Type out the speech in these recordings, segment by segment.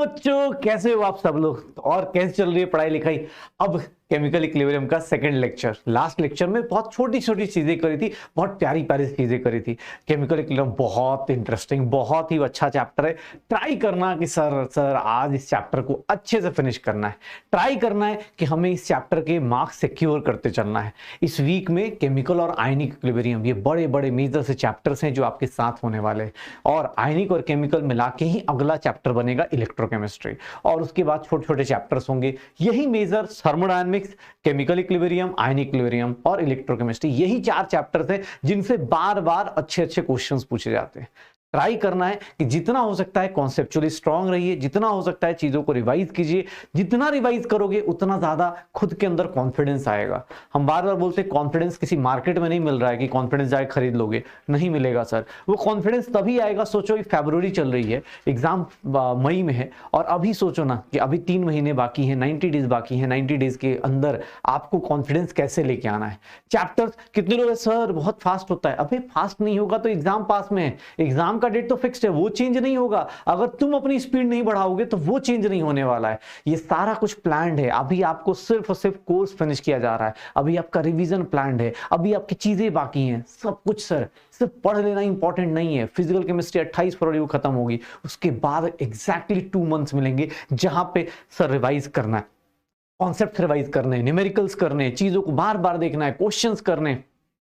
बच्चों, कैसे हो आप सब लोग और कैसे चल रही है पढ़ाई लिखाई। अब केमिकल इक्विलिब्रियम का सेकंड लेक्चर। लास्ट लेक्चर में बहुत छोटी छोटी चीजें करी थी, बहुत प्यारी प्यारी चीजें करी थी। केमिकल इक्विलिब्रियम बहुत इंटरेस्टिंग, बहुत ही अच्छा चैप्टर है। ट्राई करना कि सर आज इस चैप्टर को अच्छे से फिनिश करना है। ट्राई करना है कि हमें इस चैप्टर के मार्क्स सिक्योर करते चलना है। इस वीक में केमिकल और आयनिक इक्विलिब्रियम ये बड़े बड़े मेजर से चैप्टर्स हैं जो आपके साथ होने वाले हैं। और आयनिक और केमिकल मिला के ही अगला चैप्टर बनेगा इलेक्ट्रोकेमिस्ट्री, और उसके बाद छोटे छोटे चैप्टर्स होंगे। यही major thermodynamics, chemical equilibrium, ionic equilibrium और इलेक्ट्रोकेमिस्ट्री, यही 4 चैप्टर्स हैं जिनसे बार बार अच्छे अच्छे क्वेश्चंस पूछे जाते हैं। ट्राई करना है कि जितना हो सकता है कॉन्सेप्चुअली स्ट्रांग रहिए, जितना हो सकता है चीजों को रिवाइज कीजिए। जितना रिवाइज करोगे उतना ज्यादा खुद के अंदर कॉन्फिडेंस आएगा। हम बार बार बोलते हैं कॉन्फिडेंस किसी मार्केट में नहीं मिल रहा है कि कॉन्फिडेंस जाके खरीद लोगे, नहीं मिलेगा सर। वो कॉन्फिडेंस तभी आएगा, सोचो ये फरवरी चल रही है, एग्जाम मई में है, और अभी सोचो ना कि अभी 3 महीने बाकी है, 90 डेज बाकी है। 90 डेज के अंदर आपको कॉन्फिडेंस कैसे लेके आना है। चैप्टर्स कितने लोग सर बहुत फास्ट होता है, अभी फास्ट नहीं होगा तो एग्जाम पास में है। एग्जाम का डेट तो फिक्स्ड है, वो चेंज नहीं होगा। अगर तुम अपनी स्पीड नहीं बढ़ाओगे तो वो चेंज नहीं होने वाला है। ये सारा कुछ प्लान्ड है। अभी आपको सिर्फ और सिर्फ कोर्स फिनिश किया जा रहा है, अभी आपका रिवीजन प्लान्ड है, अभी आपकी चीजें बाकी हैं। सब कुछ सर सिर्फ पढ़ लेना इंपॉर्टेंट नहीं है। फिजिकल केमिस्ट्री 28 फरवरी को खत्म होगी, उसके बाद एग्जैक्टली 2 मंथ्स मिलेंगे जहां पे सर रिवाइज करना है, कॉन्सेप्ट रिवाइज करने हैं, न्यूमेरिकल्स करने हैं, चीजों को बार बार देखना है, क्वेश्चंस करने हैं।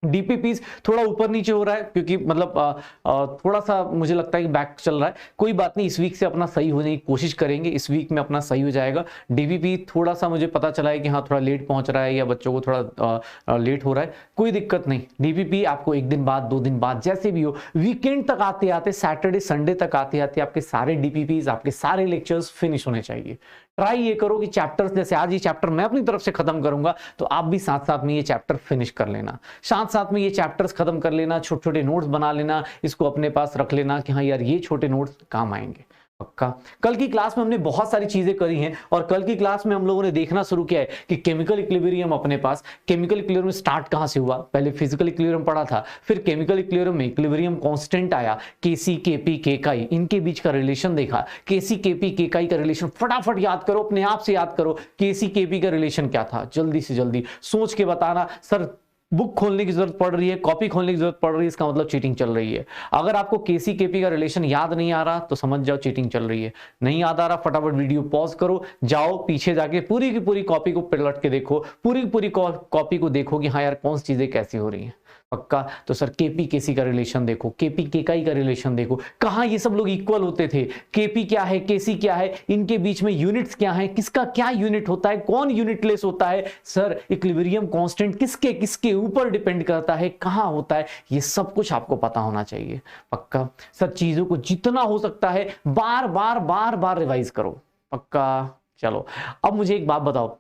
डीपीपीस थोड़ा ऊपर नीचे हो रहा है क्योंकि मतलब थोड़ा सा मुझे लगता है कि बैक चल रहा है। कोई बात नहीं, इस वीक से अपना सही होने की कोशिश करेंगे, इस वीक में अपना सही हो जाएगा। डीपीपी थोड़ा सा मुझे पता चला है कि हाँ थोड़ा लेट पहुंच रहा है या बच्चों को थोड़ा लेट हो रहा है, कोई दिक्कत नहीं। डीपीपी आपको 1 दिन बाद 2 दिन बाद जैसे भी हो, वीकेंड तक आते आते, सैटरडे संडे तक आते आते आपके सारे डीपीपीज, आपके सारे लेक्चर्स फिनिश होने चाहिए। ट्राई ये करो कि चैप्टर्स, जैसे आज ये चैप्टर मैं अपनी तरफ से खत्म करूंगा तो आप भी साथ साथ में ये चैप्टर फिनिश कर लेना, साथ साथ में ये चैप्टर्स खत्म कर लेना, छोटे छोटे नोट्स बना लेना, इसको अपने पास रख लेना कि हाँ यार ये छोटे नोट्स काम आएंगे पक्का। कल की क्लास में हमने बहुत सारी चीजें करी हैं, और कल की क्लास में हम लोगों ने देखना शुरू किया है कि केमिकल इक्विलिब्रियम अपने पास, केमिकल इक्विलिब्रियम स्टार्ट कहां से हुआ। पहले फिजिकल इक्विलिब्रियम पढ़ा था, फिर केमिकल इक्विलिब्रियम में इक्विलिब्रियम कांस्टेंट आया, केसी केपी केकाई, इनके बीच का रिलेशन देखा। केसी केपी केकाई का रिलेशन फटाफट याद करो, अपने आप से याद करो। केसी केपी का रिलेशन क्या था, जल्दी से जल्दी सोच के बताना। सर बुक खोलने की जरूरत पड़ रही है, कॉपी खोलने की जरूरत पड़ रही है, इसका मतलब चीटिंग चल रही है। अगर आपको केसी केपी का रिलेशन याद नहीं आ रहा तो समझ जाओ चीटिंग चल रही है। नहीं याद आ रहा, फटाफट वीडियो पॉज करो, जाओ पीछे जाके पूरी की पूरी कॉपी को पलट के देखो, पूरी की पूरी कॉपी को देखो कि हाँ यार कौन सी चीजें कैसी हो रही हैं पक्का। तो सर केपी केसी का रिलेशन देखो, केपी केकाई का रिलेशन देखो, कहां ये सब लोग इक्वल होते थे। केपी क्या है, केसी क्या है, इनके बीच में यूनिट्स क्या है, किसका क्या यूनिट होता है, कौन यूनिटलेस होता है। सर इक्विलिब्रियम कांस्टेंट किसके किसके ऊपर डिपेंड करता है, कहां होता है, ये सब कुछ आपको पता होना चाहिए पक्का। सर चीजों को जितना हो सकता है बार बार रिवाइज करो पक्का। चलो अब मुझे एक बात बताओ,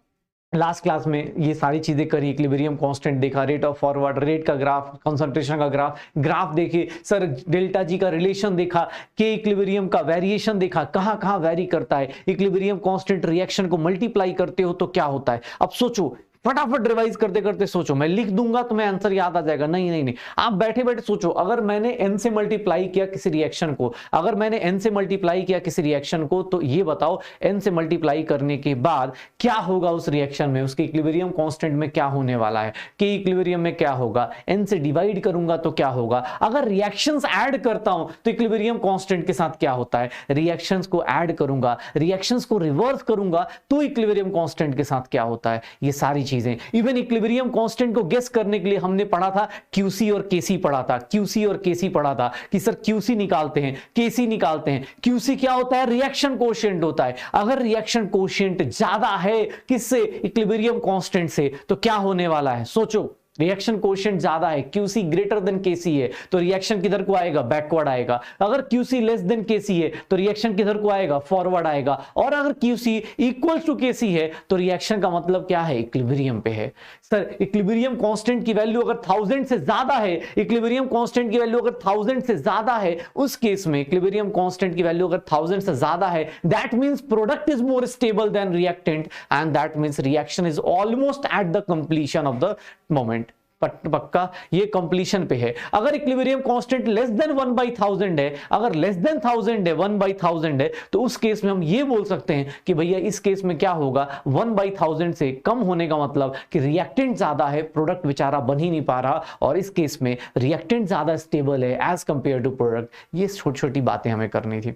लास्ट क्लास में ये सारी चीजें करी, इक्विलिब्रियम कांस्टेंट देखा, रेट ऑफ फॉरवर्ड, रेट का ग्राफ, कंसंट्रेशन का ग्राफ देखे, सर डेल्टा जी का रिलेशन देखा, के इक्विलिब्रियम का वेरिएशन देखा, कहां कहां वेरी करता है। इक्विलिब्रियम कांस्टेंट रिएक्शन को मल्टीप्लाई करते हो तो क्या होता है। अब सोचो, फटाफट रिवाइज करते करते सोचो, मैं लिख दूंगा तो मैं आंसर याद आ जाएगा। नहीं नहीं नहीं, आप बैठे बैठे सोचो। अगर मैंने n से मल्टीप्लाई किया किसी रिएक्शन को, अगर मैंने n से मल्टीप्लाई किया किसी रिएक्शन को, तो ये बताओ n से मल्टीप्लाई करने के बाद क्या होगा उस रिएक्शन में, उसके इक्विलिब्रियम कांस्टेंट में क्या होने वाला है, के इक्विलिब्रियम में क्या होगा। n से डिवाइड करूंगा तो क्या होगा। अगर रिएक्शंस ऐड करता हूं तो इक्विलिब्रियम कांस्टेंट के साथ क्या होता है। रिएक्शंस को ऐड करूंगा, रिएक्शंस को रिवर्स करूंगा तो इक्विलिब्रियम कांस्टेंट के साथ क्या होता है। ये सारी चीजें, इवन इक्विलिब्रियम कांस्टेंट को गेस करने के लिए हमने पढ़ा था क्यूसी और केसी पढ़ा था, क्यूसी और केसी पढ़ा था कि सर क्यूसी निकालते हैं, केसी निकालते हैं। क्यूसी क्या होता है, रिएक्शन कोएफिशिएंट होता है। अगर रिएक्शन कोएफिशिएंट ज्यादा है किससे, इक्विलिब्रियम कांस्टेंट से, तो क्या होने वाला है सोचो। रिएक्शन कोएफिशिएंट ज्यादा है, QC ग्रेटर देन KC है, तो रिएक्शन किधर को आएगा, बैकवर्ड आएगा। अगर QC लेस देन KC है तो रिएक्शन किधर को आएगा, फॉरवर्ड आएगा। और अगर QC इक्वल टू KC है तो रिएक्शन का मतलब क्या है, इक्विलिब्रियम पे है। सर इक्विलिब्रियम कांस्टेंट की वैल्यू अगर 1000 से ज्यादा है, इक्विलिब्रियम कांस्टेंट की वैल्यू अगर 1000 से ज्यादा है, उस केस में इक्विलिब्रियम कांस्टेंट की वैल्यू अगर 1000 से ज्यादा है, that means product is more stable then reactant, and that means reaction is almost at the completion of the moment. पक्का ये कंप्लीशन पे है। अगर इक्विलिब्रियम कांस्टेंट लेस देन 1/1000 है, अगर लेस देन 1000 है, 1/1000 है, तो उस केस में हम ये बोल सकते हैं कि भैया इस केस में क्या होगा, 1/1000 से कम होने का मतलब कि रिएक्टेंट ज्यादा है, प्रोडक्ट बेचारा बन ही नहीं पा रहा, और इस केस में रिएक्टेंट ज्यादा स्टेबल है एज कंपेयर टू प्रोडक्ट। ये छोटी छोटी बातें हमें करनी थी,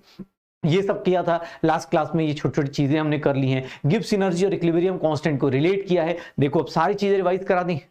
ये सब किया था लास्ट क्लास में, ये छोटी छोटी चीजें हमने कर ली हैं। गिब्स एनर्जी और इक्विलिब्रियम कांस्टेंट को रिलेट किया है। देखो अब सारी चीजें रिवाइज करा दी।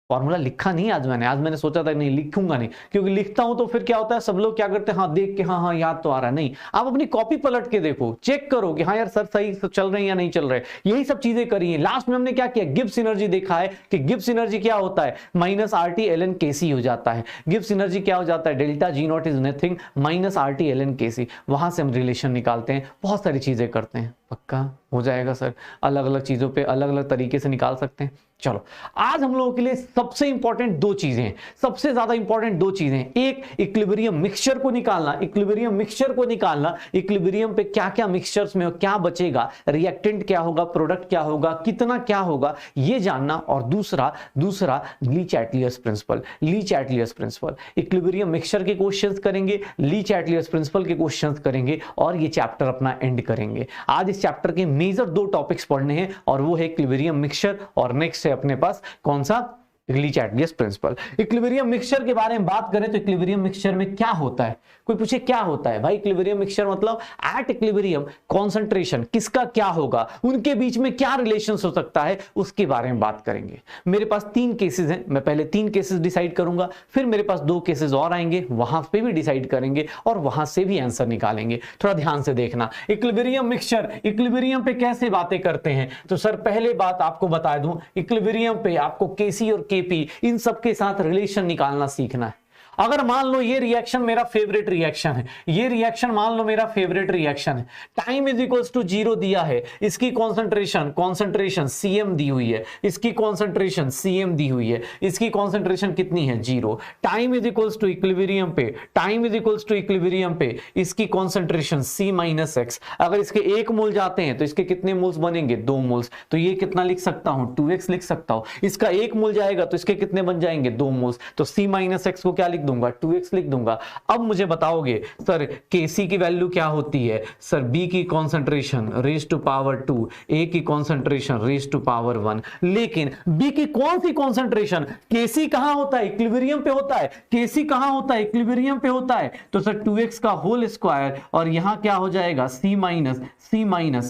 फॉर्मूला लिखा नहीं आज मैंने सोचा था नहीं लिखूंगा नहीं, क्योंकि लिखता हूं तो फिर क्या होता है, सब लोग क्या करते हैं, हाँ देख के हाँ याद तो आ रहा है। नहीं, आप अपनी कॉपी पलट के देखो, चेक करो कि हाँ यार सर सही चल रहे हैं या नहीं चल रहे। यही सब चीजें करी है। लास्ट में हमने क्या किया, गिब्स एनर्जी देखा है कि गिब्स एनर्जी क्या होता है, -RT ln kc हो जाता है। गिब्स एनर्जी क्या हो जाता है, delta G not is nothing -RT ln kc। वहां से हम रिलेशन निकालते हैं, बहुत सारी चीजें करते हैं। पक्का हो जाएगा सर, अलग अलग चीजों पे अलग अलग तरीके से निकाल सकते हैं। चलो आज हम लोगों के लिए सबसे इंपॉर्टेंट दो चीजें हैं, सबसे ज्यादा इंपॉर्टेंट दो चीजें हैं। एक इक्विलिब्रियम मिक्सचर को निकालना, इक्विलिब्रियम मिक्सचर को निकालना, इक्विलिब्रियम पे क्या क्या मिक्सचर्स में क्या बचेगा, रिएक्टेंट क्या होगा, प्रोडक्ट क्या होगा, कितना क्या होगा, ये जानना। और दूसरा ली-चैटलियर्स प्रिंसिपल, ली-चैटलियर्स प्रिंसिपल। इक्विलिब्रियम मिक्सचर के क्वेश्चंस करेंगे, ली-चैटलियर्स प्रिंसिपल के क्वेश्चंस करेंगे, और ये चैप्टर अपना एंड करेंगे। आज इस चैप्टर के मेजर दो टॉपिक्स पढ़ने हैं, और वो है इक्विलिब्रियम मिक्सचर, और नेक्स्ट है अपने पास कौन सा, ली-चैटलियर्स प्रिंसिपल। इक्विलिब्रियम मिक्सचर के बारे में बात करें तो इक्विलिब्रियम मिक्सचर में क्या होता है, कोई पूछे क्या होता है भाई, इक्विलिब्रियम मिक्सचर मतलब एट इक्विलिब्रियम कंसंट्रेशन किसका क्या होगा, उनके बीच में क्या रिलेशन हो सकता है, उसके बारे में बात करेंगे। मेरे पास 3 केसेस हैं, मैं पहले 3 केसेस डिसाइड करूंगा, फिर मेरे पास 2 केसेस और आएंगे, वहां पे भी डिसाइड करेंगे और वहां से भी आंसर निकालेंगे। थोड़ा ध्यान से देखना, इक्विलिब्रियम मिक्सचर, इक्विलिब्रियम पे कैसे बातें करते हैं। तो सर पहले बात आपको बता दूं, इक्विलिब्रियम पे आपको केसी और केपी इन सबके साथ रिलेशन निकालना सीखना है। अगर मान लो ये रिएक्शन मेरा फेवरेट रिएक्शन है, ये रिएक्शन मान लो मेरा फेवरेट रिएक्शन है, टाइम इज इक्वल्स टू 0 दिया है, इसकी कॉन्सेंट्रेशन CM दी हुई है, इसकी कॉन्सेंट्रेशन CM दी हुई है, इसकी कॉन्सेंट्रेशन कितनी है 0। Time is equals to equilibrium पे, time is equals to equilibrium पे इसकी कॉन्सेंट्रेशन C - x। अगर इसके 1 मोल जाते हैं तो इसके कितने मोल्स बनेंगे, 2 मोल्स। तो ये कितना लिख सकता हूं, 2x लिख सकता हूं। इसका 1 मोल जाएगा तो इसके कितने बन जाएंगे, 2 मोल्स। तो C - x को क्या लिख दूंगा, 2x लिख दूंगा। अब मुझे बताओगे सर Kc की वैल्यू क्या होती है, सर B की concentration raise to power 2, A की कॉन्सेंट्रेशन रेज टू पावर 1। लेकिन B की कौन सी कॉन्सेंट्रेशन, Kc कहां होता है, इक्विलिब्रियम पे होता है। Kc कहां होता है, इक्विलिब्रियम पे होता है। तो सर 2x का होल स्क्वायर, और यहां क्या हो जाएगा C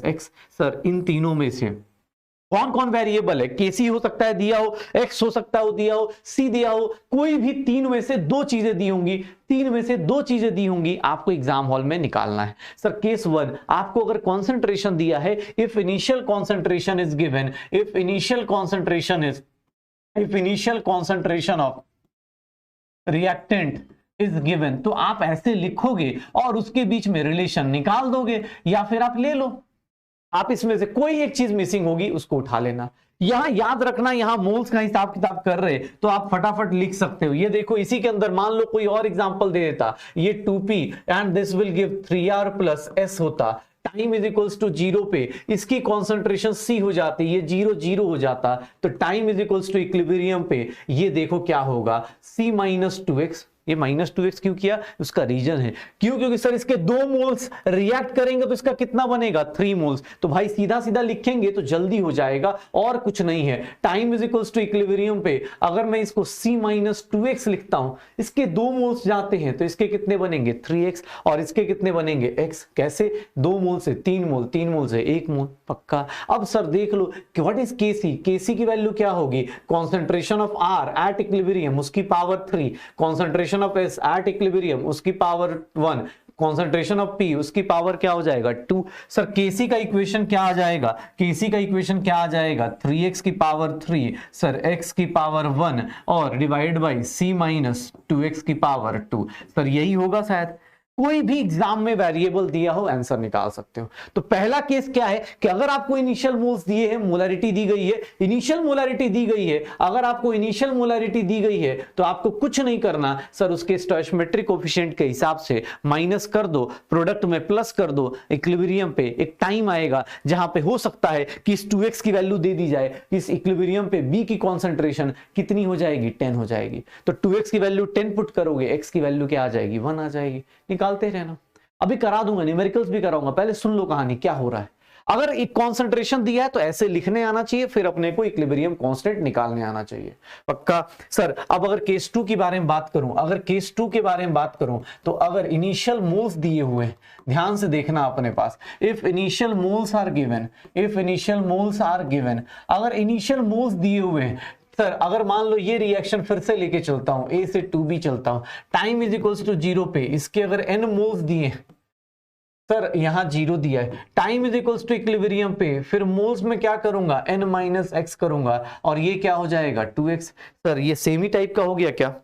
- x। सर इन तीनों में से कौन कौन वेरिएबल है, केसी हो सकता है दिया हो, एक्स हो सकता है दिया हो, सी दिया हो, कोई भी 3 में से 2 चीजें दी होंगी, 3 में से 2 चीजें दी होंगी, आपको एग्जाम हॉल में निकालना है। सर केस 1 आपको अगर कॉन्सेंट्रेशन दिया है, if initial concentration is given, if initial concentration of reactant is given, तो आप ऐसे लिखोगे और उसके बीच में रिलेशन निकाल दोगे, या फिर आप ले लो, आप इसमें से कोई एक चीज मिसिंग होगी उसको उठा लेना। यहां याद रखना, यहां मोल्स का हिसाब किताब कर रहे तो आप फटाफट लिख सकते हो। ये देखो इसी के अंदर मान लो कोई और एग्जांपल दे देता, ये 2p and this will give 3r + s होता, टाइम इज इक्वल्स टू 0 पे इसकी कॉन्सेंट्रेशन C हो जाती, ये 0 0 हो जाता, तो time is equals to equilibrium पे ये देखो क्या होगा, C - 2x। ये -2x क्यों किया, उसका रीजन है क्यों, क्योंकि सर इसके 2 मोल्स रिएक्ट करेंगे तो इसका कितना बनेगा, 3 मोल्स। तो भाई सीधा सीधा लिखेंगे तो जल्दी हो जाएगा, और कुछ नहीं है। Time is equals to equilibrium पे अगर मैं इसको C - 2x लिखता हूं, इसके 2 मोल्स जाते हैं तो इसके कितने बनेंगे 3x, और इसके कितने बनेंगे x। कैसे, 2 मोल से 3 मोल, 3 मोल से 1 मोल। पक्का। अब सर देख लो व्हाट इज Kc, Kc की वैल्यू क्या होगी, concentration of R at equilibrium उसकी power 3, concentration of S at equilibrium उसकी पावर 1, कॉन्सेंट्रेशन ऑफ P उसकी पावर क्या हो जाएगा 2। सर Kc का इक्वेशन क्या आ जाएगा, Kc का इक्वेशन क्या आ जाएगा 3x की पावर 3, सर x की पावर 1 और डिवाइड बाय C - 2x की पावर 2। सर यही होगा शायद, कोई भी एग्जाम में वेरिएबल दिया हो आंसर निकाल सकते हो। तो पहला केस क्या है कि अगर आपको इनिशियल मोल्स दिए हैं, मोलैरिटी दी गई है, इनिशियल मोलैरिटी दी गई है, अगर आपको इनिशियल मोलैरिटी दी गई है तो आपको कुछ नहीं करना सर, उसके स्टोइचियोमेट्रिक कोएफिशिएंट के हिसाब से माइनस कर दो, प्रोडक्ट में प्लस कर दो, इक्विलिब्रियम पे एक टाइम आएगा जहां पे हो सकता है कि इस 2x की वैल्यू दे दी जाए, इस इक्विलिब्रियम पे b की कॉन्सेंट्रेशन कितनी हो जाएगी, 10 हो जाएगी। तो 2x की वैल्यू 10 पुट करोगे, x की वैल्यू क्या आ जाएगी, 1 आ जाएगी। निकालते रहना, अभी करा दूंगा, न्यूमेरिकल्स भी कराऊंगा, पहले सुन लो कहानी क्या हो रहा है। अगर एक कॉन्सेंट्रेशन दिया है तो ऐसे लिखने आना चाहिए, फिर अपने को इक्विलिब्रियम कांस्टेंट निकालने आना चाहिए। पक्का सर। अब अगर केस 2 के बारे में बात करूं, अगर केस 2 के बारे में बात करूं तो अगर इनिशियल मोल्स दिए हुए हैं, ध्यान से देखना अपने पास, if initial moles are given, if initial moles are given, अगर इनिशियल मोल्स दिए हुए हैं सर, अगर मान लो ये रिएक्शन फिर से लेके चलता हूं, A से 2B चलता हूं, टाइम इज इक्वल्स टू 0 पे इसके अगर n मोल्स दिए सर, यहां 0 दिया है, time is equals to equilibrium पे, फिर मोल्स में क्या करूंगा, n माइनस एक्स करूंगा, और ये क्या हो जाएगा 2x। सर ये सेमी टाइप का हो गया क्या,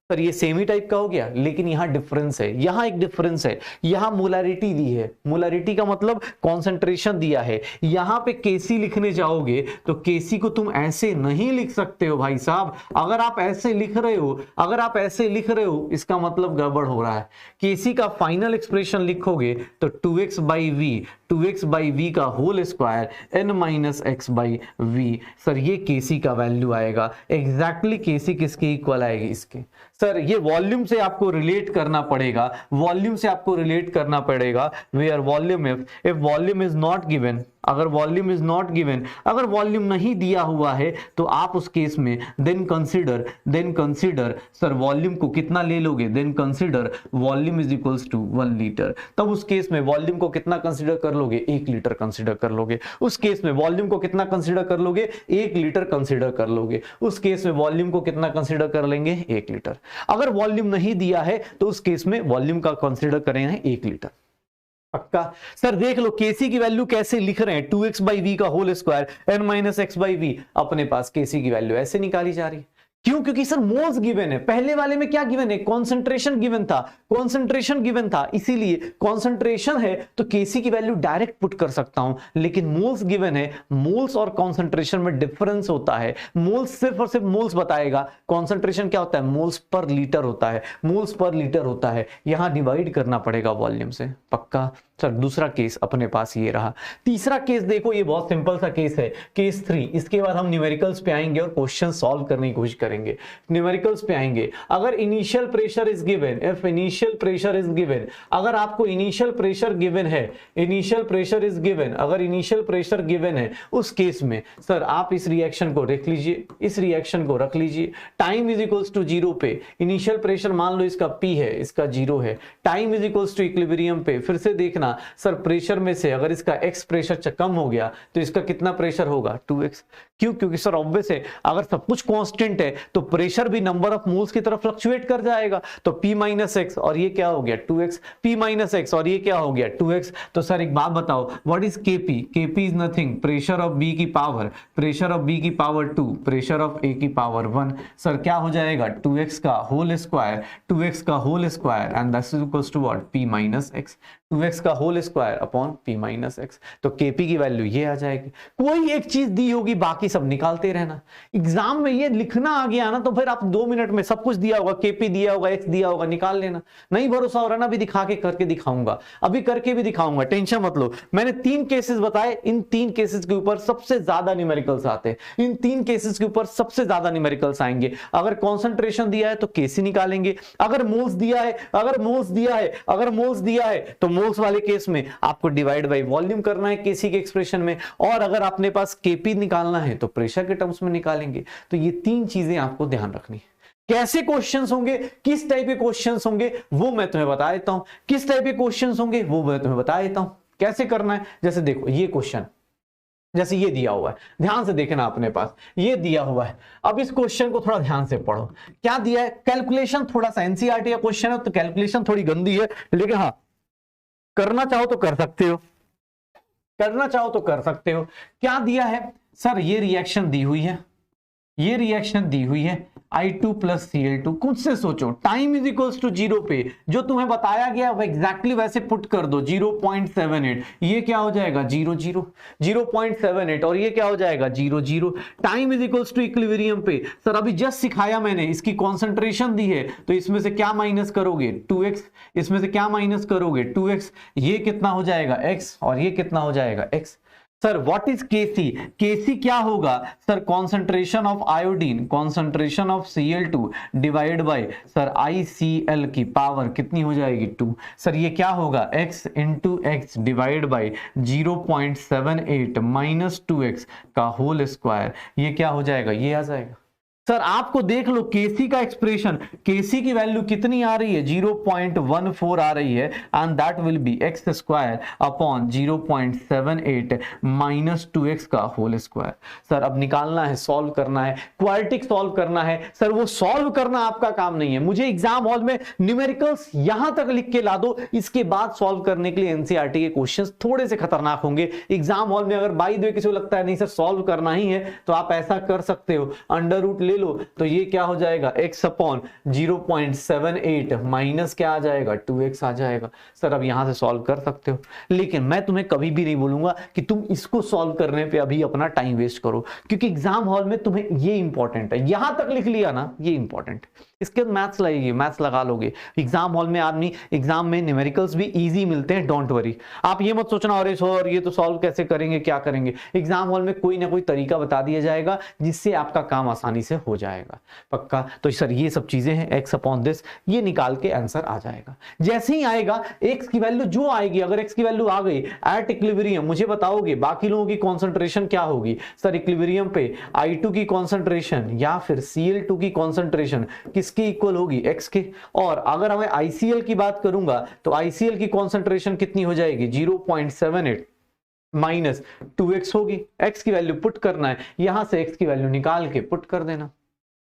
सर ये सेमी टाइप का हो गया, लेकिन यहां डिफरेंस है, यहां एक डिफरेंस है, यहां मोलैरिटी दी है, मोलैरिटी का मतलब कॉन्सेंट्रेशन दिया है। यहां पे केसी लिखने जाओगे तो केसी को तुम ऐसे नहीं लिख सकते हो भाई साहब। अगर आप ऐसे लिख रहे हो, अगर आप ऐसे लिख रहे हो, इसका मतलब गड़बड़ हो रहा है। केसी का फाइनल एक्सप्रेशन लिखोगे तो 2x by V, 2x by V का whole square n minus x by V. Sir ये केसी का वैल्यू आएगा, एग्जैक्टली केसी किसके इक्वल आएगी, इसके। सर ये वॉल्यूम से आपको रिलेट करना पड़ेगा, वॉल्यूम से आपको रिलेट करना पड़ेगा, where volume if volume is not given, अगर वॉल्यूम इज नॉट गिवन, अगर वॉल्यूम नहीं दिया हुआ है तो आप उस केस में देन कंसीडर सर वॉल्यूम को कितना ले लोगे, then consider volume is equals to 1 litre. तब उस केस में वॉल्यूम को कितना कंसीडर कर लोगे, 1 लीटर कंसीडर कर लोगे। उस केस में वॉल्यूम को कितना कंसीडर कर लोगे, 1 लीटर कंसीडर कर लोगे। उस केस में वॉल्यूम को कितना कंसीडर कर लेंगे, 1 लीटर। अगर वॉल्यूम नहीं दिया है तो उस केस में वॉल्यूम का कंसीडर करेंगे 1 लीटर। पक्का सर। देख लो केसी की वैल्यू कैसे लिख रहे हैं, 2x बाई वी का whole square n minus x by V. अपने पास केसी की वैल्यू ऐसे निकाली जा रही है, क्यों, क्योंकि सर मोल्स गिवन है। पहले वाले में क्या गिवन है, कॉन्सेंट्रेशन गिवन था, कॉन्सेंट्रेशन गिवन था, इसीलिए कॉन्सेंट्रेशन है तो केसी की वैल्यू डायरेक्ट पुट कर सकता हूं। लेकिन मोल्स गिवन है, मोल्स और कॉन्सेंट्रेशन में डिफरेंस होता है। मोल्स सिर्फ और सिर्फ मोल्स बताएगा, कॉन्सेंट्रेशन क्या होता है, मोल्स पर लीटर होता है, मोल्स पर लीटर होता है। यहां डिवाइड करना पड़ेगा वॉल्यूम से। पक्का सर। दूसरा केस अपने पास ये रहा। तीसरा केस देखो, ये बहुत सिंपल सा केस है, केस 3। इसके बाद हम न्यूमेरिकल्स पे आएंगे और क्वेश्चन सॉल्व करने की कोशिश करेंगे। न्यूमेरिकल्स पे आएंगे। अगर initial pressure is given, if initial pressure is given, अगर आपको इनिशियल प्रेशर गिवन है, इनिशियल प्रेशर इज गिवन, अगर इनिशियल प्रेशर गिवन है, उस केस में सर आप इस रिएक्शन को रख लीजिए, इस रिएक्शन को रख लीजिए। टाइम इज इक्वल्स टू 0 पे, इनिशियल प्रेशर मान लो इसका P है, इसका 0 है, time is equals to equilibrium पे। फिर से देखना सर, प्रेशर में से अगर इसका x प्रेशर कम हो गया तो इसका कितना प्रेशर होगा, 2x। क्यों, क्योंकि सर ऑब्वियस है, अगर सब कुछ कांस्टेंट है तो प्रेशर भी नंबर ऑफ मोल्स की तरफ फ्लक्चुएट कर जाएगा। तो P माइनस एक्स और ये क्या हो गया, 2x, P माइनस एक्स और ये क्या हो गया, 2x। तो सर एक बात बताओ, what is Kp? Kp is nothing, pressure of B की पावर, प्रेशर ऑफ B की पावर 2, प्रेशर ऑफ A की पावर 1। सर क्या हो जाएगा, 2x का होल स्क्वायर, 2x का whole square and that is equals to what, P minus x, 2x का whole square upon P minus x. तो Kp की वैल्यू ये आ जाएगी। कोई एक चीज दी होगी, बाकी सब निकालते रहना। एग्जाम में ये लिखना आ गया ना तो फिर आप 2 मिनट में सब कुछ दिया होगा, Kp दिया होगा, x दिया होगा, निकाल लेना। नहीं भरोसा हो रहा ना, भी दिखा के करके दिखाऊंगा, अभी करके भी दिखाऊंगा, टेंशन मत लो। मैंने 3 केसेस बताए, इन 3 केसेस के ऊपर सबसे ज्यादा न्यूमेरिकल्स आते हैं, इन 3 केसेस के ऊपर सबसे ज्यादा न्यूमेरिकल्स आएंगे। अगर कॉन्सेंट्रेशन दिया है तो केसी निकालेंगे, अगर मोल्स दिया है, अगर मोल्स दिया है, अगर मोल्स दिया है तो मोल्स वाले केस में आपको डिवाइड बाय वॉल्यूम करना है केसी के एक्सप्रेशन में, और अगर अपने पास केपी निकालना है तो प्रेशर के टर्म्स में निकालेंगे। तो ये 3 चीजें आपको ध्यान रखनी है। कैसे क्वेश्चंस होंगे, किस टाइप के क्वेश्चंस होंगे वो मैं तुम्हें बता देता हूं, किस टाइप के क्वेश्चंस होंगे वो मैं तुम्हें बता देता हूं कैसे करना है। जैसे देखो ये क्वेश्चन, जैसे ये दिया हुआ है, ध्यान से देखना, अपने पास ये दिया हुआ है। अब इस क्वेश्चन को थोड़ा ध्यान से पढ़ो। क्या दिया है, कैलकुलेशन थोड़ा सा एनसीईआरटी का क्वेश्चन है तो कैलकुलेशन थोड़ी गंदी है, लेकिन हाँ करना चाहो तो कर सकते हो, करना चाहो तो कर सकते हो। क्या दिया है सर, ये रिएक्शन दी हुई है, ये रिएक्शन दी हुई है। I2 plus Cl2। खुद से सोचो, टाइम इज इक्वल्स टू 0 पे जो तुम्हें बताया गया वो एग्जैक्टली वैसे पुट कर दो, 0.78। ये क्या हो जाएगा 0 0 0.78 और ये क्या हो जाएगा 0 0। Time is equals to equilibrium पे सर अभी जस्ट सिखाया मैंने, इसकी कॉन्सेंट्रेशन दी है तो इसमें से क्या माइनस करोगे 2x, इसमें से क्या माइनस करोगे 2x, ये कितना हो जाएगा x और ये कितना हो जाएगा x। Sir what is Kc? Kc क्या होगा sir? Concentration of iodine, concentration of Cl2 divide by sir ICl की पावर कितनी हो जाएगी 2। सर ये क्या होगा x into x divide by 0.78 minus 2x का होल स्क्वायर, ये क्या हो जाएगा, ये आ जाएगा। सर आपको देख लो Kc का एक्सप्रेशन, Kc की वैल्यू कितनी आ रही है 0.14 आ रही है and that will B x square upon 0.78 minus 2x का होल स्क्वायर। सर अब निकालना है, सॉल्व करना है, क्वाड्रेटिक सॉल्व करना है। सर वो सॉल्व करना आपका काम नहीं है, मुझे एग्जाम हॉल में न्यूमेरिकल्स यहां तक लिख के ला दो, इसके बाद सॉल्व करने के लिए एनसीईआरटी के क्वेश्चंस थोड़े से खतरनाक होंगे एग्जाम हॉल में। अगर बाई द वे किसी को लगता है नहीं सर सॉल्व करना ही है तो आप ऐसा कर सकते हो, अंडर रूट ले लो तो ये क्या हो जाएगा x अपॉन 0.78 माइनस क्या आ जाएगा 2x आ जाएगा। सर अब यहां से सॉल्व कर सकते हो, लेकिन मैं तुम्हें कभी भी नहीं बोलूंगा कि तुम इसको सॉल्व करने पे अभी अपना टाइम वेस्ट करो, क्योंकि एग्जाम हॉल में तुम्हें ये इंपॉर्टेंट है। यहां तक लिख लिया ना, ये इंपॉर्टेंट, इसके बाद मैथ्स लगेगी, मैथ्स लगा लोगे। एग्जाम हॉल में आदमी, एग्जाम में न्यूमेरिकल्स भी इजी मिलते हैं, डोंट वरी। आप ये मत सोचना अरे सर ये तो सॉल्व कैसे करेंगे, क्या करेंगे। एग्जाम हॉल में कोई ना कोई तरीका बता दिया जाएगा जिससे आपका काम आसानी से हो जाएगा, पक्का। तो सर ये सब चीजें हैं, एक्स अपॉन दिस, ये निकाल के आंसर आ जाएगा। जैसे ही आएगा एक्स की वैल्यू जो आएगी, अगर एक्स की वैल्यू आ गई एट इक्विलिब्रियम, मुझे बताओगे बाकी लोगों की कॉन्सेंट्रेशन क्या होगी। सर इक्विलिब्रियम पे I2 की कॉन्सेंट्रेशन या फिर Cl2 की कॉन्सेंट्रेशन किसके इक्वल होगी, x के। और अगर हमें ICl की बात करूंगा तो ICl की कॉन्सेंट्रेशन कितनी हो जाएगी 0.78 माइनस 2x होगी। x की वैल्यू पुट करना है, यहां से x की वैल्यू निकाल के पुट कर देना,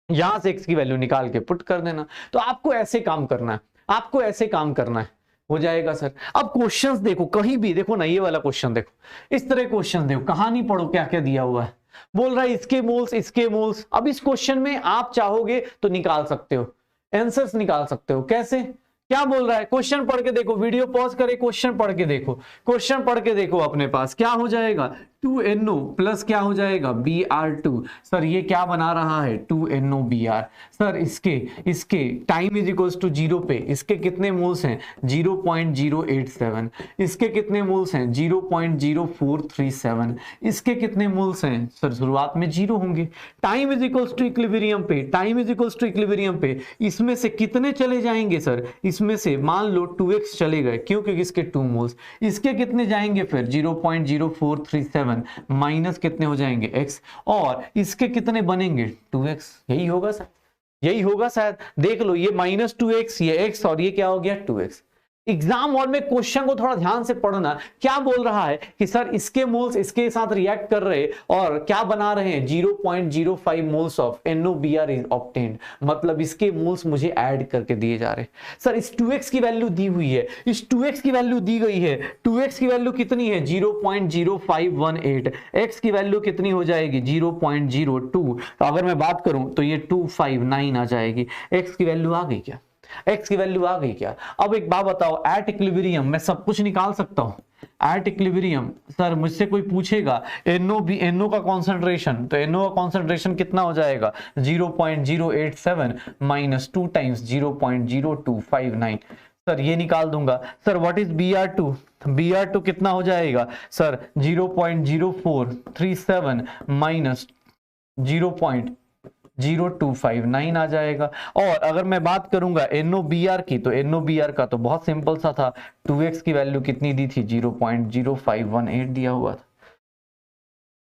यहां से x की वैल्यू निकाल के पुट कर देना। तो आपको ऐसे काम करना है, आपको ऐसे काम करना है, हो जाएगा सर। अब क्वेश्चंस देखो, कहीं भी देखो ना, ये वाला क्वेश्चन देखो, इस तरह क्वेश्चन देखो, कहानी पढ़ो क्या क्या दिया हुआ है। बोल रहा है इसके मोल्स, इसके मोल्स। अब इस क्वेश्चन में आप चाहोगे तो निकाल सकते हो, आंसर्स निकाल सकते हो। कैसे, क्या बोल रहा है, क्वेश्चन पढ़ के देखो, वीडियो पॉज करे, क्वेश्चन पढ़ के देखो, क्वेश्चन पढ़ के देखो अपने पास क्या हो जाएगा 2NO प्लस क्या हो जाएगा Br2। सर ये क्या बना रहा है 2NOBr। सर इसके टाइम इज इक्वल्स टू 0 पे इसके कितने मोल्स हैं 0.087, इसके कितने मोल्स हैं 0.0437, इसके कितने मोल्स हैं सर शुरुआत में 0 होंगे। Time is equals to equilibrium पे, time is equals to equilibrium पे इसमें से कितने चले जाएंगे सर, इसमें से मान लो 2x चले गए, क्यों, क्योंकि इसके 2 मोल्स। इसके कितने जाएंगे फिर 0.0437 माइनस कितने हो जाएंगे x, और इसके कितने बनेंगे 2x। यही होगा सर, यही होगा शायद, देख लो ये माइनस 2x, ये x और ये क्या हो गया 2x। एग्जाम हॉल में क्वेश्चन को थोड़ा ध्यान से पढ़ना, क्या बोल रहा है कि सर इसके मोल्स इसके साथ रिएक्ट कर रहे और क्या बना रहे हैं 0.05 moles of NOBr is obtained, मतलब इसके मोल्स मुझे ऐड करके दिए जा रहे हैं। सर इस 2x की वैल्यू दी हुई है, इस 2x की वैल्यू दी गई है, 2x की वैल्यू कितनी है 0.0518, x की वैल्यू कितनी हो जाएगी 0.02, तो अगर मैं बात करूं तो ये 259 आ जाएगी। x की वैल्यू आ गई क्या, x की वैल्यू आ गई क्या। अब एक बात बताओ, एट इक्विलिब्रियम मैं सब कुछ निकाल सकता हूं, एट इक्विलिब्रियम। सर मुझसे कोई पूछेगा NO का कॉन्सेंट्रेशन, तो NO का कॉन्सेंट्रेशन कितना हो जाएगा 0.087 माइनस 2 टाइम्स 0.0259। सर ये निकाल दूंगा। Sir what is Br2, Br2 कितना हो जाएगा सर 0.0437 माइनस 0.0259 आ जाएगा। और अगर मैं बात करूंगा NOBr की, तो NOBr का तो बहुत सिंपल सा था, 2x की वैल्यू कितनी दी थी 0.0518 दिया हुआ था।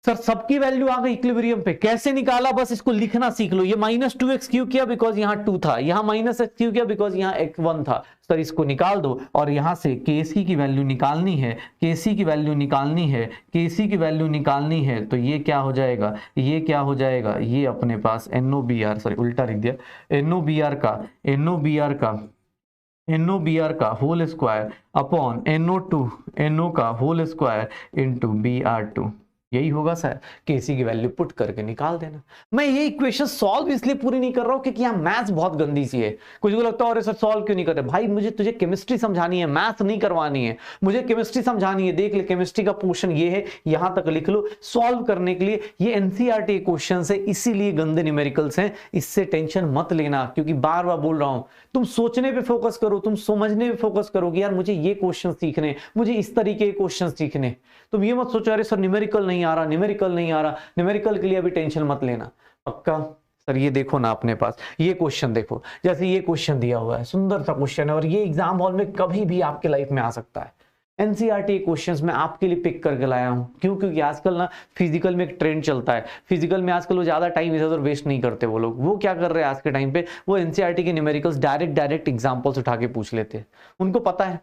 सर सबकी वैल्यू आ गई इक्विलिब्रियम पे, कैसे निकाला बस इसको लिखना सीख लो। ये माइनस 2x क्यों किया, बिकॉज यहाँ 2 था, यहाँ माइनस x क्यों किया, बिकॉज यहाँ x1 था। सर इसको निकाल दो और यहाँ से Kc की वैल्यू निकालनी है, Kc की वैल्यू निकालनी है, Kc की वैल्यू निकालनी है, तो ये क्या हो जाएगा, ये क्या हो जाएगा, ये अपने पास NOBr, सॉरी उल्टा लिख दिया, NOBr का whole square upon NO2 NO का होल स्क्वायर इंटू Br2। यही होगा सर, केसी की वैल्यू पुट करके निकाल देना। मैं ये इक्वेशन सॉल्व इसलिए पूरी नहीं कर रहा हूं क्योंकि यहाँ मैथ्स बहुत गंदी सी है। कुछ को लगता है अरे सर सॉल्व क्यों नहीं कर रहे? भाई मुझे तुझे केमिस्ट्री समझानी है, मैथ्स नहीं करवानी है, मुझे केमिस्ट्री समझानी है। देख ले केमिस्ट्री का पोर्शन ये है, यहां तक लिख लो। सॉल्व करने के लिए ये एनसीईआरटी क्वेश्चन है, इसीलिए गंदे न्यूमेरिकल्स हैं, इससे टेंशन मत लेना। क्योंकि बार बार बोल रहा हूं, तुम सोचने पे फोकस करो, तुम समझने पे फोकस करो कि यार मुझे ये क्वेश्चन सीखने, मुझे इस तरीके के क्वेश्चन सीखने। तुम ये मत सोचो अरे सर न्यूमेरिकल नहीं आ रहा, न्यूमेरिकल नहीं आ रहा। न्यूमेरिकल के लिए अभी टेंशन मत लेना, पक्का। सर ये देखो ना अपने पास, ये क्वेश्चन देखो, जैसे ये क्वेश्चन दिया हुआ है, सुंदर सा क्वेश्चन है, और ये एग्जाम हॉल में कभी भी आपके लाइफ में आ सकता है। एनसीईआरटी क्वेश्चंस मैं आपके लिए पिक करके लाया हूं। क्यों? क्योंकि आजकल ना फिजिकल में एक ट्रेंड चलता है, फिजिकल में आजकल वो ज्यादा टाइम इधर उधर वेस्ट नहीं करते वो लोग। वो क्या कर रहे हैं आज के टाइम पे, वो एनसीईआरटी के न्यूमेरिकल्स डायरेक्ट एग्जांपल्स उठा के पूछ लेते हैं। उनको पता है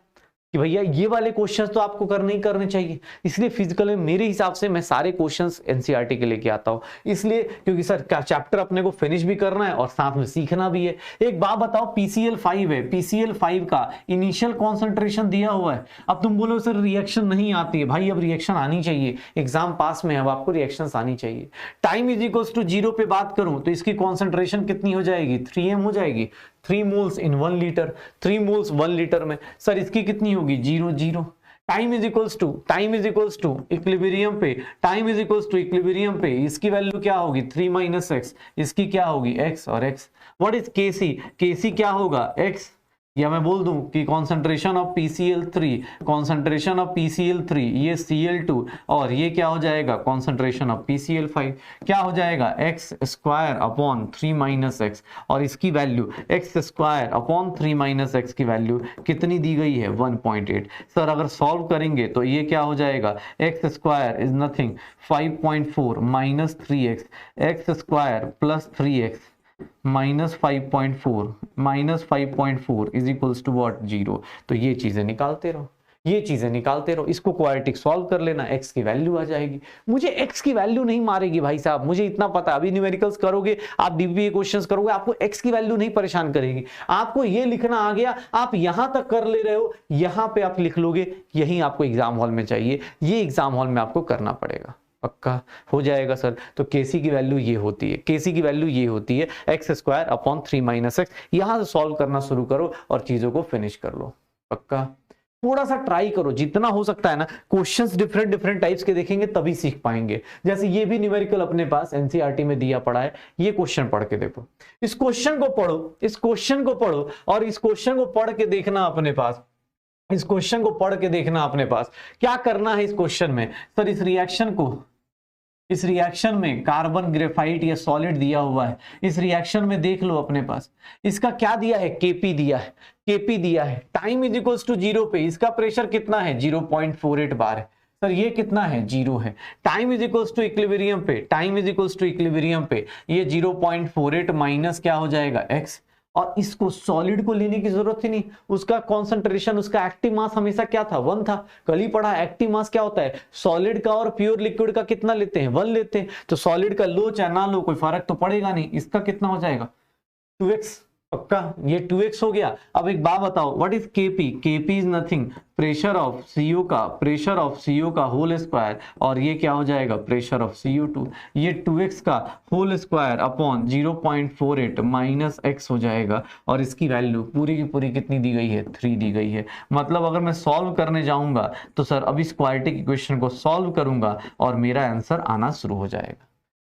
कि भैया ये वाले क्वेश्चंस तो आपको करने ही करने चाहिए, इसलिए फिजिकल में मेरे हिसाब से मैं सारे क्वेश्चंस एनसीईआरटी के लेके आता हूं। इसलिए क्योंकि सर चैप्टर अपने को फिनिश भी करना है और साथ में सीखना भी है। एक बात बताओ, पीसीएल 5 है, पीसीएल 5 का इनिशियल कॉन्सेंट्रेशन दिया हुआ है। अब तुम बोलो सर रिएक्शन नहीं आती है, भाई अब रिएक्शन आनी चाहिए, एग्जाम पास में है, अब आपको रिएक्शन आनी चाहिए। टाइम इज इक्वल्स टू 0 पे बात करूं तो इसकी कॉन्सेंट्रेशन कितनी हो जाएगी? 3m हो जाएगी। 3 moles in 1 litre, 3 moles 1 litre में। सर इसकी कितनी होगी? 0 0। Time is equals to equilibrium पे, time is equals to equilibrium पे इसकी वैल्यू क्या होगी? 3 माइनस एक्स, इसकी क्या होगी? x, और x व्हाट इज केसी? केसी क्या होगा? x। या मैं बोल दूं कि कॉन्सेंट्रेशन ऑफ PCl3 ये Cl2, और ये क्या हो जाएगा? Concentration of PCl5। क्या हो जाएगा? x square upon 3 minus x, और इसकी value x square upon 3 minus x की वैल्यू कितनी दी गई है? 1.8। सर अगर सॉल्व करेंगे तो ये क्या हो जाएगा? x square is nothing 5.4 minus 3x, x square plus 3x minus 5.4 is equals to what? 0। तो ये चीजें निकालते रहो, ये चीजें निकालते रहो, इसको क्वाड्रेटिक सॉल्व कर लेना, x की वैल्यू आ जाएगी। मुझे x की वैल्यू नहीं मारेगी भाई साहब, मुझे इतना पता। अभी न्यूमेरिकल्स करोगे, आप डीबीए क्वेश्चंस करोगे, आपको x की वैल्यू नहीं परेशान करेगी। आपको ये लिखना आ गया, आप यहां तक कर ले रहे हो, यहां पे आप लिख लोगे, यही आपको एग्जाम हॉल में चाहिए, ये एग्जाम हॉल में आपको करना पड़ेगा। पक्का हो जाएगा सर। तो केसी की वैल्यू ये होती है, केसी की वैल्यू ये होती है x square upon 3 minus x. यहां से सॉल्व करना शुरू करो और चीजों को फिनिश कर लो। पक्का थोड़ा सा ट्राई करो, जितना हो सकता है ना। क्वेश्चंस डिफरेंट टाइप्स के देखेंगे तभी सीख पाएंगे। जैसे ये भी न्यूमेरिकल अपने पास एनसीईआरटी में दिया पड़ा है, ये क्वेश्चन पढ़ के देखो, इस क्वेश्चन को पढ़ो, इस क्वेश्चन को पढ़ो, और इस क्वेश्चन को पढ़ के देखना अपने पास, इस क्वेश्चन को पढ़ के देखना अपने पास क्या करना है इस क्वेश्चन में। सर इस रिएक्शन में कार्बन ग्रेफाइट या सॉलिड दिया हुआ है, इस रिएक्शन में देख लो अपने पास, इसका क्या दिया है? केपी दिया है, केपी दिया है। टाइम इज इक्वल्स टू 0 पे इसका प्रेशर कितना है? 0.48 बार है। सर ये कितना है? 0 है। Time is equals to equilibrium पे, time is equals to equilibrium पे ये 0.48 माइनस क्या हो जाएगा? x। और इसको सॉलिड को लेने की जरूरत ही नहीं, उसका कॉन्सेंट्रेशन, उसका एक्टिव मास हमेशा क्या था? 1 था। कल ही पढ़ा एक्टिव मास क्या होता है, सॉलिड का और प्योर लिक्विड का कितना लेते हैं? 1 लेते हैं। तो सॉलिड का लो चाहे ना लो कोई फर्क तो पड़ेगा नहीं, इसका कितना हो जाएगा? 2x। पक्का ये 2x हो गया। अब एक बात बताओ, what is Kp? Kp is nothing pressure of CO का होल स्क्वायर, और ये क्या हो जाएगा? Pressure of CO2। ये 2x का whole square upon 0.48 minus x हो जाएगा, और इसकी वैल्यू पूरी की पूरी कितनी दी गई है? 3 दी गई है। मतलब अगर मैं सॉल्व करने जाऊंगा तो सर अब इस क्वाड्रेटिक इक्वेशन को सॉल्व करूंगा और मेरा आंसर आना शुरू हो जाएगा।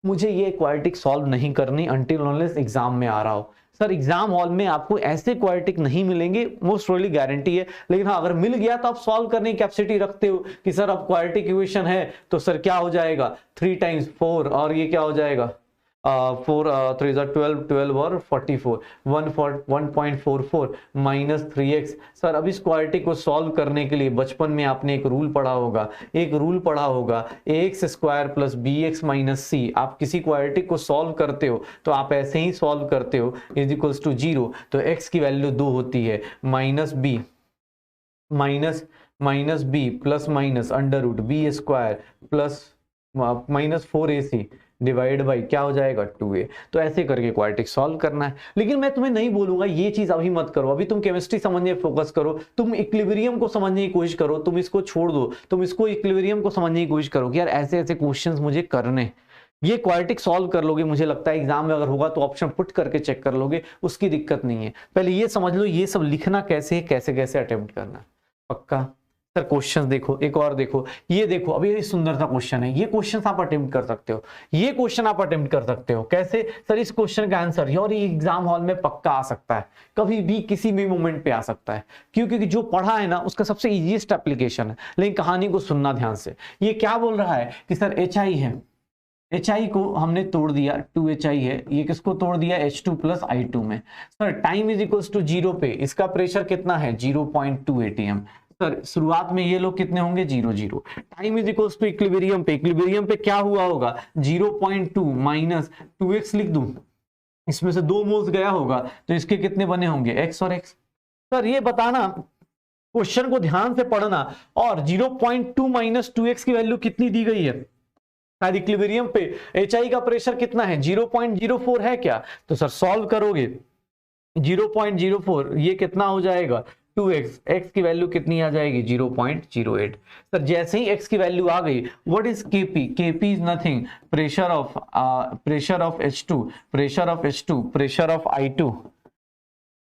मुझे ये क्वाड्रेटिक सॉल्व नहीं करनी अंटिल अनलेस एग्जाम में आ रहा हो। सर एग्जाम हॉल में आपको ऐसे क्वाड्रेटिक नहीं मिलेंगे, मोस्ट प्रोबेबली गारंटी है। लेकिन हाँ अगर मिल गया तो आप सॉल्व करने की कैपेसिटी रखते हो कि सर अब क्वाड्रेटिक इक्वेशन है तो सर क्या हो जाएगा? 3 टाइम्स 4, और ये क्या हो जाएगा? 4 3 12 और 44 1.44 माइनस 3x। सर अब इस क्वाड्रेटिक को सॉल्व करने के लिए बचपन में आपने एक रूल पढ़ा होगा, ax square plus bx minus c। आप किसी क्वाड्रेटिक को सॉल्व करते हो तो आप ऐसे ही सॉल्व करते हो, इज इक्वल्स टू 0। तो x की वैल्यू 2 होती है, minus b plus minus under root b square plus -4ac divide by क्या हो जाएगा 2a। तो ऐसे करके क्वाड्रेटिक सॉल्व करना है। लेकिन मैं तुम्हें नहीं बोलूंगा ये चीज अभी मत करो, अभी तुम केमिस्ट्री समझने फोकस करो, तुम इक्विलिब्रियम को समझने की कोशिश करो, तुम इसको छोड़ दो, तुम इसको इक्विलिब्रियम को समझने की कोशिश करो कि यार ऐसे ऐसे क्वेश्चंस मुझे करने। ये क्वाड्रेटिक सॉल्व कर लोगे, मुझे लगता है एग्जाम में अगर होगा तो ऑप्शन पुट करके चेक कर लोगे, उसकी दिक्कत नहीं है। पहले ये समझ लो ये सब लिखना कैसे है, कैसे कैसे अटेम्प्ट करना है। पक्का? सर क्वेश्चन देखो, एक और देखो, ये देखो, अभी ये सुंदर सा क्वेश्चन है, ये क्वेश्चन आप अटेम्प्ट कर सकते हो, ये क्वेश्चन आप अटेम्प्ट कर सकते हो। कैसे? सर इस क्वेश्चन का आंसर और ये एग्जाम हॉल में पक्का आ सकता है, कभी भी किसी भी मोमेंट पे आ सकता है, क्योंकि जो पढ़ा है ना उसका सबसे इजीएस्ट एप्लीकेशन है। लेकिन कहानी को सुनना ध्यान से। ये क्या बोल रहा है कि सर HI है, HI को हमने तोड़ दिया, 2HI है, ये किसको तोड़ दिया, H2 प्लस I2 में। Sir time is equals to 0 पे इसका प्रेशर कितना है, 0.2 atm। सर शुरुआत में ये लोग कितने होंगे, 0 0। Time is equals to equilibrium पे, इक्विलिब्रियम पे क्या हुआ होगा, 0.2 माइनस 2x लिख दूं, इसमें से 2 मोल्स गया होगा तो इसके कितने बने होंगे, x और x। सर ये बताना, क्वेश्चन को ध्यान से पढ़ना, और 0.2 माइनस 2x की वैल्यू कितनी दी गई है, शायद इक्विलिब्रियम पे HI का प्रेशर कितना है, 0.04 है क्या। तो सर सॉल्व करोगे 0.04, ये कितना हो जाएगा 2x, x की वैल्यू कितनी आ जाएगी 0.08। सर जैसे ही x की वैल्यू आ गई, what is Kp? Kp is nothing, pressure of H2, pressure of H2, pressure of I2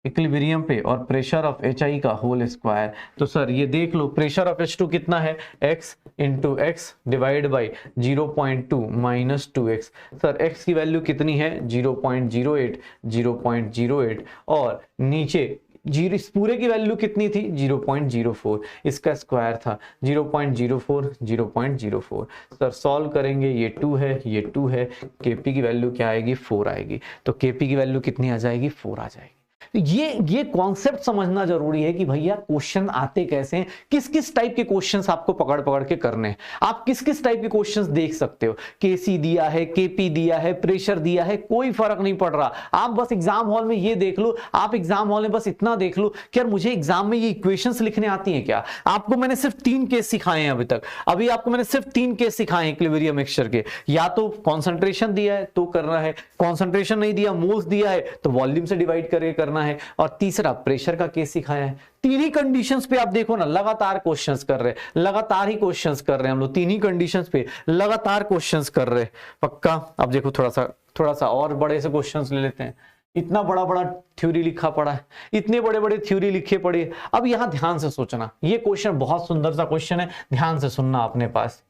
equilibrium पे, और प्रेशर ऑफ HI का होल स्क्वायर। तो सर ये देख लो, प्रेशर ऑफ H2 कितना है, x into x divide by 0.2 minus 2x। Sir x की value कितनी है 0.08, 0.08, और नीचे जीरो, इस पूरे की वैल्यू कितनी थी 0.04, इसका स्क्वायर था 0.04, 0.04। सर सॉल्व करेंगे, ये 2 है, ये 2 है, Kp की वैल्यू क्या आएगी, 4 आएगी। तो Kp की वैल्यू कितनी आ जाएगी, 4 आ जाएगी। ये कॉन्सेप्ट समझना जरूरी है कि भैया क्वेश्चन आते कैसे हैं, किस किस टाइप के क्वेश्चंस आपको पकड़ पकड़ के करने हैं, आप किस किस टाइप के क्वेश्चंस देख सकते हो। केसी दिया है, केपी दिया है, प्रेशर दिया है, कोई फर्क नहीं पड़ रहा। आप बस एग्जाम हॉल में ये देख लो, आप एग्जाम हॉल में बस इतना देख लो कि यार मुझे एग्जाम में ये इक्वेशंस लिखने आती हैं क्या। आपको मैंने सिर्फ 3 केस सिखाए हैं अभी तक, अभी आपको मैंने सिर्फ 3 केस सिखाए हैं इक्विलिब्रियम मिक्सचर के। या तो कॉन्सेंट्रेशन दिया है तो करना है, कॉन्सेंट्रेशन नहीं दिया, मोल्स दिया है तो वॉल्यूम से डिवाइड करके करना है, और तीसरा प्रेशर का केस सिखाया है। तीन ही कंडीशंस पे आप देखो ना, लगातार क्वेश्चंस कर रहे हैं, लगातार ही क्वेश्चंस कर रहे हैं हम लोग, तीन ही कंडीशंस पे लगातार क्वेश्चंस कर रहे हैं। पक्का? अब देखो थोड़ा सा और बड़े से क्वेश्चंस ले लेते हैं। इतना बड़ा बड़ा थ्योरी लिखा पड़ा है, इतने बड़े बड़े थ्योरी लिखे पड़े। अब यहां ध्यान से सोचना, ये क्वेश्चन बहुत सुंदर सा क्वेश्चन है, ध्यान से सुनना अपने पास।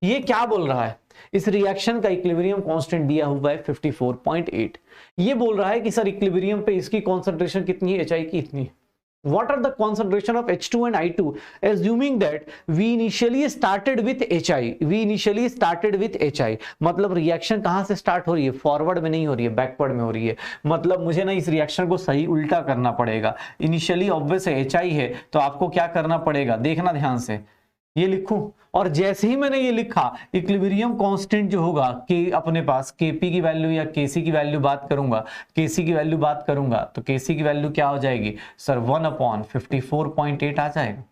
ये क्या बोल रहा है, इस रिएक्शन का इक्विलिब्रियम कांस्टेंट दिया हुआ है 54.8। ये बोल रहा है कि सर इक्विलिब्रियम पे इसकी कॉन्सेंट्रेशन कितनी है, HI की इतनी है। What are the concentration of H2 and I2? Assuming that we initially started with HI, we initially started with HI, मतलब रिएक्शन कहां से स्टार्ट हो रही है, फॉरवर्ड में नहीं हो रही है, बैकवर्ड में हो रही है। मतलब मुझे ना इस रिएक्शन को सही उल्टा करना पड़ेगा। इनिशियली ऑब्वियस है HI है, तो आपको क्या करना पड़ेगा, देखना ध्यान से, ये लिखूं, और जैसे ही मैंने ये लिखा, इक्विलिब्रियम कांस्टेंट जो होगा कि अपने पास Kp की वैल्यू या Kc की वैल्यू बात करूंगा, Kc की वैल्यू बात करूंगा, तो Kc की वैल्यू क्या हो जाएगी सर, 1/54.8 आ जाएगा।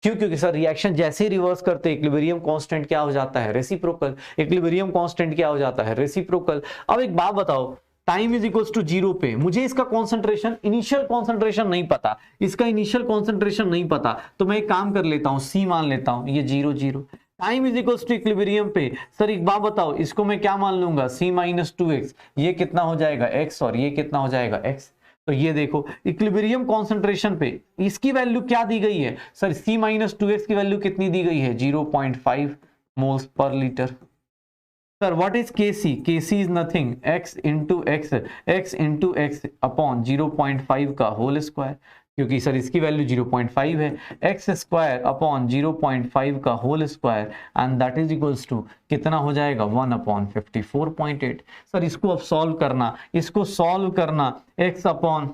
क्यों? क्योंकि सर रिएक्शन जैसे ही रिवर्स करते इक्विलिब्रियम कांस्टेंट क्या हो जाता है, रेसिप्रोकल। इक्विलिब्रियम कांस्टेंट क्या हो जाता है, रेसिप्रोकल। अब एक बात बताओ, टाइम इज इक्वल्स टू 0 पे मुझे इसका कॉन्सेंट्रेशन, इनिशियल कॉन्सेंट्रेशन नहीं पता, इसका इनिशियल कॉन्सेंट्रेशन नहीं पता, तो मैं एक काम कर लेता हूं, C मान लेता हूं, ये 0 0। Time is equals to equilibrium पे, सर एक बात बताओ, इसको मैं क्या मान लूंगा, C माइनस 2x, ये कितना हो जाएगा x, और ये कितना हो जाएगा x। तो ये देखो इक्विलिब्रियम कॉन्सेंट्रेशन पे इसकी वैल्यू क्या दी गई है सर, C माइनस 2x की वैल्यू कितनी दी गई है, 0.5 moles per litre. Sir what is Kc? Kc is nothing, x into x upon 0.5 का होल स्क्वायर, क्योंकि सर इसकी वैल्यू 0.5 है, एक्स स्क्वायर अपॉन 0.5 का whole square, and that is equals to कितना हो जाएगा, 1/54.8। सर इसको अब सॉल्व करना, इसको सॉल्व करना, x upon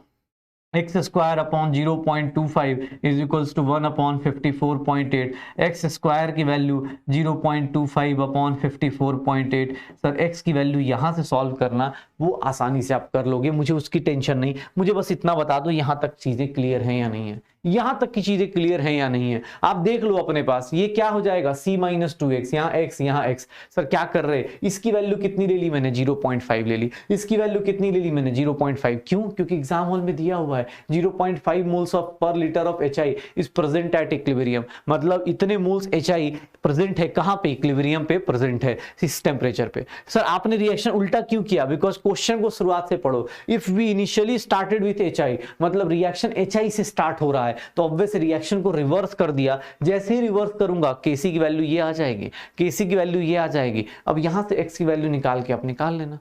x square upon 0.25 is equals to 1 upon 54.8। X square की वैल्यू 0.25 अपॉन 54.8। सर एक्स की वैल्यू यहाँ से सॉल्व करना वो आसानी से आप कर लोगे, मुझे उसकी टेंशन नहीं, मुझे बस इतना बता दो यहाँ तक चीजें क्लियर हैं या नहीं है, यहां तक की चीजें क्लियर हैं या नहीं है। आप देख लो अपने पास ये क्या हो जाएगा, c माइनस 2x, यहाँ x यहाँ x। सर क्या कर रहे हैं, इसकी वैल्यू कितनी ले ली मैंने 0.5 ले ली, इसकी वैल्यू कितनी ले ली मैंने 0.5। क्यों, क्योंकि एग्जाम हॉल में दिया हुआ है 0.5 मोल्स ऑफ पर litre of HI is present at equilibrium, मतलब इतने मोल्स HI प्रेजेंट है कहां पे, इक्विलिब्रियम पे प्रेजेंट है इस टेम्परेचर पे। सर आपने रिएक्शन उल्टा क्यों किया, बिकॉज क्वेश्चन को शुरुआत से पढ़ो। If we initially started with HI, मतलब रिएक्शन HI से स्टार्ट हो रहा है, तो ऑब्वियस रिएक्शन को रिवर्स कर दिया। जैसे ही रिवर्स करूंगा KC की वैल्यू ये आ जाएगी, KC की वैल्यू ये आ जाएगी। अब यहां से x की वैल्यू निकाल के आप निकाल लेना।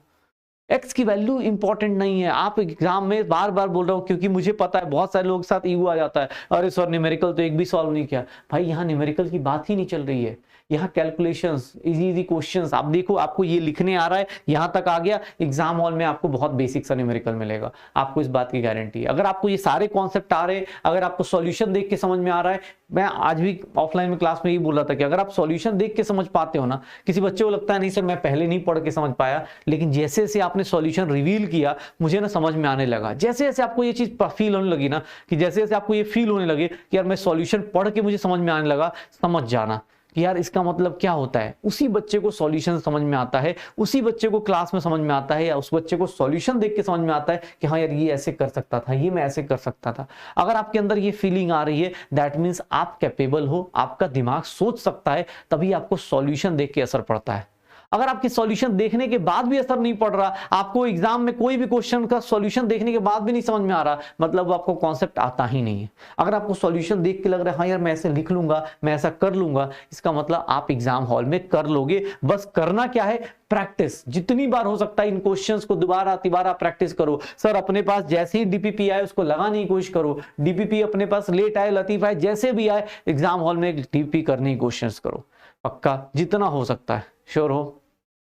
एक्स की वैल्यू इंपॉर्टेंट नहीं है, आप एग्जाम में बार बार बोल रहा हूं क्योंकि मुझे पता है बहुत सारे लोगों के साथ ईगो आ जाता है, अरे सर न्यूमेरिकल तो एक भी सॉल्व नहीं किया। भाई यहाँ न्यूमेरिकल की बात ही नहीं चल रही है, यहाँ कैलकुलेशंस, इजी इजी क्वेश्चंस। आप देखो आपको ये लिखने आ रहा है, यहां तक आ गया, एग्जाम हॉल में आपको बहुत बेसिक सा न्यूमेरिकल मिलेगा, आपको इस बात की गारंटी है। अगर आपको ये सारे कॉन्सेप्ट आ रहे हैं, अगर आपको सॉल्यूशन देख के समझ में आ रहा है, मैं आज भी ऑफलाइन में क्लास में ही बोल रहा था कि अगर आप सॉल्यूशन देख के समझ पाते हो ना, किसी बच्चे को लगता है नहीं सर मैं पहले नहीं पढ़ के समझ पाया, लेकिन जैसे जैसे आपने सॉल्यूशन रिवील किया मुझे ना समझ में आने लगा। जैसे जैसे आपको ये चीज फील होने लगी ना, कि जैसे जैसे आपको ये फील होने लगे कि यार मैं सॉल्यूशन पढ़ के मुझे समझ में आने लगा, समझ जाना कि यार इसका मतलब क्या होता है। उसी बच्चे को सॉल्यूशन समझ में आता है, उसी बच्चे को क्लास में समझ में आता है, या उस बच्चे को सॉल्यूशन देख के समझ में आता है कि हाँ यार ये ऐसे कर सकता था, ये मैं ऐसे कर सकता था। अगर आपके अंदर ये फीलिंग आ रही है, दैट मीन्स आप कैपेबल हो, आपका दिमाग सोच सकता है, तभी आपको सॉल्यूशन देख के असर पड़ता है। अगर आपकी सॉल्यूशन देखने के बाद भी असर नहीं पड़ रहा, आपको एग्जाम में कोई भी क्वेश्चन का सॉल्यूशन देखने के बाद भी नहीं समझ में आ रहा, मतलब वो आपको कॉन्सेप्ट आता ही नहीं है। अगर आपको सॉल्यूशन देख के लग रहा है हाँ यार मैं ऐसे लिख लूंगा, मैं ऐसा कर लूंगा, इसका मतलब आप एग्जाम हॉल में कर लोगे। बस करना क्या है, प्रैक्टिस। जितनी बार हो सकता है इन क्वेश्चंस को दोबारा तिबारा प्रैक्टिस करो। सर अपने पास जैसे ही डीपीपी आए उसको लगाने की कोशिश करो, डीपीपी अपने पास लेट आए लतीफ आए जैसे भी आए, एग्जाम हॉल में डीपीपी करने की कोशिश करो, पक्का जितना हो सकता है। श्योर हो?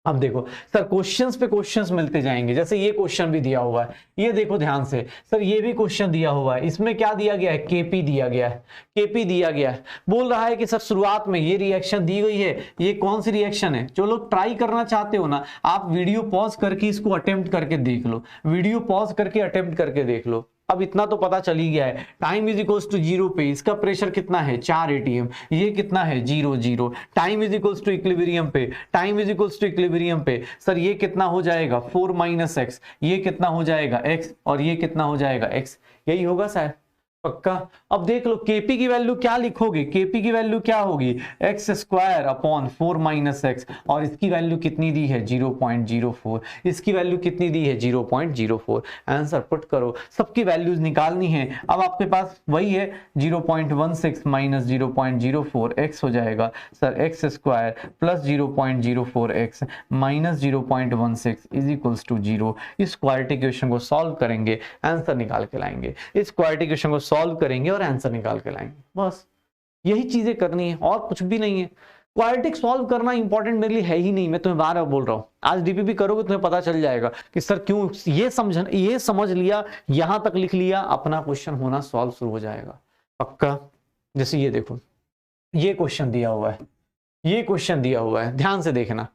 अब देखो सर क्वेश्चंस पे क्वेश्चंस मिलते जाएंगे, जैसे ये क्वेश्चन भी दिया हुआ है, ये देखो ध्यान से। सर ये भी क्वेश्चन दिया हुआ है, इसमें क्या दिया गया है, केपी दिया गया है, केपी दिया गया है। बोल रहा है कि सर शुरुआत में ये रिएक्शन दी गई है, ये कौन सी रिएक्शन है। जो लोग ट्राई करना चाहते हो ना, आप वीडियो पॉज करके इसको अटेम्प्ट करके देख लो, वीडियो पॉज करके अटेम्प्ट करके देख लो। अब इतना तो पता चल ही गया है, टाइम इज इक्वल्स टू 0 पे इसका प्रेशर कितना है 4 atm, ये कितना है 0 0। Time is equals to equilibrium पे, time is equals to equilibrium पे सर ये कितना हो जाएगा 4 माइनस एक्स, ये कितना हो जाएगा x, और ये कितना हो जाएगा x, यही होगा शायद, पक्का। अब देख लो केपी की वैल्यू क्या लिखोगे, केपी की वैल्यू क्या होगी x square upon 4 minus x, और इसकी वैल्यू कितनी दी है 0.04, इसकी वैल्यू कितनी दी है 0.04। आंसर पुट करो, सबकी वैल्यूज निकालनी है। अब आपके पास वही है 0.16 माइनस 0.04 एक्स हो जाएगा sir x square plus 0.04 x minus 0.16 is equals to 0। इस क्वाड्रेटिक इक्वेशन को सॉल्व करेंगे, आंसर निकाल के लाएंगे। इस क्वाड्रेटिक इक्वेशन को सॉल्व करेंगे और आंसर निकाल के लाएंगे, बस यही चीजें करनी है और कुछ भी नहीं है। क्वाड्रेटिक सॉल्व करना इंपॉर्टेंट मेरे लिए है ही नहीं, मैं तुम्हें बार बार बोल रहा हूं। आज डीपीपी करोगे तुम्हें पता चल जाएगा कि सर क्यों, ये समझ लिया, यहां तक लिख लिया, अपना क्वेश्चन होना सॉल्व शुरू हो जाएगा, पक्का। जैसे ये देखो, ये क्वेश्चन दिया हुआ है, ये क्वेश्चन दिया हुआ है, ध्यान से देखना,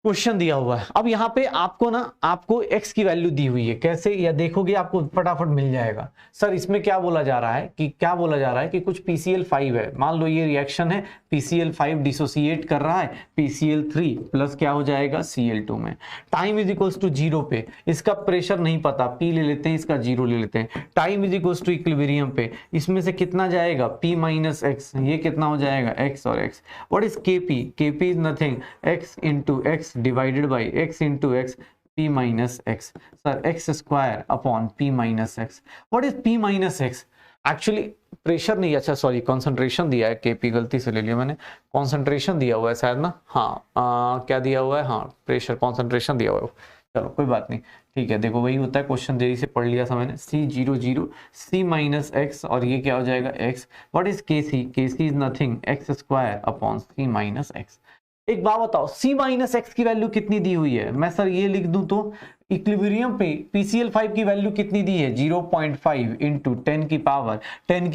क्वेश्चन दिया हुआ है। अब यहाँ पे आपको ना, आपको x की वैल्यू दी हुई है, कैसे या देखोगे आपको फटाफट मिल जाएगा। सर इसमें क्या बोला जा रहा है कि क्या बोला जा रहा है कि कुछ PCl5 है, मान लो ये रिएक्शन है, PCl5 डिसोसिएट कर रहा है PCl3 प्लस क्या हो जाएगा Cl2 में। टाइम इज इक्वल्स टू 0 पे, इसका प्रेशर नहीं पता, P ले लेते हैं, इसका 0 ले लेते हैं। Time is equals to equilibrium पे, इसमें से कितना जाएगा P माइनस एक्स, ये कितना हो जाएगा x और x। What is KP, KP is nothing x into x divided by x into x p minus x, sir x square upon p minus x. What is p minus x, actually pressure नहीं, अच्छा sorry concentration दिया है, KP गलती से ले लिया मैंने, concentration दिया हुआ है शायद ना, हाँ क्या दिया हुआ है, हाँ प्रेशर कॉन्सेंट्रेशन दिया हुआ है, चलो कोई बात नहीं, ठीक है। देखो वही होता है, क्वेश्चन देरी से पढ़ लिया था मैंने, C0 0 C माइनस एक्स, और ये क्या हो जाएगा x। What is KC, KC is nothing x square upon C minus x. एक बात बताओ, C माइनस एक्स की वैल्यू कितनी दी हुई है? मैं सर ये लिख दूं तो इक्विलिब्रियम पे PCl5 की वैल्यू कितनी दी है? 0.5 इंटू 10 की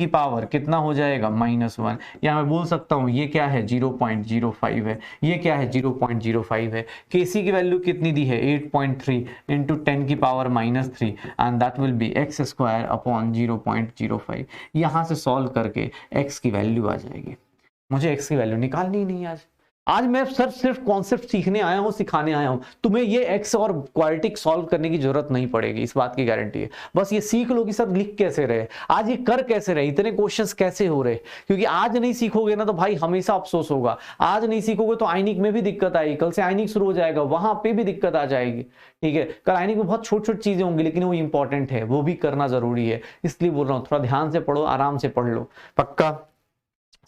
पावर कितना हो जाएगा? -1। या मैं बोल सकता हूँ ये क्या है? 0.05 है। ये क्या है? 0.05 है। Kc की वैल्यू कितनी दी है? 8.3 इंटू 10 की power -3 and that will B x square upon 0.05। यहाँ से सॉल्व करके x की वैल्यू आ जाएगी। मुझे x की वैल्यू निकालनी ही नहीं आज मैं सर सिर्फ कॉन्सेप्ट सीखने आया हूं, सिखाने आया हूं। तुम्हें ये एक्स और क्वाड्रेटिक सॉल्व करने की जरूरत नहीं पड़ेगी, इस बात की गारंटी है। बस ये सीख लो कि सर लिख कैसे रहे, आज ये कर कैसे रहे, इतने क्वेश्चंस कैसे हो रहे। क्योंकि आज नहीं सीखोगे ना तो भाई हमेशा अफसोस होगा। आज नहीं सीखोगे तो आइनिक में भी दिक्कत आएगी, कल से आइनिक शुरू हो जाएगा, वहां पे भी दिक्कत आ जाएगी। ठीक है, कल आइनिक में बहुत छोटी छोटी चीजें होंगी लेकिन वो इंपॉर्टेंट है, वो भी करना जरूरी है। इसलिए बोल रहा हूँ थोड़ा ध्यान से पढ़ो, आराम से पढ़ लो। पक्का?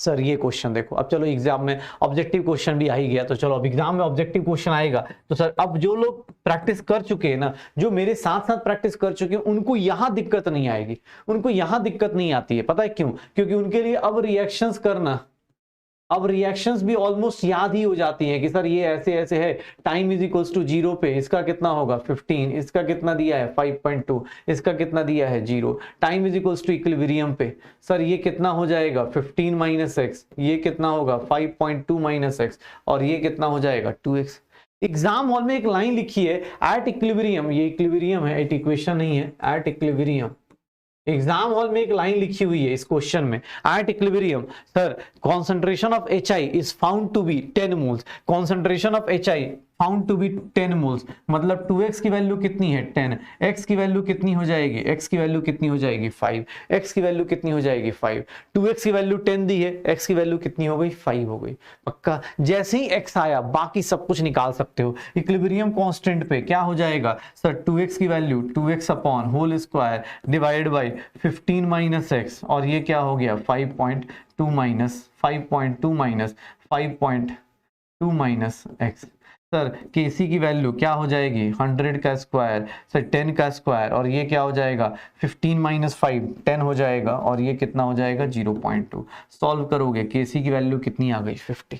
सर ये क्वेश्चन देखो, अब चलो एग्जाम में ऑब्जेक्टिव क्वेश्चन भी आ ही गया, तो चलो अब एग्जाम में ऑब्जेक्टिव क्वेश्चन आएगा तो सर अब जो लोग प्रैक्टिस कर चुके हैं ना, जो मेरे साथ साथ प्रैक्टिस कर चुके हैं, उनको यहां दिक्कत नहीं आएगी। उनको यहां दिक्कत नहीं आती है, पता है क्यों? क्योंकि उनके लिए अब रिएक्शंस करना, अब रिएक्शंस भी ऑलमोस्ट याद ही हो जाती हैं कि सर ये ऐसे ऐसे है। टाइम इज इक्वल्स टू 0 पे इसका कितना होगा? 15। इसका कितना दिया है? 5.2। इसका कितना दिया है? 0। Time is equals to equilibrium पे सर ये कितना हो जाएगा? 15 माइनस एक्स। ये कितना होगा? 5.2 माइनस एक्स। और ये कितना हो जाएगा? 2x। एग्जाम हॉल में एक लाइन लिखी है एट इक्विलिब्रियम, ये इक्विलिब्रियम है, एट इक्वेशन नहीं है, एट इक्विलिब्रियम। एग्जाम हॉल में एक लाइन लिखी हुई है इस क्वेश्चन में, at equilibrium sir concentration of HI is found to be 10 moles. Concentration of HI found to be 10 moles, मतलब 2x की वैल्यू कितनी है? 10। x की वैल्यू कितनी हो जाएगी? x की वैल्यू कितनी हो जाएगी? 5। x की वैल्यू कितनी हो जाएगी? 5। 2x की वैल्यू 10 दी है, x की वैल्यू कितनी हो गई? 5 हो गई। पक्का? जैसे ही x आया बाकी सब कुछ निकाल सकते हो। इक्विलिब्रियम कांस्टेंट पे क्या हो जाएगा सर? 2x की value 2x upon whole square divided by 15 minus x, और ये क्या हो गया? 5.2 minus 5.2 minus 5.2 minus x. Sir Kc की वैल्यू क्या हो जाएगी? 100 का स्क्वायर सर 10 का स्क्वायर, और ये क्या हो जाएगा? 15 माइनस 5 10 हो जाएगा, और ये कितना हो जाएगा? 0.2। सॉल्व करोगे Kc की वैल्यू कितनी आ गई? 50।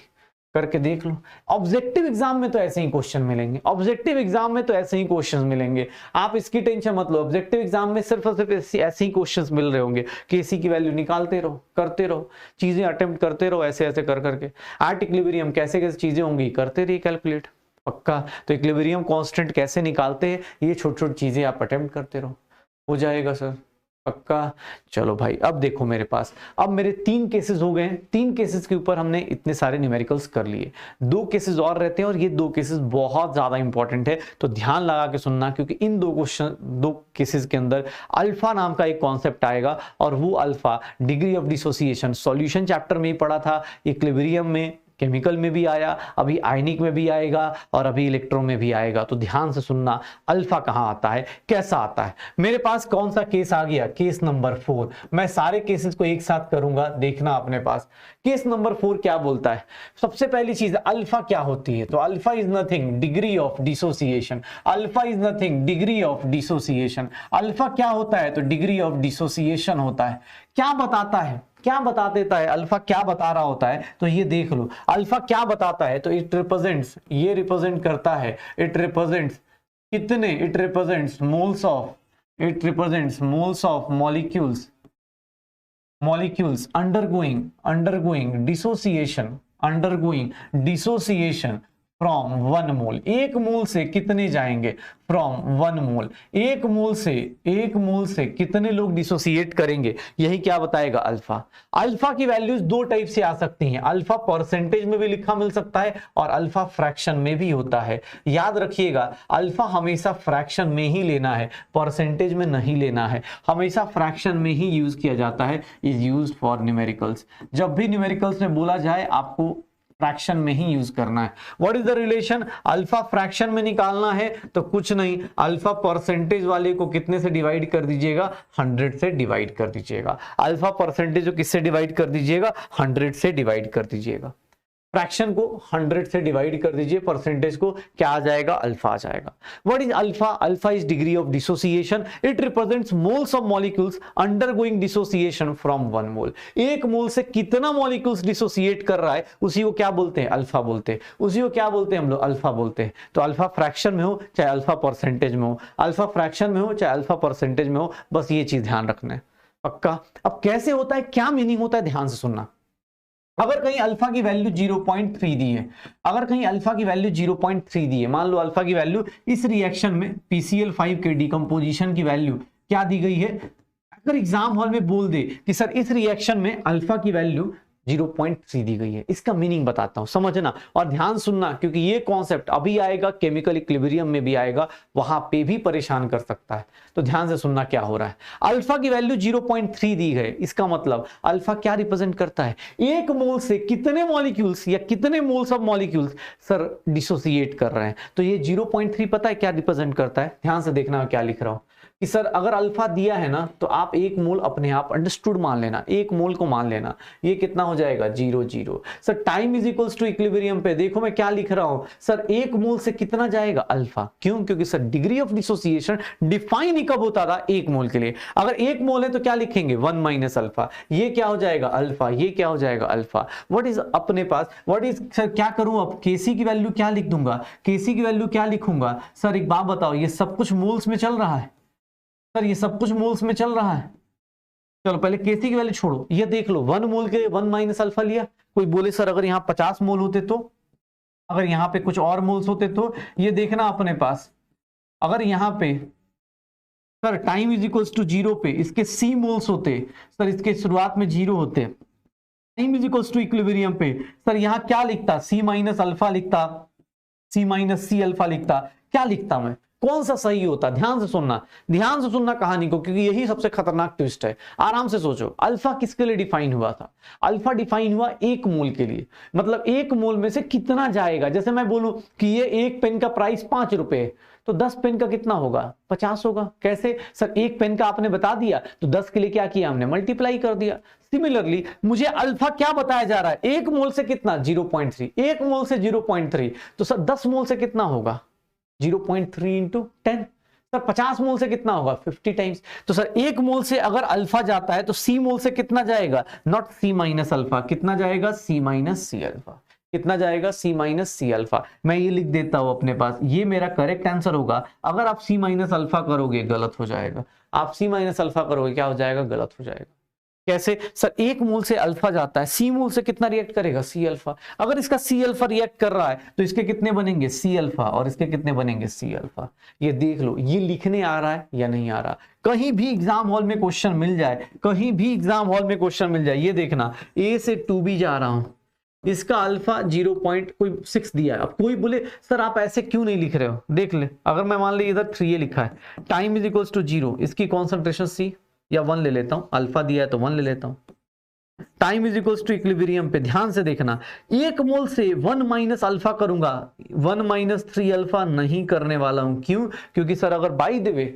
करके देख लो। ऑब्जेक्टिव एग्जाम में तो ऐसे ही क्वेश्चन मिलेंगे, ऑब्जेक्टिव एग्जाम में तो ऐसे ही क्वेश्चन मिलेंगे, आप इसकी टेंशन मत लो। ऑब्जेक्टिव एग्जाम में सिर्फ और सिर्फ ऐसे ही क्वेश्चंस मिल रहे होंगे। Kc की वैल्यू निकालते रहो, करते रहो, चीजें अटेम्प्ट करते रहो, ऐसे ऐसे कर करके। एट इक्विलिब्रियम कैसे कैसे चीजें होंगी, करते रहिए कैलकुलेट। पक्का? तो इक्विलिब्रियम कांस्टेंट कैसे निकालते हैं, ये छोटी छोटी चीजें आप अटेम्प्ट करते रहो, हो जाएगा सर। पक्का? चलो भाई अब देखो मेरे पास, अब मेरे 3 केसेस हो गए हैं। 3 केसेस के ऊपर हमने इतने सारे न्यूमेरिकल्स कर लिए, 2 केसेस और रहते हैं, और ये 2 केसेस बहुत ज्यादा इंपॉर्टेंट है, तो ध्यान लगा के सुनना, क्योंकि इन 2 केसेस के अंदर अल्फा नाम का एक कॉन्सेप्ट आएगा, और वो alpha degree of dissociation solution chapter में ही पढ़ा था, इक्विलिब्रियम में, केमिकल में भी आया, अभी आयनिक में भी आएगा, और अभी इलेक्ट्रो में भी आएगा। तो ध्यान से सुनना, अल्फा कहां आता है, कैसा आता है। मेरे पास कौन सा केस आ गया? Case number 4। मैं सारे केसेस को एक साथ करूंगा, देखना अपने पास। केस नंबर 4 क्या बोलता है? सबसे पहली चीज, अल्फा क्या होती है? तो alpha is nothing degree of dissociation. Alpha is nothing degree of dissociation. Alpha क्या होता है? तो डिग्री ऑफ डिसोसिएशन होता है। क्या बताता है, क्या बता देता है? अल्फा क्या बता रहा होता है? तो ये देख लो, अल्फा क्या बताता है? तो इट रिप्रेजेंट्स, ये रिप्रेजेंट करता है, इट रिप्रेजेंट्स कितने? It represents moles of, it represents moles of molecules, molecules undergoing dissociation from 1 mole. 1 mole से कितने जाएंगे? From 1 mole. 1 मोल से कितने लोग डिसोसिएट करेंगे, यही क्या बताएगा? अल्फा। अल्फा की वैल्यूज 2 टाइप से आ सकती हैं, अल्फा परसेंटेज में भी लिखा मिल सकता है, और अल्फा फ्रैक्शन में भी होता है। याद रखिएगा, अल्फा हमेशा फ्रैक्शन में ही लेना है, परसेंटेज में नहीं लेना है। हमेशा फ्रैक्शन में ही यूज किया जाता है, इज यूज फॉर न्यूमेरिकल्स। जब भी न्यूमेरिकल्स में बोला जाए आपको फ्रैक्शन में ही यूज करना है। What is the relation? Alpha fraction में निकालना है तो कुछ नहीं, अल्फा परसेंटेज वाले को कितने से डिवाइड कर दीजिएगा? 100 से डिवाइड कर दीजिएगा। अल्फा परसेंटेज को किससे डिवाइड कर दीजिएगा? 100 से डिवाइड कर दीजिएगा। फ्रैक्शन को 100 से डिवाइड कर दीजिए, परसेंटेज को क्या आ जाएगा, अल्फा आ जाएगा। What is alpha? Alpha is degree of dissociation. It represents moles of molecules undergoing dissociation from one mole. एक मोल से कितना मॉलिक्यूल्स डिसोसिएट कर रहा है उसी को क्या बोलते हैं, अल्फा बोलते हैं। उसी को क्या बोलते हैं हम लोग, अल्फा बोलते हैं। तो अल्फा फ्रैक्शन में हो चाहे अल्फा परसेंटेज में हो, अल्फा फ्रैक्शन में हो चाहे अल्फा परसेंटेज में हो, बस ये चीज ध्यान रखना है, पक्का। अब कैसे होता है, क्या मीनिंग होता है, ध्यान से सुनना। अगर कहीं अल्फा की वैल्यू 0.3 दी है, अगर कहीं अल्फा की वैल्यू 0.3 दी है, मान लो अल्फा की वैल्यू इस रिएक्शन में PCl5 के डिकम्पोजिशन की वैल्यू क्या दी गई है, अगर एग्जाम हॉल में बोल दे कि सर इस रिएक्शन में अल्फा की वैल्यू 0.3 दी गई है, इसका मीनिंग बताता हूं, समझना और ध्यान सुनना, क्योंकि ये कॉन्सेप्ट अभी आएगा, केमिकल इक्विलिब्रियम में भी आएगा, वहां पे भी परेशान कर सकता है। तो ध्यान से सुनना क्या हो रहा है। अल्फा की वैल्यू 0.3 दी है, इसका मतलब अल्फा क्या रिप्रेजेंट करता है, एक मोल से कितने मॉलिक्यूल्स या कितने moles of molecules sir dissociate कर रहे हैं। तो ये 0.3 पता है क्या रिप्रेजेंट करता है, ध्यान से देखना क्या लिख रहा हूं कि सर अगर अल्फा दिया है ना तो आप एक मोल अपने आप अंडरस्टूड मान लेना, एक मोल को मान लेना, ये कितना हो जाएगा 0.0। Sir time is equals to equilibrium पे देखो मैं क्या लिख रहा हूं, सर एक मोल से कितना जाएगा अल्फा, क्यों, क्योंकि sir degree of dissociation define ही कब होता था, एक मोल के लिए। अगर एक मोल है तो क्या लिखेंगे 1 माइनस अल्फा, ये क्या हो जाएगा अल्फा, ये क्या हो जाएगा अल्फा। व्हाट इज अपने पास, व्हाट इज सर क्या करूं अब, केसी की वैल्यू क्या लिख दूंगा, केसी की वैल्यू क्या लिखूंगा। सर एक बात बताओ, ये सब कुछ मोल्स में चल रहा है, सर ये सब कुछ मोल्स में चल रहा है। चलो पहले केसी की वैल्यू छोड़ो, ये देख लो 1 मोल के 1 माइनस अल्फा लिया। कोई बोले सर अगर यहाँ 50 मोल होते तो, अगर यहाँ पे कुछ और मोल्स होते तो, ये देखना अपने पास, अगर यहाँ पे sir time is equals to 0 पे इसके सी मोल्स होते, सर इसके शुरुआत में 0 होते, time is equals to equilibrium पे सर यहाँ क्या लिखता, सी माइनस अल्फा लिखता, सी माइनस सी अल्फा लिखता, क्या लिखता मैं, कौन सा सही होता। ध्यान से सुनना, ध्यान से सुनना कहानी को, क्योंकि यही सबसे खतरनाक ट्विस्ट है। आराम से सोचो, अल्फा किसके लिए डिफाइन हुआ था, अल्फा डिफाइन हुआ एक मोल के लिए, मतलब एक मोल में से कितना जाएगा। जैसे मैं बोलूं कि ये एक पेन का प्राइस 5 रुपए, तो 10 पेन का कितना होगा 50 होगा। कैसे सर, एक पेन का आपने बता दिया तो 10 के लिए क्या किया हमने, मल्टीप्लाई कर दिया। सिमिलरली मुझे अल्फा क्या बताया जा रहा है, एक मोल से कितना 0.3, एक मोल से 0.3, तो सर 10 मोल से कितना होगा 0.3 इंटू 10, सर 50 मोल से कितना होगा 50 टाइम्स। तो सर एक मोल से अगर अल्फा जाता है तो सी मोल से कितना जाएगा, नॉट सी माइनस अल्फा, कितना जाएगा सी माइनस सी अल्फा, कितना जाएगा सी माइनस सी अल्फा। मैं ये लिख देता हूं अपने पास, ये मेरा करेक्ट आंसर होगा। अगर आप सी माइनस अल्फा करोगे गलत हो जाएगा, आप सी माइनस अल्फा करोगे क्या हो जाएगा, गलत हो जाएगा। कैसे सर, एक मोल से अल्फा जाता है, सी मोल से कितना रिएक्ट करेगा सी अल्फा। अगर इसका सी अल्फा रिएक्ट कर रहा है तो इसके कितने बनेंगे सी अल्फा, और इसके कितने बनेंगे सी अल्फा। ये देख लो, ये लिखने आ रहा है या नहीं आ रहा। कहीं भी एग्जाम हॉल में क्वेश्चन मिल जाए, कहीं भी एग्जाम हॉल में क्वेश्चन मिल जाए, ये देखना ए से 2b जा रहा हूं, इसका अल्फा 0.6 दिया है। अब कोई बोले सर आप ऐसे क्यों नहीं लिख रहे हो, देख ले, अगर मैं मान ली इधर 3 लिखा है, टाइम इज इक्वल्स टू 0, इसकी कॉन्सेंट्रेशन सी या 1 ले लेता हूं, अल्फा दिया है तो 1 ले लेता हूं। Time is equals to equilibrium पे ध्यान से देखना, एक मोल से 1 माइनस अल्फा करूंगा, 1 माइनस 3 अल्फा नहीं करने वाला हूं। क्यों, क्योंकि सर अगर बाई द वे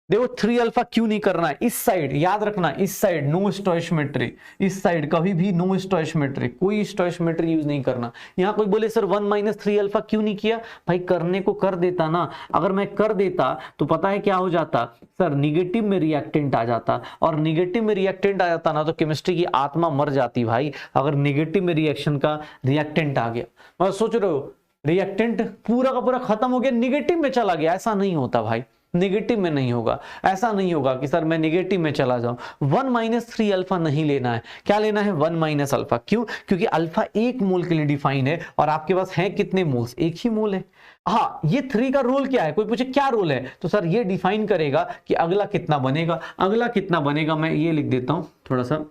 देखो 3 अल्फा क्यों नहीं करना है, इस साइड याद रखना, इस साइड नो स्टोइशियोमेट्री, इस साइड कभी भी नो स्टोइशियोमेट्री, कोई स्टोइशियोमेट्री यूज नहीं करना। यहां कोई बोले सर 1 माइनस 3 अल्फा क्यों नहीं किया, भाई करने को कर देता ना, अगर मैं कर देता तो पता है क्या हो जाता सर, निगेटिव में रिएक्टेंट आ जाता, और निगेटिव में रिएक्टेंट आ जाता ना तो केमिस्ट्री की आत्मा मर जाती भाई। अगर निगेटिव में रिएक्शन का रिएक्टेंट आ गया, मैं सोच रहे हो रिएक्टेंट पूरा का पूरा खत्म हो गया, निगेटिव में चला गया, ऐसा नहीं होता भाई, निगेटिव में नहीं होगा। ऐसा नहीं होगा कि सर मैं निगेटिव में चला जाऊं। 1 माइनस 3 अल्फा नहीं लेना है, क्या लेना है 1 माइनस अल्फा। क्यों, क्योंकि अल्फा एक मोल के लिए डिफाइन है और आपके पास है कितने मोल्स, एक ही मोल है। हाँ, ये 3 का रोल क्या है, कोई पूछे क्या रोल है, तो सर ये डिफाइन करेगा कि अगला कितना बनेगा। अगला कितना बनेगा, मैं ये लिख देता हूं थोड़ा सा,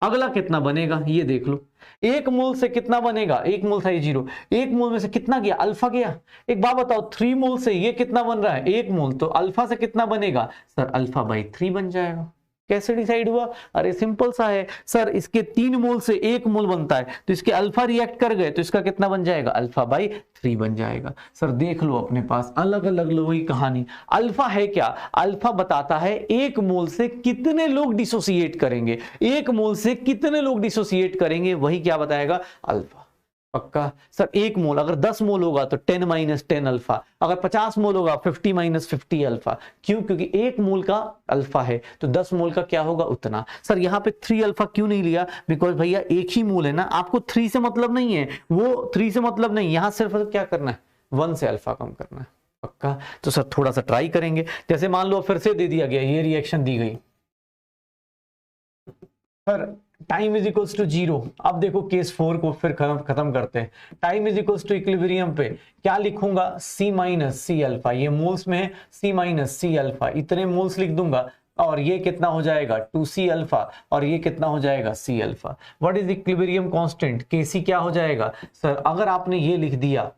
अगला कितना बनेगा ये देख लो, एक मोल से कितना बनेगा, एक मोल था ये 0, एक मोल में से कितना गया अल्फा गया। एक बात बताओ 3 मोल से ये कितना बन रहा है 1 मोल, तो अल्फा से कितना बनेगा सर, अल्फा बाई 3 बन जाएगा। कैसे डिसाइड हुआ? अरे सिंपल सा है सर, इसके 3 मोल से 1 मोल बनता है, तो इसके अल्फा रिएक्ट कर गए तो इसका कितना बन जाएगा? अल्फा बाई 3 बन जाएगा। सर देख लो अपने पास अलग अलग लोगों की कहानी। अल्फा है क्या? अल्फा बताता है 1 मोल से कितने लोग डिसोसिएट करेंगे, 1 मोल से कितने लोग डिसोसिएट करेंगे, वही क्या बताएगा? अल्फा। पक्का? सर 1 मोल अगर 10 मोल होगा तो 10 माइनस 10 अल्फा, अगर 50 मोल होगा 50 माइनस 50 अल्फा। क्यों? क्योंकि 1 मोल का अल्फा है तो 10 मोल का क्या होगा? उतना। सर यहाँ पे 3 अल्फा क्यों नहीं लिया? बिकॉज भैया एक ही मोल है ना, आपको 3 से मतलब नहीं है, वो 3 से मतलब नहीं, यहां सिर्फ क्या करना है? 1 से अल्फा कम करना है। पक्का? तो सर थोड़ा सा ट्राई करेंगे। जैसे मान लो फिर से दे दिया गया, ये रिएक्शन दी गई sir, time is equals to 0। अब देखो केस 4 को फिर खत्म करते हैं। Time is equals to equilibrium पे क्या लिखूंगा? C माइनस सी अल्फा, ये मोल्स में है, C माइनस सी अल्फा, इतने मोल्स लिख दूंगा और ये कितना हो जाएगा? 2C अल्फा, और ये कितना हो जाएगा? C alpha. What is equilibrium constant? Kc क्या हो जाएगा? सर अगर आपने ये लिख दिया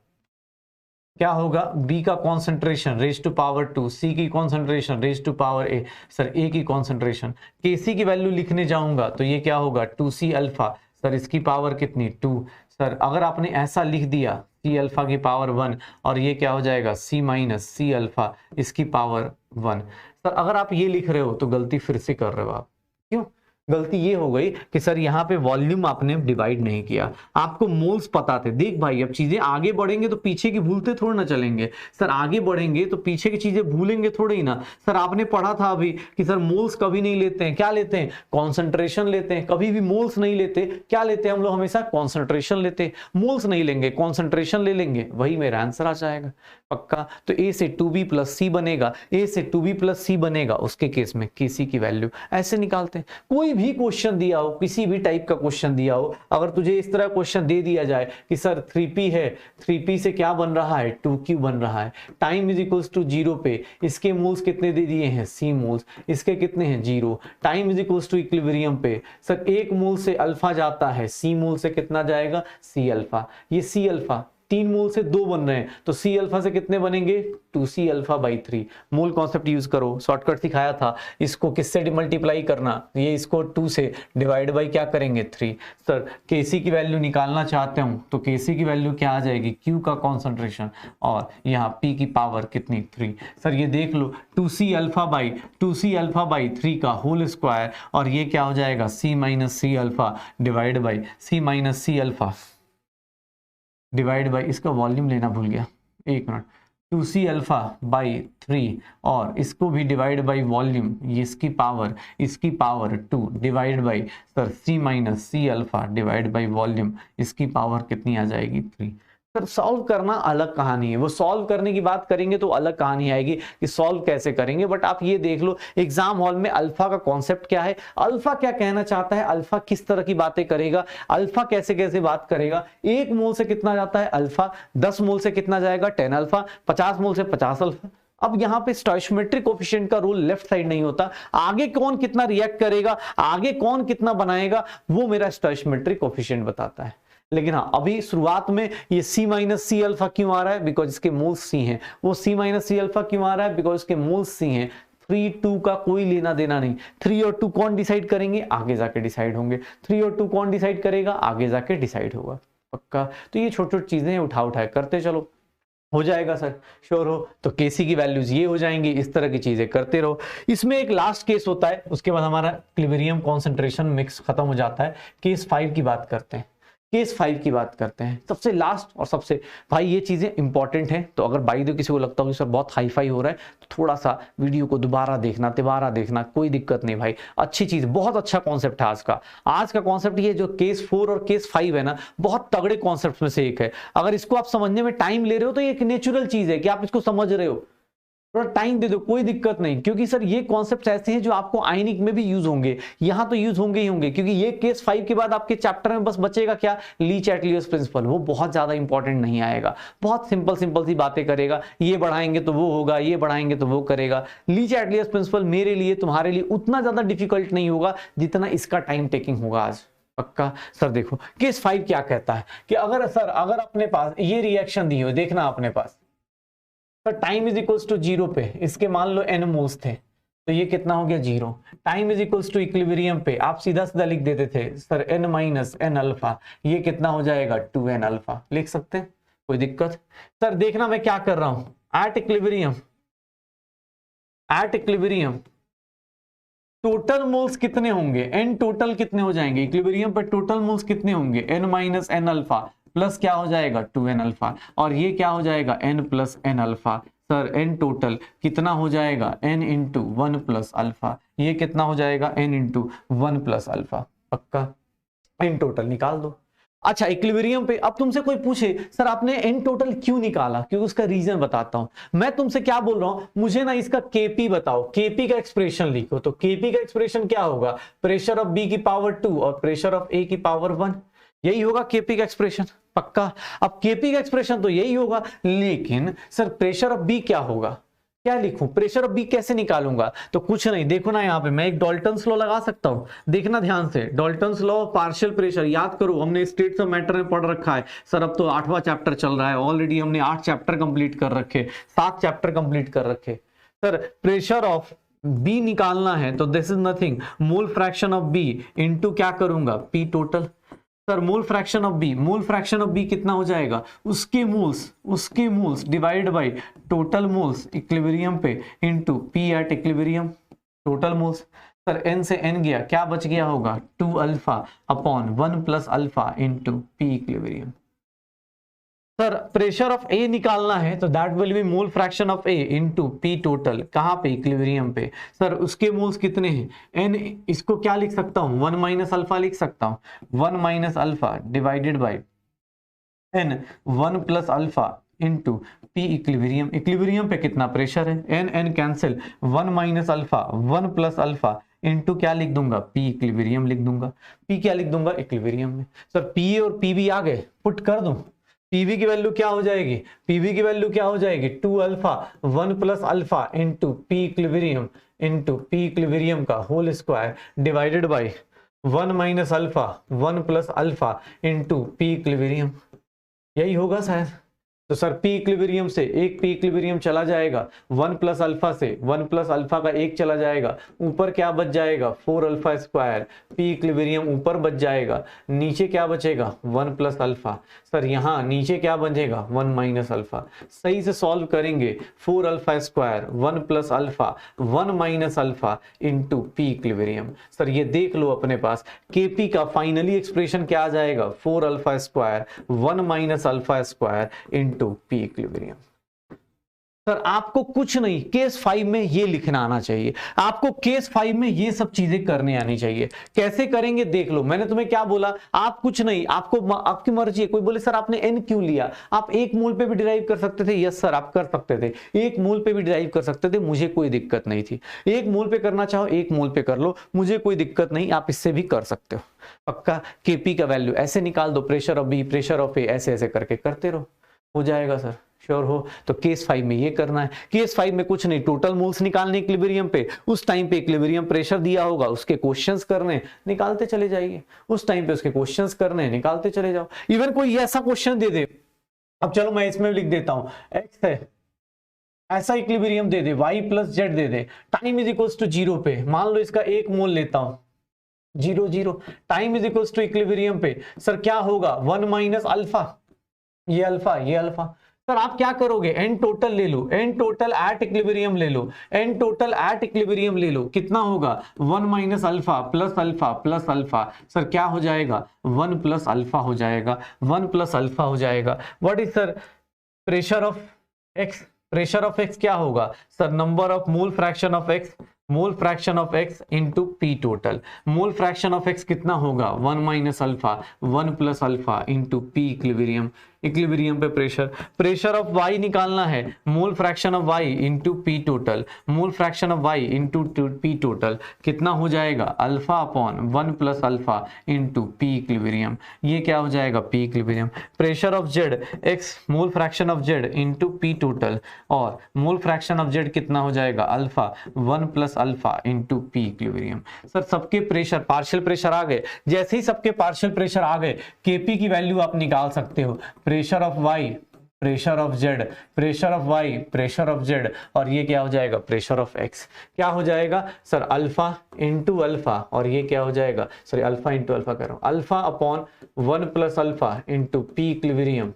क्या होगा? B का concentration raise to power 2, C की concentration raise to power A। Sir A की कॉन्सेंट्रेशन, Kc की वैल्यू लिखने जाऊंगा तो ये क्या होगा? 2C alpha. सर इसकी पावर कितनी? 2। सर अगर आपने ऐसा लिख दिया C अल्फा की पावर 1, और ये क्या हो जाएगा? C माइनस C अल्फा, इसकी पावर 1। सर अगर आप ये लिख रहे हो तो गलती फिर से कर रहे हो आप। क्यों? गलती ये हो गई कि सर यहाँ पे वॉल्यूम आपने डिवाइड नहीं किया, आपको मोल्स पता थे। देख भाई अब चीजें आगे बढ़ेंगे तो पीछे की भूलते थोड़ी ना चलेंगे। सर आगे बढ़ेंगे तो पीछे की चीजें भूलेंगे थोड़ी ना। सर आपने पढ़ा था अभी कि सर मोल्स कभी नहीं लेते हैं, क्या लेते हैं? कॉन्सेंट्रेशन लेते हैं। कभी भी मोल्स नहीं लेते, क्या लेते हैं हम लोग? हमेशा कॉन्सेंट्रेशन लेते हैं। मोल्स नहीं लेंगे, कॉन्सेंट्रेशन ले लेंगे, वही मेरा आंसर आ जाएगा। पक्का? तो A से 2B प्लस C बनेगा, A से 2B प्लस C बनेगा, उसके केस में Kc की वैल्यू ऐसे निकालते हैं। कोई भी क्वेश्चन दिया हो, किसी भी टाइप का क्वेश्चन दिया हो, अगर तुझे इस तरह क्वेश्चन दे दिया जाए कि सर 3p है, 3p से क्या बन रहा है? 2q बन रहा है, टाइम इज इक्वल्स टू 0 पे इसके मोल्स कितने दे दिए हैं? C मोल्स, इसके कितने हैं? 0। Time is equals to equilibrium पे सर 1 मोल से अल्फा जाता है, C मोल से कितना जाएगा? C alpha. ये C अल्फा 3 मोल से 2 बन रहे हैं तो C अल्फा से कितने बनेंगे? 2C alpha by 3। Mole concept use करो, शॉर्टकट सिखाया था, इसको किससे मल्टीप्लाई करना? ये इसको 2 से डिवाइड बाई क्या करेंगे? 3। सर Kc की वैल्यू निकालना चाहते हूं तो Kc की वैल्यू क्या आ जाएगी? Q का कॉन्सेंट्रेशन और यहाँ P की पावर कितनी? 3। सर ये देख लो 2C अल्फा बाई 3 का होल स्क्वायर, और ये क्या हो जाएगा? C minus C alpha divide by C minus C alpha divide by, इसका वॉल्यूम लेना भूल गया, एक मिनट, 2C अल्फा बाई 3 और इसको भी डिवाइड बाई वॉल्यूम, ये इसकी power 2 divide by sir C minus C alpha divide by volume, इसकी पावर कितनी आ जाएगी? 3। सर सॉल्व करना अलग कहानी है, वो सॉल्व करने की बात करेंगे तो अलग कहानी आएगी कि सॉल्व कैसे करेंगे। बट आप ये देख लो एग्जाम हॉल में अल्फा का कॉन्सेप्ट क्या है, अल्फा क्या कहना चाहता है, अल्फा किस तरह की बातें करेगा, अल्फा कैसे कैसे बात करेगा। 1 मोल से कितना जाता है अल्फा, 10 मोल से कितना जाएगा? 10 अल्फा, 50 मोल से 50 अल्फा। अब यहाँ पे स्टोइचियोमेट्रिक कोफिशिएंट का रूल लेफ्ट साइड नहीं होता, आगे कौन कितना रिएक्ट करेगा, आगे कौन कितना बनाएगा, वो मेरा स्टोइचियोमेट्रिक कोफिशिएंट बताता है। लेकिन हाँ अभी शुरुआत में ये C माइनस सी अल्फा क्यों आ रहा है? बिकॉज इसके मोल्स C हैं। वो C माइनस सी अल्फा क्यों आ रहा है? बिकॉज इसके मोल्स C हैं। 3 2 का कोई लेना देना नहीं। 3 और 2 कौन डिसाइड करेंगे? आगे जाके डिसाइड होंगे। 3 और 2 कौन डिसाइड करेगा? आगे जाके डिसाइड होगा। पक्का? तो ये छोटी छोटी चीजें उठा करते चलो, हो जाएगा सर, श्योर हो तो Kc की वैल्यूज ये हो जाएंगी। इस तरह की चीजें करते रहो। इसमें एक लास्ट केस होता है, उसके बाद हमारा इक्विलिब्रियम कॉन्सेंट्रेशन मिक्स खत्म हो जाता है। केस 5 की बात करते हैं। केस 5 की बात करते हैं, सबसे लास्ट और सबसे, भाई ये चीजें इंपॉर्टेंट हैं, तो अगर बाई दो किसी को लगता हो कि सर बहुत हाई फाई हो रहा है तो थोड़ा सा वीडियो को दोबारा देखना, तिबारा देखना, कोई दिक्कत नहीं भाई, अच्छी चीज, बहुत अच्छा कॉन्सेप्ट है आज का कॉन्सेप्ट। ये जो केस 4 और केस 5 है ना, बहुत तगड़े कॉन्सेप्ट में से एक है। अगर इसको आप समझने में टाइम ले रहे हो तो ये एक नेचुरल चीज है कि आप इसको समझ रहे हो, थोड़ा टाइम दे दो, कोई दिक्कत नहीं, क्योंकि सर ये कॉन्सेप्ट्स ऐसे हैं जो आपको आयनिक में भी यूज होंगे, यहां तो यूज होंगे ही होंगे। क्योंकि ये केस 5 के बाद आपके चैप्टर में बस बचेगा क्या? ली-चाटलियस प्रिंसिपल, वो बहुत ज्यादा इंपॉर्टेंट नहीं आएगा, बहुत सिंपल सी बातें करेगा, ये बढ़ाएंगे तो वो होगा, ये बढ़ाएंगे तो वो करेगा। ली-चाटलियस प्रिंसिपल मेरे लिए तुम्हारे लिए उतना ज्यादा डिफिकल्ट नहीं होगा जितना इसका टाइम टेकिंग होगा आज। पक्का? सर देखो केस 5 क्या कहता है कि अगर अपने पास ये रिएक्शन दी हो, देखना अपने पास टाइम इज इक्वल्स टू 0 पे इसके मान लो n मोल्स थे, तो ये कितना हो गया 0। Time is equals to equilibrium पे आप सीधा सीधा लिख देते थे sir n minus n alpha, ये कितना हो जाएगा 2n अल्फा, लिख सकते हैं, कोई दिक्कत? सर देखना मैं क्या कर रहा हूं, एट इक्विलिब्रियम टोटल मोल्स कितने होंगे, एन टोटल कितने हो जाएंगे, इक्विलिब्रियम पर टोटल मोल्स कितने होंगे, n minus n alpha plus क्या हो जाएगा 2n अल्फा, और ये क्या हो जाएगा n plus n alpha. Sir n total कितना हो जाएगा n इंटू 1 प्लस अल्फा, ये कितना हो जाएगा n इंटू 1 प्लस अल्फा, पक्का n टोटल निकाल दो। अच्छा इक्विलिब्रियम पे अब तुमसे कोई पूछे सर आपने n टोटल क्यों निकाला, क्योंकि उसका रीजन बताता हूं। मैं तुमसे क्या बोल रहा हूं, मुझे ना इसका केपी बताओ, केपी का एक्सप्रेशन लिखो। तो केपी का एक्सप्रेशन क्या होगा, प्रेशर ऑफ बी की पावर 2 और प्रेशर ऑफ ए की पावर 1, यही होगा केपी का एक्सप्रेशन, पक्का। अब केपी का एक्सप्रेशन तो यही होगा, लेकिन सर प्रेशर ऑफ बी क्या होगा, क्या लिखूं, प्रेशर ऑफ बी कैसे निकालूंगा? तो कुछ नहीं, देखो ना यहाँ पे मैं एक डाल्टन्स लॉ लगा सकता हूं, देखना ध्यान से, Dalton's law of partial pressure याद करो, हमने स्टेट्स ऑफ मैटर में पढ़ रखा है। सर अब तो 8वां चैप्टर चल रहा है, ऑलरेडी हमने 8 चैप्टर कंप्लीट कर रखे, 7 चैप्टर कंप्लीट कर रखे। सर प्रेशर ऑफ बी निकालना है तो this is nothing mole fraction of B into क्या करूंगा P total. Sir mole fraction of B कितना हो जाएगा, उसके moles divide by total moles equilibrium पे into P at equilibrium total moles. Sir n से n गया, क्या बच गया होगा 2 alpha upon 1 plus alpha into P equilibrium. Sir pressure of A निकालना है तो that will be mole fraction of A into P total, कहां पे, इक्विलिब्रियम पे। सर उसके मोल्स कितने हैं, एन, इसको क्या लिख सकता हूं 1 माइनस अल्फा लिख सकता हूं, 1 minus alpha divided by n 1 plus alpha into P equilibrium. Equilibrium पे कितना प्रेशर है, n n cancel, 1 minus alpha 1 plus alpha into क्या लिख दूंगा पी इक्विलिब्रियम लिख दूंगा, पी क्या लिख दूंगा इक्विलिब्रियम में। सर पी और पी भी आ गए, पुट कर दूं, पीवी की वैल्यू क्या हो जाएगी, पीवी की वैल्यू क्या हो जाएगी 2 alpha 1 plus alpha into P equilibrium का whole square divided by 1 minus alpha 1 plus alpha into P equilibrium, यही होगा शायद। तो सर पी इक्विलिब्रियम से एक पी इक्विलिब्रियम चला जाएगा, 1 प्लस अल्फा से 1 प्लस अल्फा का एक चला जाएगा, ऊपर क्या बच जाएगा 4 अल्फा स्क्वायर, पी इक्विलिब्रियम ऊपर बच जाएगा, नीचे क्या बचेगा 1 प्लस अल्फा। सर यहाँ नीचे क्या बचेगा 1 माइनस अल्फा, सही से सॉल्व करेंगे 4 alpha square 1 plus alpha 1 minus alpha into p equilibrium. Sir ये देख लो अपने पास केपी का फाइनली एक्सप्रेशन क्या आ जाएगा 4 alpha square 1 minus alpha square into P equilibrium. Sir आपको कुछ नहीं, केस 5 में ये लिखना आना चाहिए, आपको केस 5 में ये सब चीजें करने आनी चाहिए। कैसे करेंगे देख लो, मैंने तुम्हें क्या बोला, आप कुछ नहीं, आपको आपकी मर्जी है। कोई बोले सर आपने n क्यों लिया, आप एक मोल पे भी डिराइव कर सकते थे, यस सर आप कर सकते थे, एक मोल पे भी डिराइव कर सकते थे, मुझे कोई दिक्कत नहीं थी। एक मोल पे करना चाहो एक मोल पे कर लो, मुझे कोई दिक्कत नहीं, आप इससे भी कर सकते हो, पक्का। केपी का वैल्यू ऐसे निकाल दो, pressure of B pressure of A ऐसे ऐसे करके करते रहो, हो जाएगा सर, श्योर हो। तो केस 5 में ये करना है। केस 5 में कुछ नहीं, टोटल मोल्स निकालने इक्विलिब्रियम पे, उस टाइम पे इक्विलिब्रियम प्रेशर दिया होगा, उसके क्वेश्चंस करने, निकालते चले जाइए, उस टाइम पे उसके क्वेश्चंस करने, निकालते चले जाओ। इवन कोई ऐसा क्वेश्चन दे दे, अब चलो मैं इसमें लिख देता हूं, एक्स है, ऐसा इक्विलिब्रियम दे दे, वाई प्लस जेड दे दे, टाइम इज इक्वल्स टू 0 पे, मान लो इसका एक मोल लेता हूं 0 0, time is equals to equilibrium पे सर क्या होगा 1 माइनस अल्फा, ये अल्फा ये अल्फा। सर आप क्या करोगे, एन टोटल ले लो, एन टोटल एट इक्विलिब्रियम ले लो, एन टोटल एट इक्विलिब्रियम ले लो, कितना होगा 1 minus alpha plus alpha plus alpha. Sir क्या हो जाएगा 1 प्लस अल्फा हो जाएगा, 1 प्लस अल्फा हो जाएगा। What is sir pressure of x, pressure of x क्या होगा sir, number of mole fraction of x, mole fraction of x into p total. Mole fraction of x कितना होगा 1 minus alpha 1 plus alpha into p equilibrium, equilibrium पे pressure. Pressure of y निकालना है, mole fraction of y into p total, mole fraction of y into p total कितना हो जाएगा alpha upon 1 plus alpha into p equilibrium, ये क्या हो जाएगा P equilibrium. Pressure of Z x, mole fraction of Z into p total, और मोल fraction of Z कितना हो जाएगा alpha 1 plus alpha into p equilibrium. Sir सबके प्रेशर पार्शियल प्रेशर आ गए, जैसे ही सबके पार्शियल प्रेशर आ गए केपी की वैल्यू आप निकाल सकते हो। Pressure of y pressure of z, pressure of y, pressure of z, और ये क्या हो जाएगा, प्रेशर ऑफ एक्स। क्या हो जाएगा सर, अल्फा इंटू अल्फा, और ये क्या हो जाएगा, सॉरी अल्फा इंटू अल्फा कर रहा हूं, alpha upon 1 plus alpha into p equilibrium,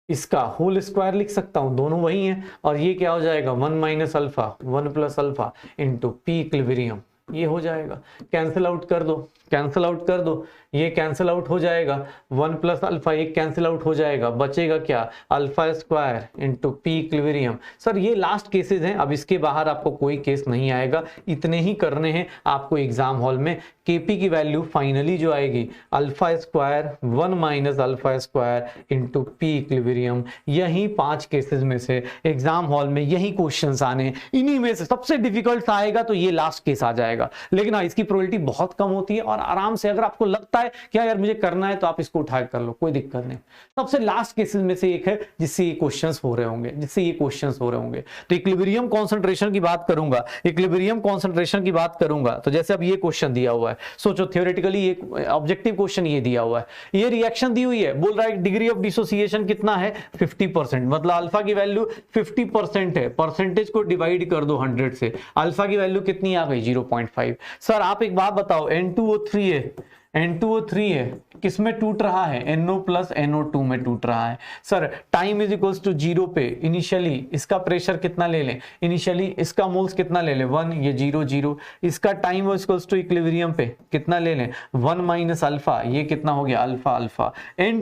इसका होल स्क्वायर लिख सकता हूं, दोनों वही हैं, और ये क्या हो जाएगा 1 minus alpha 1 plus alpha into p equilibrium, ये हो जाएगा। कैंसिल आउट कर दो, कैंसिल आउट कर दो, ये कैंसिल आउट हो जाएगा, 1 प्लस अल्फा एक कैंसिल आउट हो जाएगा, बचेगा क्या, alpha square into p equilibrium. Sir ये लास्ट केसेस हैं, अब इसके बाहर आपको कोई केस नहीं आएगा, इतने ही करने हैं आपको एग्जाम हॉल में। केपी की वैल्यू फाइनली जो आएगी alpha square 1 minus alpha square into p equilibrium. यही 5 केसेस में से एग्जाम हॉल में यही क्वेश्चंस आने, इन्हीं में से सबसे डिफिकल्ट आएगा तो ये लास्ट केस आ जाएगा, लेकिन हाँ इसकी प्रोबेबिलिटी बहुत कम होती है, और आराम से अगर आपको लगता है क्या यार मुझे करना है तो आप इसको उठा कर लो, कोई दिक्कत नहीं। सबसे लास्ट केसेस में से एक है जिससे ये क्वेश्चंस हो रहे होंगे, जिससे ये क्वेश्चंस हो रहे होंगे। तो इक्विलिब्रियम कॉन्सेंट्रेशन की बात करूंगा, इक्विलिब्रियम कॉन्सेंट्रेशन की बात करूंगा, तो जैसे अब ये क्वेश्चन दिया हुआ है, सोचो थियोरेटिकली एक ऑब्जेक्टिव क्वेश्चन ये दिया हुआ है, ये रिएक्शन दी हुई है, बोल रहा है डिग्री ऑफ डिसोसिएशन कितना है 50%, मतलब अल्फा की वैल्यू 50% है, परसेंटेज को डिवाइड कर दो 100 से, अल्फा की वैल्यू कितनी आ गई 0.5। सर आप एक बात बताओ, N2O3 है, N2O3 है, किसमें टूट रहा है, NO प्लस NO2 में टूट रहा है। Sir time is equals to 0 पे इनिशियली इसका प्रेशर कितना ले लें, इनिशियली इसका मोल्स कितना ले लें 1, ये 0 0, इसका time is equals to equilibrium पे कितना ले लें 1 माइनस अल्फा, ये कितना हो गया अल्फा अल्फा। एन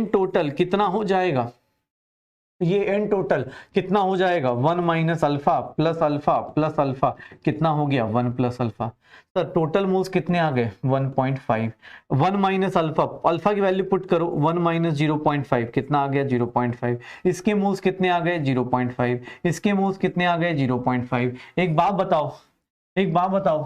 टोटल कितना हो जाएगा, ये एन टोटल कितना हो जाएगा 1 माइनस अल्फा प्लस अल्फा कितना हो गया 1 plus alpha. Sir total moles कितने आ गए 1.5, 1 माइनस अल्फा, अल्फा की वैल्यू पुट करो 1 माइनस 0.5 कितना आ गया 0.5, इसके मोल्स कितने आ गए 0.5, इसके मोल्स कितने आ गए 0.5। एक बात बताओ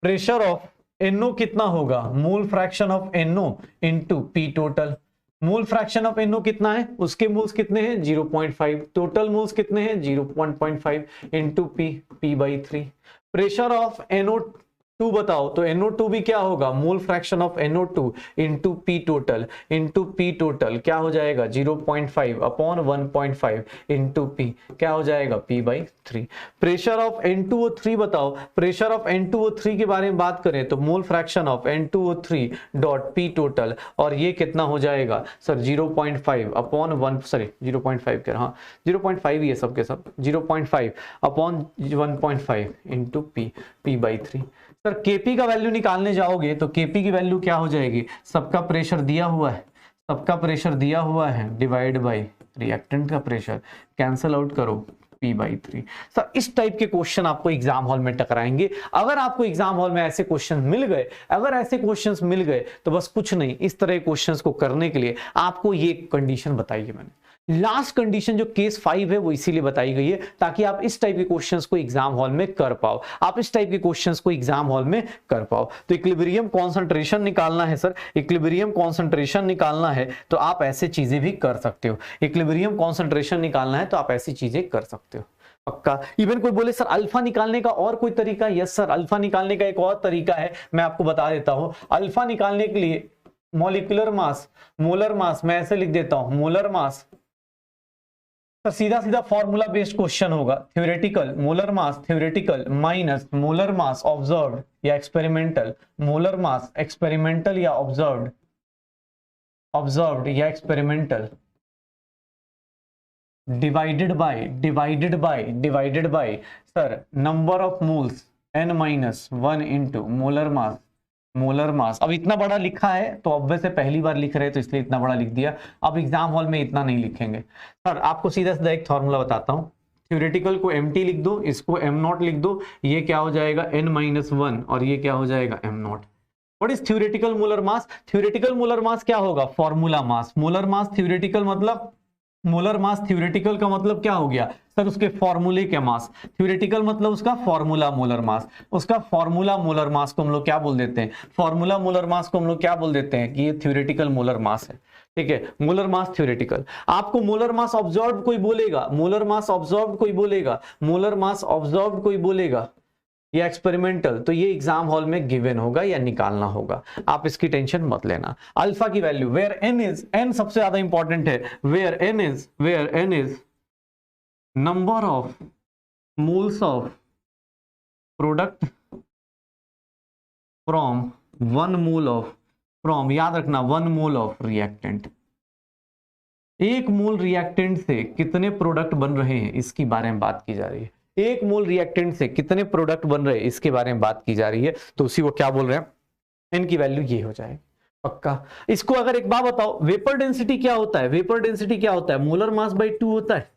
प्रेशर ऑफ NO कितना होगा, मोल fraction of NO into P total. Mole fraction of NO कितना है, उसके मोल्स कितने हैं 0.5, टोटल मोल्स कितने हैं 0.5 into P by 3। Pressure of NO2 बताओ, तो NO2 भी क्या होगा, मोल fraction of NO2 into P total क्या हो जाएगा 0.5 अपॉन 1.5 इनटू पी, क्या हो जाएगा P by 3। Pressure of N2O3 बताओ, प्रेशर ऑफ N2O3 के बारे में बात करें तो मोल fraction of N2O3 dot P total, और ये कितना हो जाएगा सर 0.5 अपॉन 1, सॉरी 0.5 कह रहा, हाँ 0.5 ही है सबके सब, 0.5 upon 1.5 into P by 3। Sir KP का वैल्यू निकालने जाओगे तो केपी की वैल्यू क्या हो जाएगी, सबका प्रेशर दिया हुआ है डिवाइड बाय रिएक्टेंट का प्रेशर, कैंसल आउट करो पी बाई 3। सर इस टाइप के क्वेश्चन आपको एग्जाम हॉल में टकराएंगे। अगर आपको एग्जाम हॉल में ऐसे क्वेश्चन मिल गए, तो बस कुछ नहीं, इस तरह क्वेश्चंस को करने के लिए आपको ये कंडीशन बताई है मैंने। लास्ट कंडीशन जो केस 5 है वो इसीलिए बताई गई है ताकि आप इस टाइप के क्वेश्चंस को एग्जाम हॉल में कर पाओ, तो इक्विलिब्रियम कॉन्सेंट्रेशन निकालना है सर, इक्विलिब्रियम कॉन्सेंट्रेशन निकालना है तो आप ऐसे चीजें भी कर सकते हो, इक्विलिब्रियम कॉन्सेंट्रेशन निकालना है तो आप ऐसी चीजें कर सकते हो पक्का। इवन कोई बोले सर अल्फा निकालने का और कोई तरीका, यस सर अल्फा निकालने का एक और तरीका है, मैं आपको बता देता हूं। अल्फा निकालने के लिए मॉलिक्यूलर मास, मोलर मास, मैं ऐसे लिख देता हूं मोलर मास, तो सीधा फॉर्मूला बेस्ड क्वेश्चन होगा, theoretical molar mass theoretical minus molar mass observed या एक्सपेरिमेंटल, मोलर मास एक्सपेरिमेंटल या ऑब्जर्व्ड या experimental divided by sir number of moles n-1 into molar mass. अब इतना बड़ा लिखा है तो ऑब्वियस है पहली बार लिख रहे हैं तो इसलिए इतना बड़ा लिख दिया, अब एग्जाम हॉल में इतना नहीं लिखेंगे। सर आपको सीधा एक फॉर्मूला बताता हूं, थ्योरेटिकल को mt लिख दो, इसको m0 लिख दो, ये क्या हो जाएगा n-1 और ये क्या हो जाएगा m0। What is theoretical molar mass, theoretical molar mass क्या होगा, formula mass, molar mass theoretical मतलब, मोलर मास थ्योरेटिकल का मतलब क्या हो गया सर, उसके फॉर्मूले के मास, थ्योरेटिकल मतलब उसका फॉर्मूला मोलर मास, उसका फॉर्मूला मोलर मास को हम लोग क्या बोल देते हैं, फॉर्मूला मोलर मास को हम लोग क्या बोल देते हैं कि ये थ्योरेटिकल मोलर मास है, ठीक है, मोलर मास थ्योरेटिकल। आपको मोलर मास ऑब्जर्व्ड कोई बोलेगा, मोलर मास ऑब्जर्व्ड कोई बोलेगा, या एक्सपेरिमेंटल, तो ये एग्जाम हॉल में गिवन होगा या निकालना होगा, आप इसकी टेंशन मत लेना। अल्फा की value where n is, n सबसे ज्यादा इंपॉर्टेंट है, where n is number of moles of product from 1 mole of, from याद रखना 1 mole of reactant, 1 mole reactant से कितने प्रोडक्ट बन रहे हैं इसकी बारे में बात की जा रही है। 1 मोल रिएक्टेंट से कितने प्रोडक्ट बन रहे हैं इसके बारे में बात की जा रही है, तो उसी को क्या बोल रहे हैं, एन की वैल्यू ये हो जाएगी पक्का। इसको अगर एक बात बताओ, वेपर डेंसिटी क्या होता है, वेपर डेंसिटी क्या होता है, मोलर मास बाई 2 होता है।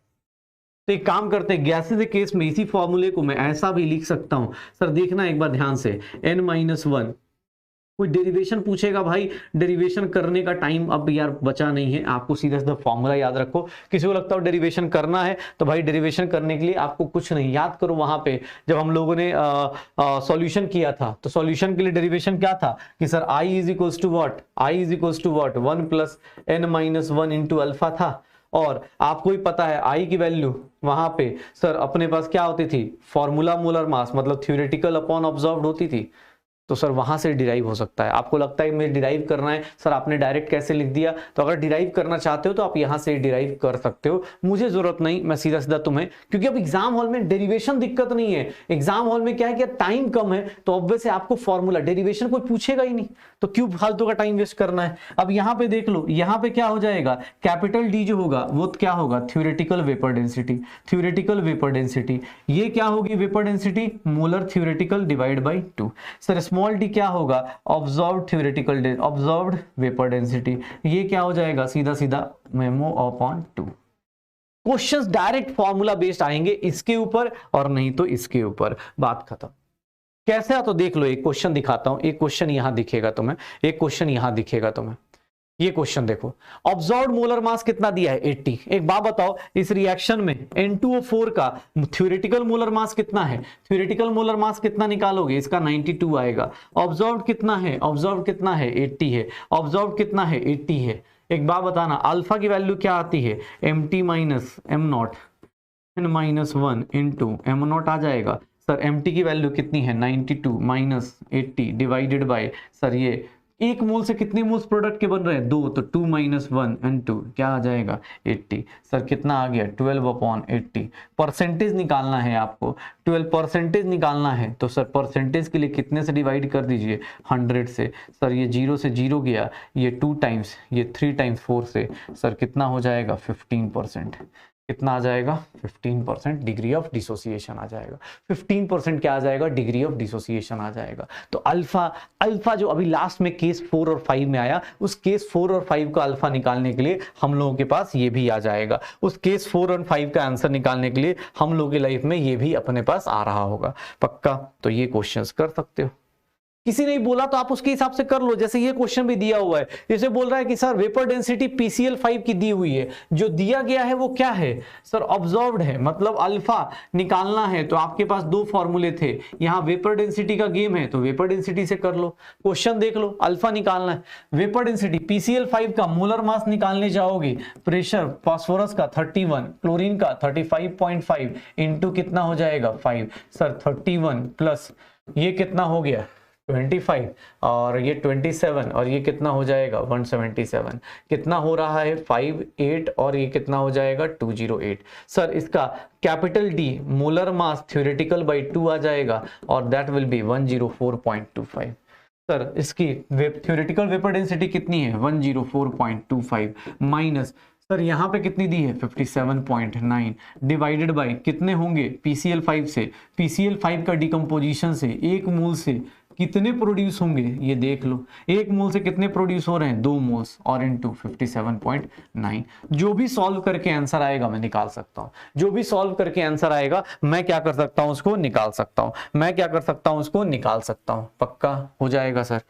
तो एक काम करते हैं, गैसेस के केस में इसी फॉर्मूले को मैं ऐसा भी लिख सकता हूं सर, देखना एक बार ध्यान से, n-1, कोई डेरिवेशन पूछेगा भाई, डेरिवेशन करने का टाइम अब यार बचा नहीं है, आपको सीधा सीधा फॉर्मूला याद रखो। किसी को लगता हो डेरिवेशन करना है, तो भाई डेरिवेशन करने के लिए आपको कुछ नहीं याद करो, वहां पे जब हम लोगों ने सॉल्यूशन किया था तो सॉल्यूशन के लिए डेरिवेशन क्या था कि sir I is equals to what, I is equals to what 1 प्लस n-1 इंटू अल्फा था। और आपको ही पता है I की वैल्यू वहां पे सर अपने पास क्या होती थी, फॉर्मूला मोलर मास मतलब थ्योरेटिकल अपॉन ऑब्जर्व्ड होती थी, तो सर वहां से डिराइव हो सकता है। आपको लगता है मुझे डिराइव करना है सर, आपने डायरेक्ट कैसे लिख दिया, तो अगर डिराइव करना चाहते हो तो आप यहां से डिराइव कर सकते हो, मुझे जरूरत नहीं, मैं सीधा सीधा तुम्हें, क्योंकि अब एग्जाम हॉल में डेरिवेशन दिक्कत नहीं है, एग्जाम हॉल में क्या है कि टाइम कम है, तो ऑब्वियस है आपको फॉर्मूला, डेरिवेशन कोई पूछेगा ही नहीं, तो क्यों फालतू का टाइम वेस्ट करना है। अब यहां पे देख लो, यहां पे क्या हो जाएगा, कैपिटल डी जो होगा वो क्या होगा, theoretical vapour density, theoretical vapour density, ये क्या होगी vapour density, molar theoretical divide by 2। Sir small D क्या होगा, observed theoretical, observed vapour density, ये क्या हो जाएगा, सीधा सीधा memo upon 2। Questions direct formula based आएंगे इसके ऊपर और नहीं तो इसके ऊपर, बात खत्म। कैसे है तो देख लो, एक क्वेश्चन दिखाता हूं, एक क्वेश्चन यहां दिखेगा तुम्हें, एक क्वेश्चन यहां दिखेगा तुम्हें, ये क्वेश्चन देखो, ऑब्जर्व्ड मोलर मास कितना दिया है 80। एक बात बताओ, इस रिएक्शन में N2O4 का थ्योरेटिकल मोलर मास कितना है, थ्योरेटिकल मोलर मास कितना निकालोगे, इसका 92 आएगा। ऑब्जर्व्ड कितना है, ऑब्जर्व्ड कितना है 80 है, ऑब्जर्व्ड कितना है 80 है। एक बात बताना, अल्फा की वैल्यू क्या आती है, mt minus M not n-1 into M not आ जाएगा। सर mt की वैल्यू कितनी है 92 माइनस 80 डिवाइडेड बाय, सर ये एक मोल से कितने मोल्स प्रोडक्ट के बन रहे हैं, 2, तो 2 माइनस 1 एंड 2 क्या आ जाएगा 80। सर कितना आ गया 12 अपॉन 80। परसेंटेज निकालना है आपको, 12 परसेंटेज निकालना है, तो सर परसेंटेज के लिए कितने से डिवाइड कर दीजिए 100 से। सर ये 0 से 0 गया, ये 2 टाइम्स, ये 3 टाइम्स 4 से, सर कितना हो जाएगा 15%, कितना आ जाएगा 15% डिग्री ऑफ डिसोसिएशन आ जाएगा। 15% क्या आ जाएगा, डिग्री ऑफ डिसोसिएशन आ जाएगा। तो अल्फा, अल्फा जो अभी लास्ट में केस 4 और 5 में आया, उस केस 4 और 5 का अल्फा निकालने के लिए हम लोगों के पास ये भी आ जाएगा, उस केस 4 और 5 का आंसर निकालने के लिए हम लोगों की लाइफ में ये भी अपने पास आ रहा होगा पक्का। तो ये क्वेश्चंस कर सकते हो, किसी ने बोला तो आप उसके हिसाब से कर लो। जैसे ये क्वेश्चन भी दिया हुआ है, जैसे बोल रहा है कि सर वेपर डेंसिटी PCl5 की दी हुई है, जो दिया गया है वो क्या है, सर ऑब्जर्व्ड है, मतलब अल्फा निकालना है, तो आपके पास 2 फॉर्मूले थे, यहाँ वेपर डेंसिटी का गेम है तो वेपर डेंसिटी से कर लो। क्वेश्चन देख लो, अल्फा निकालना है, वेपर डेंसिटी PCl5 का मोलर मास निकालने जाओगे, प्रेशर फास्फोरस का 31, क्लोरीन का 35.5 इंटू कितना हो जाएगा 5। सर 31 प्लस ये कितना हो गया 25 और ये 27 और ये कितना हो जाएगा 177, कितना हो रहा है 58 और ये कितना हो जाएगा 208। सर इसका capital D molar mass theoretical by 2 आ जाएगा और दैट विल बी 104.25। सर इसकी थ्योरेटिकल वेपर डेंसिटी कितनी है 104.25 माइनस, सर यहाँ पे कितनी दी है 57.9 डिवाइडेड बाय कितने होंगे PCl5 से, PCl5 का डिकम्पोजिशन से 1 मोल से कितने प्रोड्यूस होंगे ये देख लो, 1 मोल से कितने प्रोड्यूस हो रहे हैं 2 मोल्स और इनटू 57.9। जो भी सॉल्व करके आंसर आएगा मैं निकाल सकता हूं, जो भी सॉल्व करके आंसर आएगा मैं क्या कर सकता हूं उसको निकाल सकता हूं, मैं क्या कर सकता हूं उसको निकाल सकता हूं। पक्का हो जाएगा सर,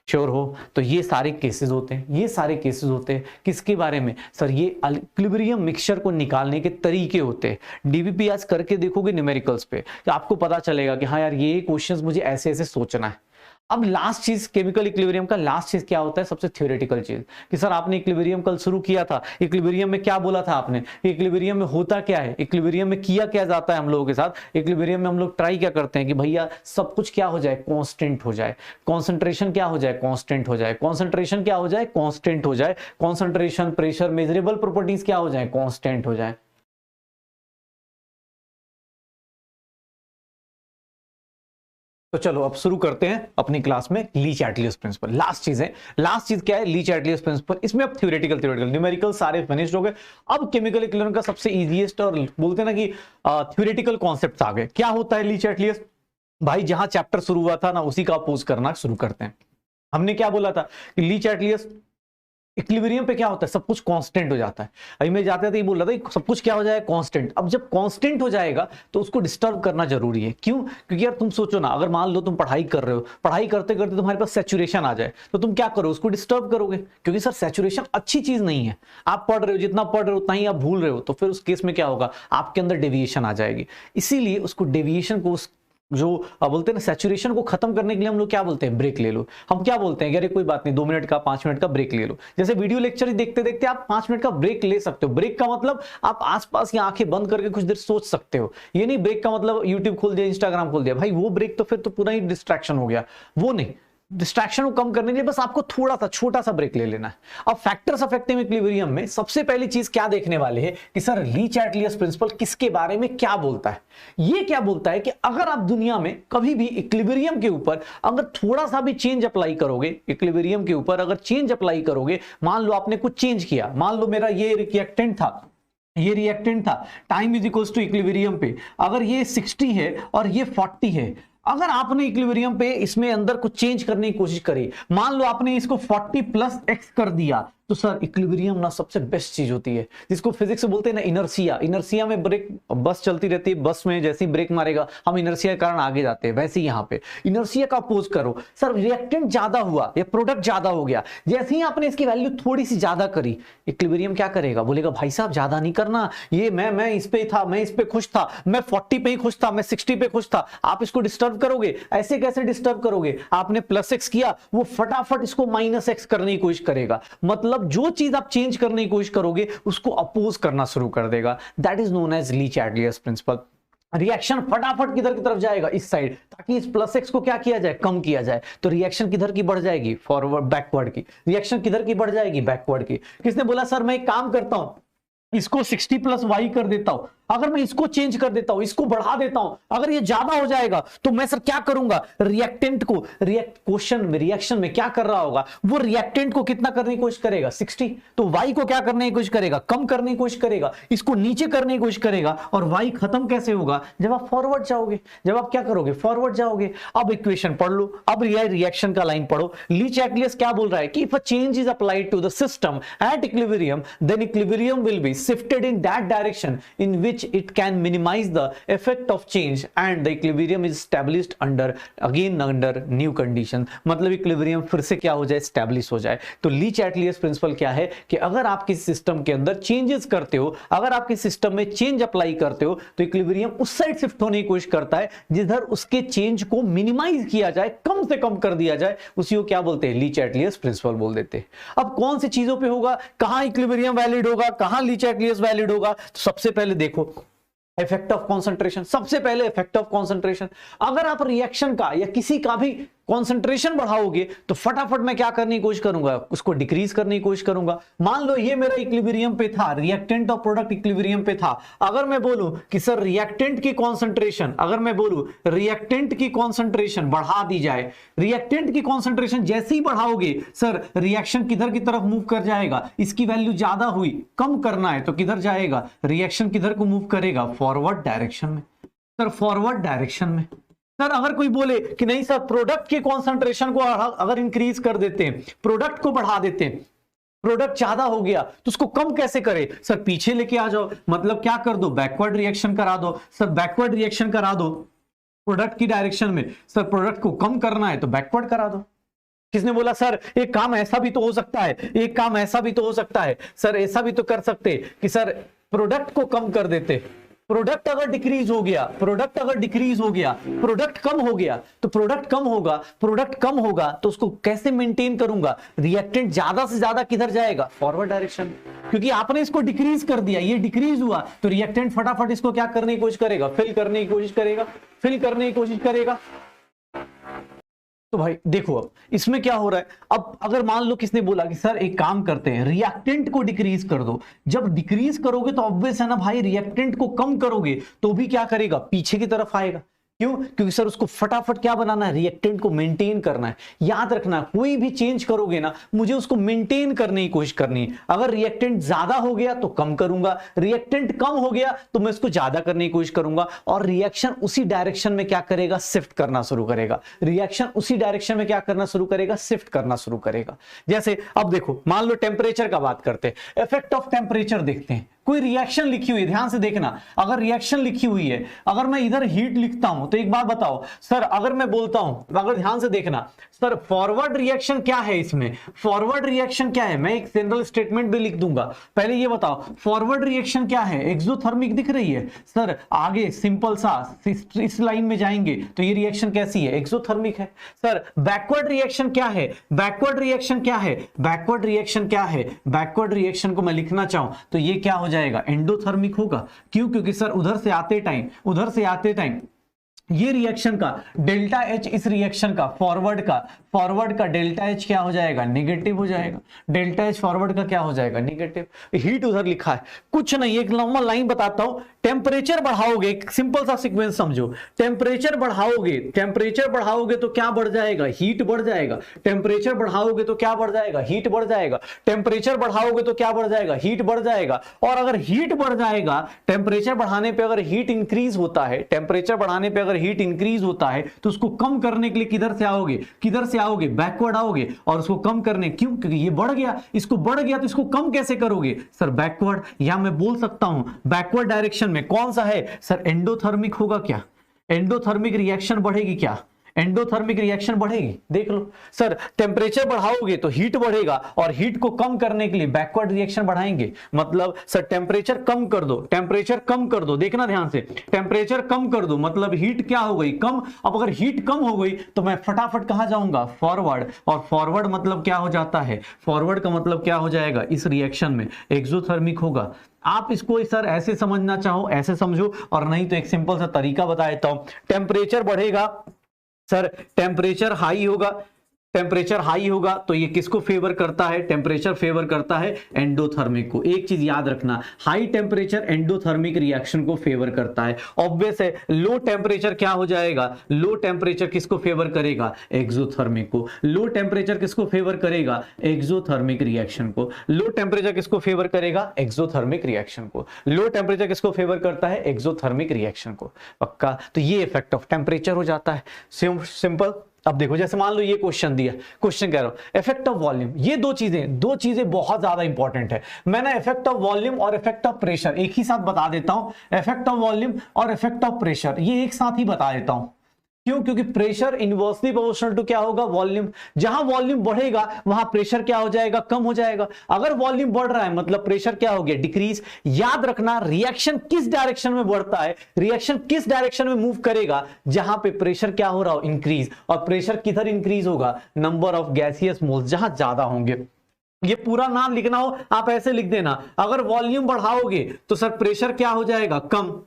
श्योर हो। तो ये सारे केसेस होते हैं, ये सारे केसेस होते हैं किसके बारे में सर, ये इक्विलिब्रियम मिक्सचर को निकालने के तरीके होते हैं। डीवीपी आज करके देखोगे न्यूमेरिकल्स पे, तो आपको पता चलेगा कि हाँ यार ये क्वेश्चंस मुझे ऐसे ऐसे सोचना है। अब लास्ट चीज केमिकल इक्विलिब्रियम का लास्ट चीज क्या होता है, सबसे थ्योरेटिकल चीज, कि सर आपने इक्विलिब्रियम कल शुरू किया था, इक्विलिब्रियम में क्या बोला था आपने, इक्विलिब्रियम में होता क्या है, इक्विलिब्रियम में किया क्या जाता है हम लोगों के साथ, इक्विलिब्रियम में हम लोग ट्राई क्या करते हैं कि भैया सब कुछ क्या हो जाए, कांस्टेंट हो जाए, कंसंट्रेशन क्या हो जाए, कांस्टेंट हो जाए, कंसंट्रेशन क्या हो जाए, कांस्टेंट हो जाए, कंसंट्रेशन, प्रेशर, मेजरेबल प्रॉपर्टीज क्या हो जाए, कांस्टेंट हो जाए। तो चलो अब शुरू करते हैं अपनी क्लास में ली चैटलियस प्रिंसिपल। लास्ट चीज है, लास्ट चीज क्या है, ली चैटलियस प्रिंसिपल। इसमें अब थ्योरेटिकल न्यूमेरिकल सारे फिनिश्ड हो गए। अब केमिकल इक्विलिब्रियम का सबसे इजीएस्ट और बोलते हैं ना कि थ्योरेटिकल कॉन्सेप्ट्स आ गए। क्या होता है ली चैटलियस, भाई जहां चैप्टर शुरू हुआ था ना उसी का अपोज करना शुरू करते हैं। हमने क्या बोला था कि ली चैटलियस इक्विलिब्रियम पे क्या होता है, सब कुछ कांस्टेंट हो जाता है। अभी मैं जाते थे ये बोल रहा था सब कुछ क्या हो जाएगा, कांस्टेंट। अब जब कांस्टेंट हो जाएगा तो उसको डिस्टर्ब करना जरूरी है। क्यों? क्योंकि यार तुम सोचो ना, अगर मान लो तुम पढ़ाई कर रहे हो, पढ़ाई करते करते तुम्हारे पास सैचुरेशन आ जाए तो तुम क्या करो, उसको डिस्टर्ब करोगे। क्योंकि सर सैचुरेशन अच्छी चीज नहीं है। आप पढ़ रहे हो, जितना पढ़ रहे हो उतना ही आप भूल रहे हो, तो फिर उस केस में क्या होगा, आपके अंदर डेविएशन आ जाएगी। इसीलिए उसको डेविएशन को जो बोलते हैं ना सैचुरेशन को खत्म करने के लिए हम लोग क्या बोलते हैं, ब्रेक ले लो। हम क्या बोलते हैं, अरे कोई बात नहीं 2 मिनट का 5 मिनट का ब्रेक ले लो। जैसे वीडियो लेक्चर देखते देखते आप 5 मिनट का ब्रेक ले सकते हो। ब्रेक का मतलब आप आसपास की आंखें बंद करके कुछ देर सोच सकते हो। ये नहीं ब्रेक का मतलब यूट्यूब खोल दिया, इंस्टाग्राम खोल दिया, भाई वो ब्रेक तो फिर तो पूरा ही डिस्ट्रैक्शन हो गया। वो नहीं, डिस्ट्रैक्शन को कम करने के लिए बस आपको थोड़ा सा छोटा सा ब्रेक ले लेना है। अब फैक्टर्स अफेक्टिंग इक्विलिब्रियम में सबसे पहली चीज क्या देखने वाले हैं कि सर ली चैटलियस प्रिंसिपल किसके बारे में क्या बोलता है। ये क्या बोलता है कि अगर आप दुनिया में कभी भी इक्विलिब्रियम के ऊपर अगर थोड़ा सा भी चेंज अप्लाई करोगे, इक्विलिब्रियम के ऊपर अगर चेंज अप्लाई करोगे, मान लो आपने कुछ चेंज किया, मान लो मेरा ये रिएक्टेंट था, ये रिएक्टेंट था, time is equals to equilibrium पे अगर ये 60 है और ये 40 है, अगर आपने इक्विलिब्रियम पे इसमें अंदर कुछ चेंज करने की कोशिश करी, मान लो आपने इसको 40 प्लस एक्स कर दिया, तो सर इक्विलिब्रियम ना सबसे बेस्ट चीज होती है, जिसको फिजिक्स से बोलते हैं ना इनर्शिया। इनर्शिया में ब्रेक, बस चलती रहती है, बस में जैसे ही ब्रेक मारेगा हम इनर्शिया के कारण आगे जाते हैं, वैसे ही यहाँ पे इनर्शिया का अपोज करो। सर रिएक्टेंट ज्यादा हुआ या प्रोडक्ट ज्यादा हो गया, जैसे ही आपने इसकी वैल्यू थोड़ी सी ज्यादा करी, इक्विलिब्रियम क्या करेगा, बोलेगा भाई साहब ज्यादा नहीं करना, ये मैं इस पे था, मैं इस पे खुश था, मैं 40 पे ही खुश था, मैं 60 पे खुश था, आप इसको डिस्टर्ब करोगे। ऐसे कैसे डिस्टर्ब करोगे, आपने प्लस एक्स किया, वो फटाफट इसको माइनस एक्स करने की कोशिश करेगा। मतलब जो चीज आप चेंज करने की कोशिश करोगे उसको अपोज करना शुरू कर देगा। That is known as Le Chatelier's principle. Reaction फटाफट किधर की तरफ जाएगा, इस साइड, ताकि इस प्लस एक्स को क्या किया जाए, कम किया जाए। तो रिएक्शन किधर की बढ़ जाएगी, फॉरवर्ड बैकवर्ड की। रिएक्शन किधर की बढ़ जाएगी, बैकवर्ड की। किसने बोला सर मैं एक काम करता हूं, इसको 60 प्लस वाई कर देता हूं, अगर मैं इसको चेंज कर देता हूं, इसको बढ़ा देता हूं, अगर ये ज्यादा हो जाएगा तो मैं सर क्या करूंगा, रिएक्टेंट को क्वेश्चन में रिएक्शन में क्या कर रहा होगा, वो रिएक्टेंट को कितना करने की कोशिश करेगा, 60, तो वाई को क्या करने की कोशिश करेगा, कम करने की कोशिश करेगा, इसको नीचे करने की कोशिश करेगा। और वाई खत्म कैसे होगा, जब आप फॉरवर्ड जाओगे, जब आप क्या करोगे, फॉरवर्ड जाओगे। अब इक्वेशन पढ़ लो, अब रिएक्शन का लाइन पढ़ो। ली चैटलियस क्या बोल रहा है कि if a change is applied to the system at equilibrium, then equilibrium will be shifted in that direction in which it can minimize the effect of change and the equilibrium is established under new condition। मतलब equilibrium फिर से क्या हो जाए, establish हो जाए। तो ली Chatelier's principal क्या है कि अगर आप किसी सिस्टम के अंदर चेंजेस करते हो, अगर आप किसी सिस्टम में चेंज अप्लाई करते हो, तो इक्विलिब्रियम उस साइड शिफ्ट होने की कोशिश करता है जिधर उसके चेंज को मिनिमाइज किया जाए, कम से कम कर दिया जाए। उसी को क्या बोलते हैं, ली चैटलियस प्रिंसिपल बोल देते हैं। अब कौन सी चीजों पे होगा, कहां इक्विलिब्रियम वैलिड होगा, कहां ली चैटलियस वैलिड होगा, तो सबसे पहले देखो इफेक्ट ऑफ कॉन्सेंट्रेशन। सबसे पहले इफेक्ट ऑफ कॉन्सेंट्रेशन, अगर आप रिएक्शन का या किसी का भी कॉन्सेंट्रेशन बढ़ाओगे तो फटाफट मैं क्या करने की कोशिश करूंगा, उसको डिक्रीज करने की कोशिश करूंगा। मान लो ये मेरा इक्विलिब्रियम पे था, रिएक्टेंट और प्रोडक्ट इक्विलिब्रियम पे था। अगर मैं बोलूं कि सर रिएक्टेंट की कॉन्सेंट्रेशन, अगर मैं बोलूं रिएक्टेंट की कॉन्सेंट्रेशन बढ़ा दी जाए, रिएक्टेंट की कॉन्सेंट्रेशन जैसे ही बढ़ाओगे सर रिएक्शन किधर की तरफ मूव कर जाएगा, इसकी वैल्यू ज्यादा हुई, कम करना है तो किधर जाएगा, रिएक्शन किधर को मूव करेगा, फॉरवर्ड डायरेक्शन में। सर फॉरवर्ड डायरेक्शन में। सर अगर कोई बोले कि नहीं सर प्रोडक्ट के कॉन्सेंट्रेशन को अगर इंक्रीज कर देते हैं, प्रोडक्ट को बढ़ा देते हैं, प्रोडक्ट ज्यादा हो गया तो उसको कम कैसे करे, सर पीछे लेके आ जाओ, मतलब क्या कर दो, बैकवर्ड रिएक्शन करा दो। सर बैकवर्ड रिएक्शन करा दो प्रोडक्ट की डायरेक्शन में, सर प्रोडक्ट को कम करना है तो बैकवर्ड करा दो। किसने बोला सर एक काम ऐसा भी तो हो सकता है, एक काम ऐसा भी तो हो सकता है, सर ऐसा भी तो कर सकते कि सर प्रोडक्ट को कम कर देते, प्रोडक्ट अगर डिक्रीज हो गया, प्रोडक्ट अगर डिक्रीज हो गया, प्रोडक्ट कम हो गया, तो प्रोडक्ट कम होगा, प्रोडक्ट कम होगा तो उसको कैसे मेंटेन करूंगा? रिएक्टेंट ज्यादा से ज्यादा किधर जाएगा? फॉरवर्ड डायरेक्शन, क्योंकि आपने इसको डिक्रीज कर दिया, ये डिक्रीज हुआ तो रिएक्टेंट फटाफट इसको क्या करने की कोशिश करेगा? फिल करने की कोशिश करेगा, फिल करने की कोशिश करेगा। तो भाई देखो अब इसमें क्या हो रहा है, अब अगर मान लो किसने बोला कि सर एक काम करते हैं रिएक्टेंट को डिक्रीज कर दो, जब डिक्रीज करोगे तो ऑब्वियस है ना भाई, रिएक्टेंट को कम करोगे तो भी क्या करेगा? पीछे की तरफ आएगा। क्यों? क्योंकि सर उसको फटाफट क्या बनाना है? रिएक्टेंट को मेंटेन करना है। याद रखना, कोई भी चेंज करोगे ना, मुझे उसको मेंटेन करने की कोशिश करनी है। अगर रिएक्टेंट ज्यादा हो गया तो कम करूंगा, रिएक्टेंट कम हो गया तो मैं इसको ज्यादा करने की कोशिश करूंगा, और रिएक्शन उसी डायरेक्शन में क्या करेगा? शिफ्ट करना शुरू करेगा। रिएक्शन उसी डायरेक्शन में क्या करना शुरू करेगा? शिफ्ट करना शुरू करेगा। जैसे अब देखो, मान लो टेम्परेचर का बात करते हैं, इफेक्ट ऑफ टेम्परेचर देखते हैं। कोई रिएक्शन लिखी हुई है, ध्यान से देखना, अगर रिएक्शन लिखी हुई है, अगर मैं इधर हीट लिखता हूं तो एक बात बताओ सर, अगर मैं बोलता हूं, अगर ध्यान से देखना सर, फॉरवर्ड रिएक्शन क्या है इसमें? फॉरवर्ड रिएक्शन क्या है? मैं एक जनरल स्टेटमेंट भी लिख दूंगा। पहले ये बताओ फॉरवर्ड रिएक्शन क्या है? एक्सोथर्मिक दिख रही है सर, आगे सिंपल सा इस लाइन में जाएंगे तो ये रिएक्शन कैसी है? एक्सोथर्मिक है। सर बैकवर्ड रिएक्शन क्या है? बैकवर्ड रिएक्शन क्या है? बैकवर्ड रिएक्शन क्या है? बैकवर्ड रिएक्शन को मैं लिखना चाहूं तो ये क्या हो जाएगा? एंडोथर्मिक होगा। क्यों? क्योंकि सर उधर से आते टाइम ये रिएक्शन का डेल्टा एच, इस रिएक्शन का फॉरवर्ड का डेल्टा एच क्या हो जाएगा? नेगेटिव हो जाएगा। डेल्टा एच फॉरवर्ड का क्या हो जाएगा? नेगेटिव। हीट उधर लिखा है, कुछ नहीं, एक नॉर्मल लाइन बताता हूं। टेम्परेचर बढ़ाओगे, एक सिंपल सा सीक्वेंस समझो, टेम्परेचर बढ़ाओगे तो क्या बढ़ जाएगा? हीट बढ़ जाएगा। टेम्परेचर बढ़ाओगे तो क्या बढ़ जाएगा? हीट बढ़ जाएगा। टेम्परेचर बढ़ाओगे तो क्या बढ़ जाएगा? हीट बढ़ जाएगा। और अगर हीट बढ़ जाएगा, टेम्परेचर बढ़ाने पे अगर हीट इंक्रीज होता है, टेम्परेचर बढ़ाने पे अगर हीट इंक्रीज होता है तो उसको कम करने के लिए किधर से आओगे? बैकवर्ड आओगे, और उसको कम करने, क्यों? क्योंकि ये बढ़ गया, इसको बढ़ गया तो इसको कम कैसे करोगे? सर बैकवर्ड, या मैं बोल सकता हूं बैकवर्ड डायरेक्शन में कौन सा है? सर एंडोथर्मिक होगा। क्या एंडोथर्मिक रिएक्शन बढ़ेगी? क्या एंडोथर्मिक रिएक्शन बढ़ेगी? देख लो सर, टेम्परेचर बढ़ाओगे तो हीट बढ़ेगा, और हीट को कम करने के लिए बैकवर्ड रिएक्शन बढ़ाएंगे। मतलब सर टेम्परेचर कम कर दो, देखना ध्यान से, टेम्परेचर कम कर दो मतलब हीट क्या हो गई? कम। अब अगर हीट कम हो गई तो मैं फटाफट कहां जाऊंगा? फॉरवर्ड। और फॉरवर्ड मतलब क्या हो जाता है? फॉरवर्ड का मतलब क्या हो जाएगा? इस रिएक्शन में एक्सोथर्मिक होगा। आप इसको सर ऐसे समझना चाहो ऐसे समझो, और नहीं तो एक सिंपल सा तरीका बता देता हूं। टेम्परेचर बढ़ेगा सर, टेम्परेचर हाई होगा तो ये किसको फेवर करता है? टेम्परेचर फेवर करता है एंडोथर्मिक को। एक चीज याद रखना, हाई टेम्परेचर एंडोथर्मिक रिएक्शन को फेवर करता है। ऑब्वियस है, लो टेम्परेचर क्या हो जाएगा? लो टेम्परेचर किसको फेवर करेगा? एक्सोथर्मिक को। लो टेम्परेचर किसको फेवर करेगा? एक्सोथर्मिक रिएक्शन को। लो टेम्परेचर किसको फेवर करेगा? एक्सोथर्मिक रिएक्शन को। लो टेम्परेचर किसको फेवर करता है? एक्सोथर्मिक रिएक्शन को। पक्का? तो ये इफेक्ट ऑफ टेम्परेचर हो जाता है। सिंपल। अब देखो, जैसे मान लो ये क्वेश्चन दिया, क्वेश्चन कह रहा हूं इफेक्ट ऑफ वॉल्यूम, ये दो चीजें बहुत ज्यादा इंपॉर्टेंट है। मैंने इफेक्ट ऑफ वॉल्यूम और इफेक्ट ऑफ प्रेशर एक ही साथ बता देता हूं। इफेक्ट ऑफ वॉल्यूम और इफेक्ट ऑफ प्रेशर ये एक साथ ही बता देता हूं। क्यों? क्योंकि प्रेशर इनवर्सली प्रोपोर्शनल टू क्या होगा? वॉल्यूम। जहां वॉल्यूम बढ़ेगा वहां प्रेशर क्या हो जाएगा? कम हो जाएगा। अगर वॉल्यूम बढ़ रहा है मतलब प्रेशर क्या हो गया? डिक्रीज। याद रखना, रिएक्शन किस डायरेक्शन में बढ़ता है, रिएक्शन किस डायरेक्शन में मूव करेगा? जहां पे प्रेशर क्या हो रहा हो? इंक्रीज। और प्रेशर किधर इंक्रीज होगा? नंबर ऑफ गैसियस मोल्स जहां ज्यादा होंगे। ये पूरा नाम लिखना हो आप ऐसे लिख देना, अगर वॉल्यूम बढ़ाओगे तो सर प्रेशर क्या हो जाएगा? कम।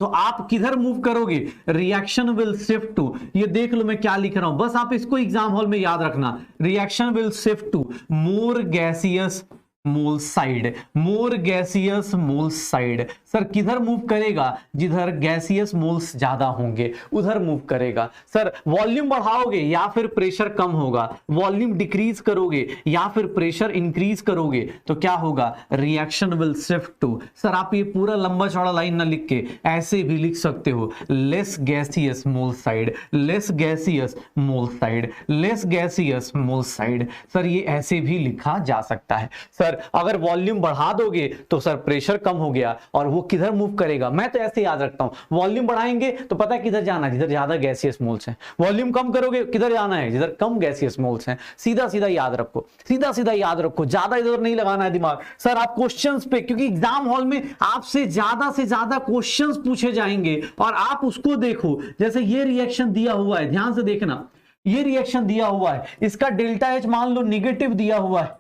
तो आप किधर मूव करोगे? रिएक्शन विल शिफ्ट टू, ये देख लो मैं क्या लिख रहा हूं, बस आप इसको एग्जाम हॉल में याद रखना। Reaction will shift to more gaseous mole side. More gaseous mole side. Sir किधर मूव करेगा? जिधर गैसियस मोल्स ज्यादा होंगे उधर मूव करेगा। सर वॉल्यूम बढ़ाओगे या फिर प्रेशर कम होगा? वॉल्यूम डिक्रीज करोगे या फिर प्रेशर इंक्रीज करोगे तो क्या होगा? Reaction will shift to. Sir आप ये पूरा लंबा चौड़ा लाइन ना लिख के ऐसे भी लिख सकते हो, less gaseous mole side, less gaseous mole side, less gaseous mole side. Sir ये ऐसे भी लिखा जा सकता है। सर सर अगर वॉल्यूम बढ़ा दोगे तो सर प्रेशर कम हो गया, और वो किधर मूव करेगा, मैं तो ऐसे याद रखता हूं, वॉल्यूम बढ़ाएंगे तो पता है किधर जाना है, जिधर ज्यादा गैसियस मोल्स हैं। वॉल्यूम कम करोगे किधर जाना है, जिधर कम गैसियस मोल्स हैं। सीधा सीधा याद रखो, सीधा सीधा याद रखो, ज्यादा इधर नहीं लगाना है दिमाग। सर आप क्वेश्चंस पे, क्योंकि एग्जाम हॉल में आपसे ज्यादा क्वेश्चंस पूछे जाएंगे और आप उसको देखो। जैसे ये रिएक्शन दिया हुआ है, ध्यान से देखना, ये रिएक्शन दिया हुआ है, इसका डेल्टा एच मान लो निगेटिव दिया हुआ है,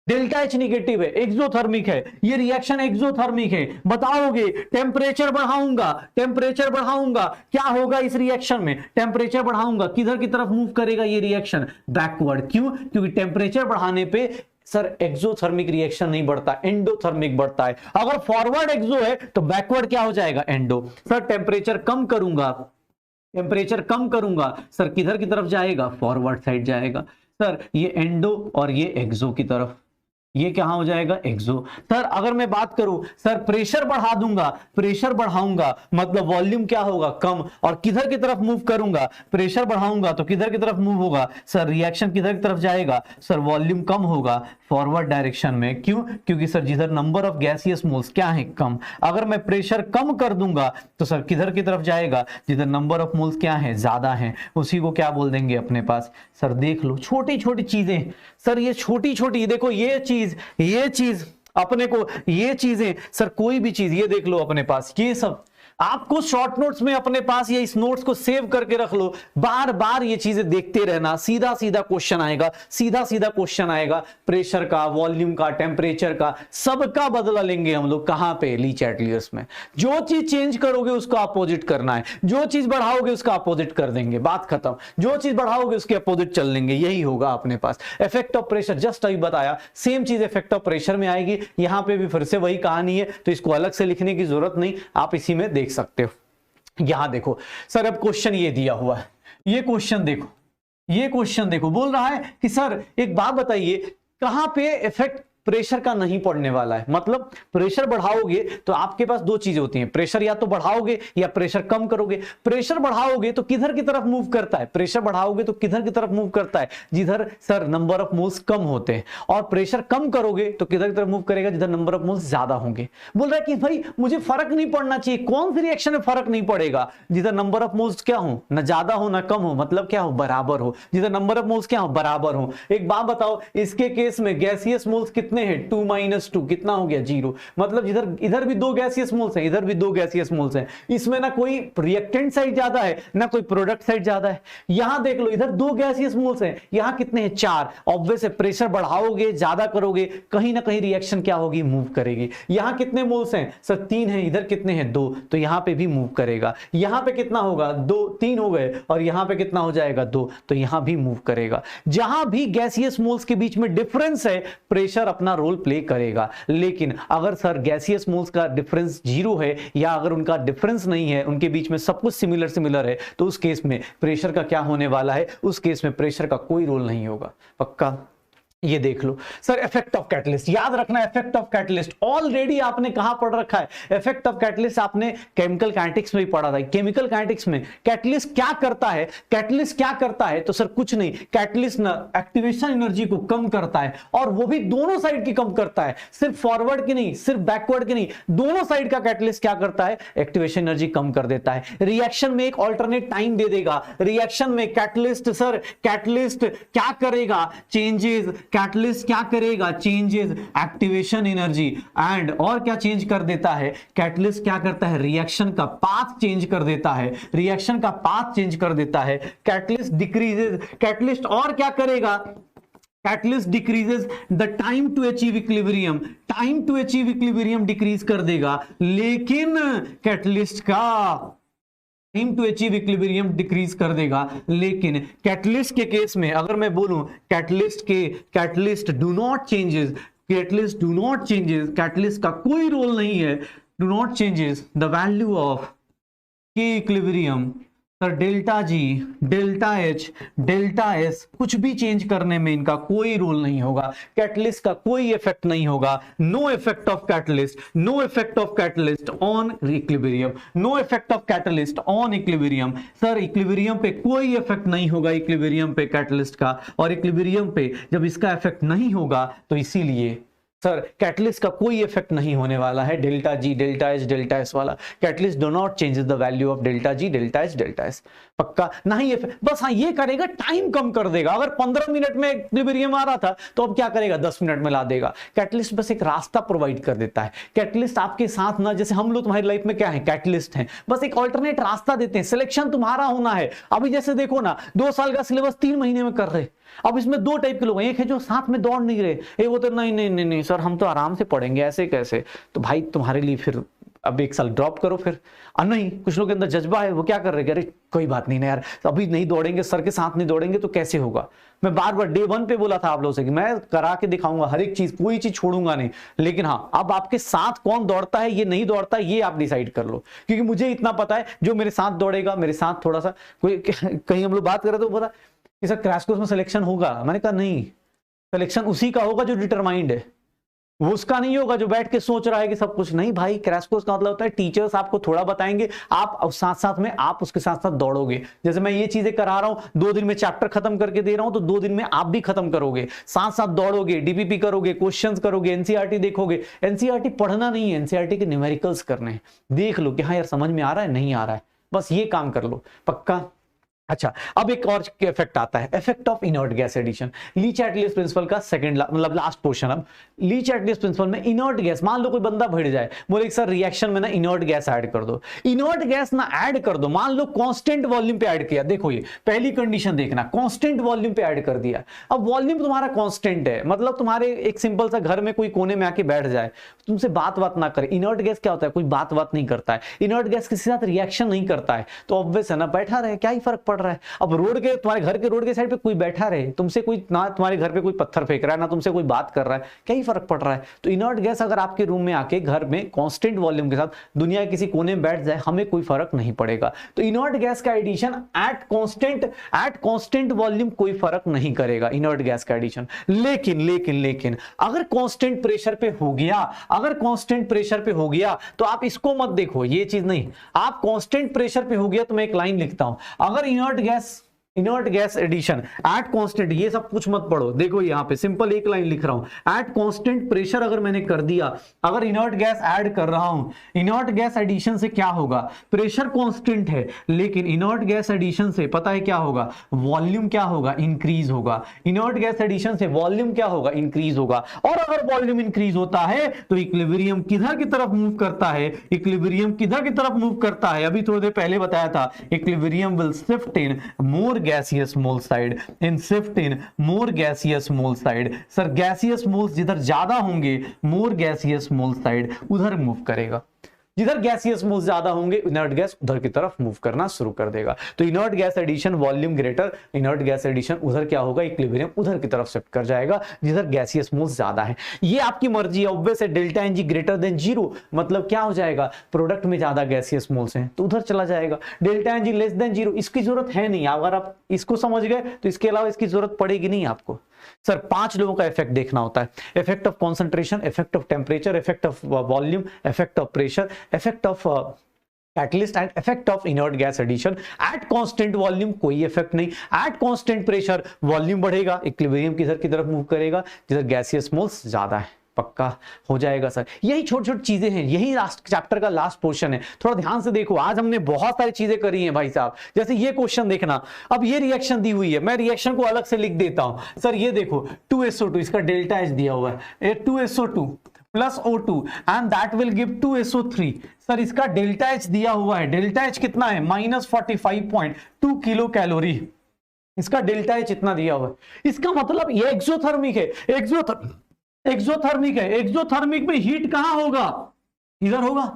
डेल्टा एच निगेटिव है, एक्सोथर्मिक है, ये रिएक्शन एक्सोथर्मिक है। बताओगे टेम्परेचर बढ़ाऊंगा, टेम्परेचर बढ़ाऊंगा, क्या होगा इस रिएक्शन में, टेम्परेचर बढ़ाऊंगा, किधर की तरफ मूव करेगा ये रिएक्शन, बैकवर्ड। क्यों? क्योंकि टेम्परेचर बढ़ाने पे सर एक्सोथर्मिक रिएक्शन नहीं बढ़ता, एंडोथर्मिक बढ़ता है। अगर फॉरवर्ड एक्सो है तो बैकवर्ड क्या हो जाएगा, एंडो। सर टेम्परेचर कम करूंगा, टेम्परेचर कम करूंगा, सर किधर की तरफ जाएगा, फॉरवर्ड साइड जाएगा। सर ये एंडो और ये एक्सो की तरफ, ये क्या हो जाएगा, एक्सो। सर अगर मैं बात करूं, सर प्रेशर बढ़ा दूंगा, प्रेशर बढ़ाऊंगा मतलब वॉल्यूम क्या होगा, कम, और किधर की तरफ मूव करूंगा, प्रेशर बढ़ाऊंगा तो किधर की तरफ मूव होगा, सर रिएक्शन किधर की तरफ जाएगा, सर वॉल्यूम कम होगा, फॉरवर्ड डायरेक्शन में। क्यों? क्योंकि सर जिधर नंबर ऑफ गैसियस मोल्स क्या है, कम। अगर मैं प्रेशर कम कर दूंगा तो सर किधर की तरफ जाएगा, जिधर नंबर ऑफ मोल्स क्या है, ज्यादा है, उसी को क्या बोल देंगे अपने पास। सर देख लो छोटी छोटी चीजें, सर ये छोटी छोटी, देखो ये चीज अपने को, ये चीजें सर कोई भी चीज, ये देख लो अपने पास, ये सब आपको शॉर्ट नोट्स में अपने पास ये इस नोट्स को सेव करके रख लो, बार बार ये चीजें देखते रहना, सीधा सीधा क्वेश्चन आएगा, सीधा सीधा क्वेश्चन आएगा। प्रेशर का, वॉल्यूम का, टेम्परेचर का, सबका बदला लेंगे हम लोग, कहां पे, ली चैटलियर्स में। जो चीज चेंज करोगे उसका अपोजिट करना है, जो चीज बढ़ाओगे उसका अपोजिट कर देंगे, बात खत्म। जो चीज बढ़ाओगे उसके अपोजिट चल लेंगे, यही होगा अपने पास। इफेक्ट ऑफ प्रेशर जस्ट अभी बताया, सेम चीज इफेक्ट ऑफ प्रेशर में आएगी, यहां पे भी फिर से वही कहानी है, तो इसको अलग से लिखने की जरूरत नहीं, आप इसी में देख सकते हो। यहां देखो सर, अब क्वेश्चन ये दिया हुआ है, ये क्वेश्चन देखो, ये क्वेश्चन देखो, बोल रहा है कि सर एक बात बताइए, कहां पे इफेक्ट प्रेशर का नहीं पड़ने वाला है। मतलब प्रेशर बढ़ाओगे तो आपके पास दो चीजें होती हैं, प्रेशर या तो बढ़ाओगे या प्रेशर कम करोगे। प्रेशर बढ़ाओगे तो किधर की तरफ मूव करता है, प्रेशर बढ़ाओगे तो किधर की तरफ मूव करता है, जिधर सर नंबर ऑफ मोल्स कम होते हैं। और प्रेशर कम करोगे तो किधर की तरफ मूव करेगा, जिधर नंबर ऑफ मोल्स ज्यादा होंगे। बोल रहा है कि भाई मुझे फर्क नहीं पड़ना चाहिए, कौन सी रिएक्शन में फर्क नहीं पड़ेगा, जिधर नंबर ऑफ मोल्स क्या हो, ना ज्यादा हो ना कम हो, मतलब क्या हो, बराबर हो, जिधर नंबर ऑफ मोल्स क्या हो, बराबर हो। एक बात बताओ, इसके केस में गैसियस मोल्स कितने हैं, 2 - 2, कितना हो गया, 0। मतलब जिधर इधर भी 2 गैसियस मोल्स हैं, इधर भी 2 गैसियस मोल्स हैं, इसमें ना कोई रिएक्टेंट साइड ज्यादा है ना कोई प्रोडक्ट साइड ज्यादा है। यहां देख लो, इधर 2 गैसियस मोल्स हैं, यहां कितने हैं, 4। ऑब्वियस है, प्रेशर बढ़ाओगे, ज्यादा करोगे, कहीं ना कहीं रिएक्शन क्या होगी, मूव करेगी। यहां कितने मोल्स हैं सर, 3 हैं, इधर कितने हैं, 2, तो यहां पे भी मूव करेगा। यहां पे कितना होगा, 2, 3 हो गए, और यहां पे कितना हो जाएगा, 2, तो यहां भी मूव करेगा। जहां भी गैसियस मोल्स के बीच में डिफरेंस है, प्रेशर अपना रोल प्ले करेगा। लेकिन अगर सर गैसियस मोल्स का डिफरेंस 0 है, या अगर उनका डिफरेंस नहीं है, उनके बीच में सब कुछ सिमिलर है, तो उस केस में प्रेशर का क्या होने वाला है, उस केस में प्रेशर का कोई रोल नहीं होगा। पक्का? ये देख लो सर, इफेक्ट ऑफ कैटलिस्ट याद रखना। इफेक्ट ऑफ कैटलिस्ट ऑलरेडी आपने कहां पढ़ रखा है, इफेक्ट ऑफ कैटलिस्ट आपने केमिकल काइनेटिक्स में भी पढ़ा था। केमिकल काइनेटिक्स में कैटलिस्ट क्या करता है, कैटलिस्ट क्या करता है, तो सर कुछ नहीं, कैटलिस्ट ना एक्टिवेशन एनर्जी को कम करता है, और वो भी दोनों साइड की कम करता है, सिर्फ फॉरवर्ड की नहीं, सिर्फ बैकवर्ड की नहीं, दोनों साइड का कैटलिस्ट क्या करता है, एक्टिवेशन एनर्जी कम कर देता है। रिएक्शन में एक ऑल्टरनेट टाइम दे देगा। रिएक्शन में कैटलिस्ट, सर कैटलिस्ट क्या करेगा, चेंजेस, कैटलिस्ट क्या करेगा, चेंजेस एक्टिवेशन एनर्जी, एंड और क्या चेंज कर देता है, कैटलिस्ट क्या करता है, रिएक्शन का पाथ चेंज कर देता है, रिएक्शन का पाथ चेंज कर देता है। कैटलिस्ट डिक्रीजेस, कैटलिस्ट और क्या करेगा, catalyst decreases the time to achieve equilibrium, time to achieve equilibrium decrease कर देगा। लेकिन कैटलिस्ट का time to achieve equilibrium decrease कर देगा। लेकिन कैटलिस्ट के केस में अगर मैं बोलूं, catalyst do not changes, catalyst do not changes, catalyst का कोई रोल नहीं है, do not changes the value of K equilibrium, sir delta G, delta H, delta S, कुछ भी चेंज करने में इनका कोई रोल नहीं होगा, कैटलिस्ट का कोई इफेक्ट नहीं होगा। No effect of catalyst, no effect of catalyst on equilibrium, no effect of catalyst on equilibrium. Sir equilibrium पे कोई इफेक्ट नहीं होगा, इक्विलिब्रियम पे कैटलिस्ट का, और इक्विलिब्रियम पे जब इसका इफेक्ट नहीं होगा तो इसीलिए सर कैटलिस्ट का कोई इफेक्ट नहीं होने वाला है, डेल्टा जी डेल्टा एस वाला। Catalyst do not changes the value of delta G delta S पक्का ना ही बस हाँ ये करेगा टाइम कम कर देगा। अगर 15 मिनट में इक्विलिब्रियम आ रहा था तो अब क्या करेगा 10 मिनट में ला देगा। कैटलिस्ट बस एक रास्ता प्रोवाइड कर देता है। कैटलिस्ट आपके साथ ना, जैसे हम लोग तुम्हारी लाइफ में क्या है कैटलिस्ट हैं, बस एक ऑल्टरनेट रास्ता देते हैं। सिलेक्शन तुम्हारा होना है। अभी जैसे देखो ना 2 साल का सिलेबस 3 महीने में कर रहे। अब इसमें 2 टाइप के लोग हैं, एक है जो साथ में दौड़ नहीं रहे, एक वो तो नहीं सर हम तो आराम से पढ़ेंगे ऐसे कैसे। तो भाई तुम्हारे लिए फिर अब 1 साल ड्रॉप करो फिर। नहीं, कुछ लोग के अंदर जज्बा है, वो क्या कर रहे हैं, अरे कोई बात नहीं ना यार, अभी नहीं दौड़ेंगे, सर के साथ नहीं दौड़ेंगे तो कैसे होगा। मैं बार बार डे 1 पे बोला था आप लोगों से कि मैं करा के दिखाऊंगा हर एक चीज, कोई चीज छोड़ूंगा नहीं। लेकिन हाँ, अब आपके साथ कौन दौड़ता है, ये नहीं दौड़ता है, ये आप डिसाइड कर लो। क्योंकि मुझे इतना पता है जो मेरे साथ दौड़ेगा, मेरे साथ थोड़ा सा कोई कहीं हम लोग बात कर रहे तो बोला कि सर क्रैश कोर्स में सिलेक्शन होगा। मैंने कहा नहीं, सिलेक्शन उसी का होगा जो डिटरमाइंड है, वो उसका नहीं होगा जो बैठ के सोच रहा है कि सब कुछ। नहीं भाई, क्रैश कोर्स का मतलब होता है टीचर्स आपको थोड़ा बताएंगे, आप साथ साथ में आप उसके साथ साथ दौड़ोगे। जैसे मैं ये चीजें करा रहा हूं, 2 दिन में चैप्टर खत्म करके दे रहा हूं, तो 2 दिन में आप भी खत्म करोगे, साथ साथ दौड़ोगे, डीपीपी करोगे, क्वेश्चंस करोगे, एनसीईआरटी देखोगे। एनसीईआरटी पढ़ना नहीं है, एनसीईआरटी के न्यूमेरिकल्स करने हैं। देख लो कि हाँ यार समझ में आ रहा है नहीं आ रहा है, बस ये काम कर लो पक्का। अच्छा, अब एक और इफेक्ट आता है, effect of inert gas addition. Le Chatelier principle का सेकंड मतलब लास्ट पोर्शन। अब ली चैटलिस्ट प्रिंसिपल में इनर्ट गैस, मान लो कोई बंदा भिड़ जाए, बोले सर रिएक्शन में ना इनर्ट गैस ऐड कर दो। इनर्ट गैस ना ऐड कर दो, मान लो कांस्टेंट वॉल्यूम पे ऐड किया। देखो ये पहली कंडीशन देखना, कांस्टेंट वॉल्यूम पे ऐड कर दिया। अब वॉल्यूम तुम्हारा कांस्टेंट है, मतलब तुम्हारे एक सिंपल सा घर में कोई कोने में आके बैठ जाए, तुमसे बात ना करे। इनर्ट गैस क्या होता है, कोई बात नहीं करता है। इनर्ट गैस किसी के साथ रिएक्शन नहीं करता है, तो ऑब्वियस है ना, बैठा रहे, क्या ही फर्क पड़ रहा है। अब रोड के, तुम्हारे घर के रोड के साइड पे कोई बैठा रहे, तुमसे कोई ना, तुम्हारे घर पे कोई पत्थर फेंक रहा है ना, तुमसे कोई बात कर रहा है, क्या ही फर्क पड़ रहा है। तो इनर्ट गैस अगर आपके रूम में आके घर में कांस्टेंट वॉल्यूम के साथ दुनिया के किसी कोने में बैठ जाए, हमें कोई फर्क नहीं पड़ेगा। तो इनर्ट गैस का एडिशन एट कांस्टेंट वॉल्यूम कोई फर्क नहीं करेगा, इनर्ट गैस का एडिशन। लेकिन अगर कांस्टेंट प्रेशर पे हो गया, अगर कांस्टेंट प्रेशर पे हो गया तो आप इसको मत देखो, ये चीज नहीं। आप कांस्टेंट प्रेशर पे हो गया तो मैं एक लाइन लिखता हूं, अगर inert gas addition at constant, ये सब कुछ मत पढ़ो, देखो यहां पे सिंपल एक लाइन लिख रहा हूं, एट कांस्टेंट प्रेशर अगर मैंने कर दिया, अगर इनर्ट गैस ऐड कर रहा हूं, इनर्ट गैस एडिशन से क्या होगा, प्रेशर कांस्टेंट है, लेकिन इनर्ट गैस एडिशन से पता है क्या होगा, वॉल्यूम क्या होगा, इंक्रीज होगा। इनर्ट गैस एडिशन से वॉल्यूम क्या होगा, इंक्रीज होगा। और अगर वॉल्यूम इंक्रीज होता है तो इक्विलिब्रियम किधर की तरफ मूव करता है, इक्विलिब्रियम किधर की तरफ मूव करता है, अभी थोड़ी देर पहले बताया था, equilibrium will shift in more gaseous mole side and shift in more gaseous mole side। Sir gaseous moles जिधर ज्यादा होंगे, more gaseous mole side उधर मूव करेगा। जिधर गैसियस मोल्स ज्यादा होंगे, इनर्ट गैस उधर की तरफ मूव करना शुरू कर देगा। तो inert gas addition volume greater, inert gas addition उधर क्या होगा, इक्विलिब्रियम उधर की तरफ शिफ्ट कर जाएगा जिधर गैसियस मोल्स ज्यादा है। ये आपकी मर्जी है, ऑब्वियस है। Delta n g greater than 0 मतलब क्या हो जाएगा, प्रोडक्ट में ज्यादा गैसियस मोल्स हैं तो उधर चला जाएगा। Delta n g less than 0 इसकी जरूरत है नहीं, अगर आप इसको समझ गए तो इसके अलावा इसकी जरूरत पड़ेगी नहीं आपको। सर 5 लोगों का इफेक्ट देखना होता है, effect of concentration, effect of temperature, effect of volume, effect of pressure, effect of catalyst and effect of inert gas addition. At constant volume कोई इफेक्ट नहीं, एट कांस्टेंट प्रेशर वॉल्यूम बढ़ेगा, equilibrium किधर की तरफ move करेगा, जिधर gaseous moles ज्यादा है। पक्का हो जाएगा सर। यही छोटी छोटी चीजें हैं, यही लास्ट चैप्टर का लास्ट पोर्शन है। थोड़ा ध्यान से देखो, आज हमने बहुत सारी चीजें करी हैं भाई साहब। जैसे ये क्वेश्चन देखना, अब ये रिएक्शन दी हुई है, मैं रिएक्शन को अलग से लिख देता हूं। सर ये देखो 2SO2, इसका डेल्टा एच दिया हुआ है, 2SO2 plus O2 and that will give 2SO3। Sir इसका डेल्टा एच दिया हुआ है, डेल्टा एच कितना है, -45.2 किलो कैलोरी। इसका डेल्टा एच इतना दिया हुआ है, इसका मतलब ये एक्सोथर्मिक है, एक्सोथर्मिक है। एक्सोथर्मिक में हीट कहां होगा, इधर होगा।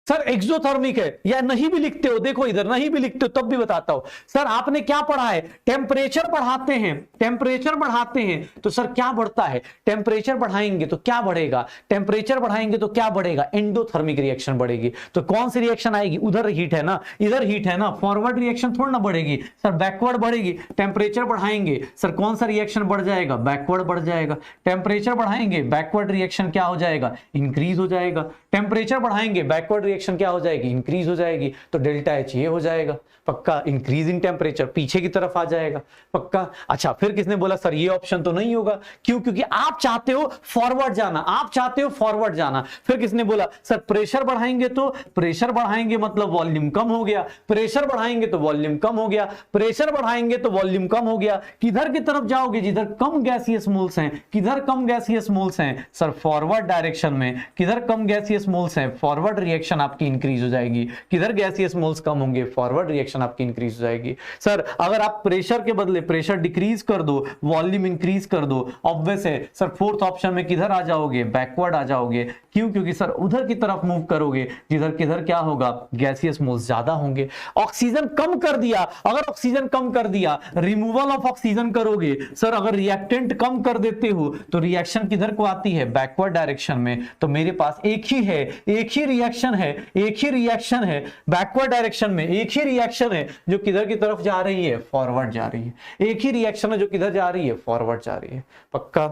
सर एक्सोथर्मिक है, या नहीं भी लिखते हो, देखो इधर नहीं भी लिखते हो तब भी बताता हूं। सर आपने क्या पढ़ा है, टेम्परेचर बढ़ाते हैं, टेम्परेचर बढ़ाते हैं तो सर क्या बढ़ता है, टेम्परेचर बढ़ाएंगे तो क्या बढ़ेगा, टेम्परेचर बढ़ाएंगे तो क्या बढ़ेगा, एंडोथर्मिक रिएक्शन बढ़ेगी। तो कौन सी रिएक्शन आएगी, उधर हीट है ना, इधर हीट है ना, फॉरवर्ड रिएक्शन थोड़ा ना बढ़ेगी सर, बैकवर्ड बढ़ेगी। टेम्परेचर बढ़ाएंगे सर कौन सा रिएक्शन बढ़ जाएगा, बैकवर्ड बढ़ जाएगा। टेम्परेचर बढ़ाएंगे बैकवर्ड रिएक्शन क्या हो जाएगा, इंक्रीज हो जाएगा। टेम्परेचर बढ़ाएंगे बैकवर्ड रिएक्शन क्या हो जाएगी, इंक्रीज हो जाएगी, तो डेल्टा एच ये हो जाएगा पक्का, इंक्रीज इन टेम्परेचर पीछे की तरफ आ जाएगा पक्का। अच्छा फिर किसने बोला सर ये ऑप्शन तो नहीं होगा, क्यों, क्योंकि आप चाहते हो फॉरवर्ड जाना, आप चाहते हो फॉरवर्ड जाना। फिर किसने बोला सर प्रेशर बढ़ाएंगे, तो प्रेशर बढ़ाएंगे मतलब वॉल्यूम कम हो गया, प्रेशर बढ़ाएंगे तो वॉल्यूम कम हो गया, प्रेशर बढ़ाएंगे तो वॉल्यूम कम हो गया, किधर की तरफ जाओगे, जिधर कम गैसियस मोल्स हैं, किधर कम गैसियस मोल्स हैं सर फॉरवर्ड डायरेक्शन में, किधर कम गैसियस मोल्स हैं फॉरवर्ड रिएक्शन आपकी इंक्रीज हो जाएगी, किधर गैसियस मोल्स कम होंगे फॉरवर्ड रिएक्शन आपकी इंक्रीज हो जाएगी। सर अगर आप प्रेशर के बदले प्रेशर डिक्रीज कर दो, वॉल्यूम इंक्रीज कर दो, ऑब्वियस है सर फोर्थ ऑप्शन में किधर आ जाओगे, बैकवर्ड आ जाओगे, क्यों, क्योंकि सर उधर की तरफ मूव करोगे जिधर किधर क्या होगा, गैसियस मोल्स ज्यादा होंगे। ऑक्सीजन कम कर दिया, अगर ऑक्सीजन कम कर दिया, रिमूवल ऑफ ऑक्सीजन करोगे सर, अगर रिएक्टेंट कम कर देते हो तो रिएक्शन किधर को आती है, बैकवर्ड डायरेक्शन में। तो मेरे पास एक ही है, एक ही रिएक्शन है, एक ही रिएक्शन है बैकवर्ड डायरेक्शन में, एक ही रिएक्शन है जो किधर की तरफ जा रही है, फॉरवर्ड जा रही है, एक ही रिएक्शन है जो किधर जा रही है, फॉरवर्ड जा रही है पक्का।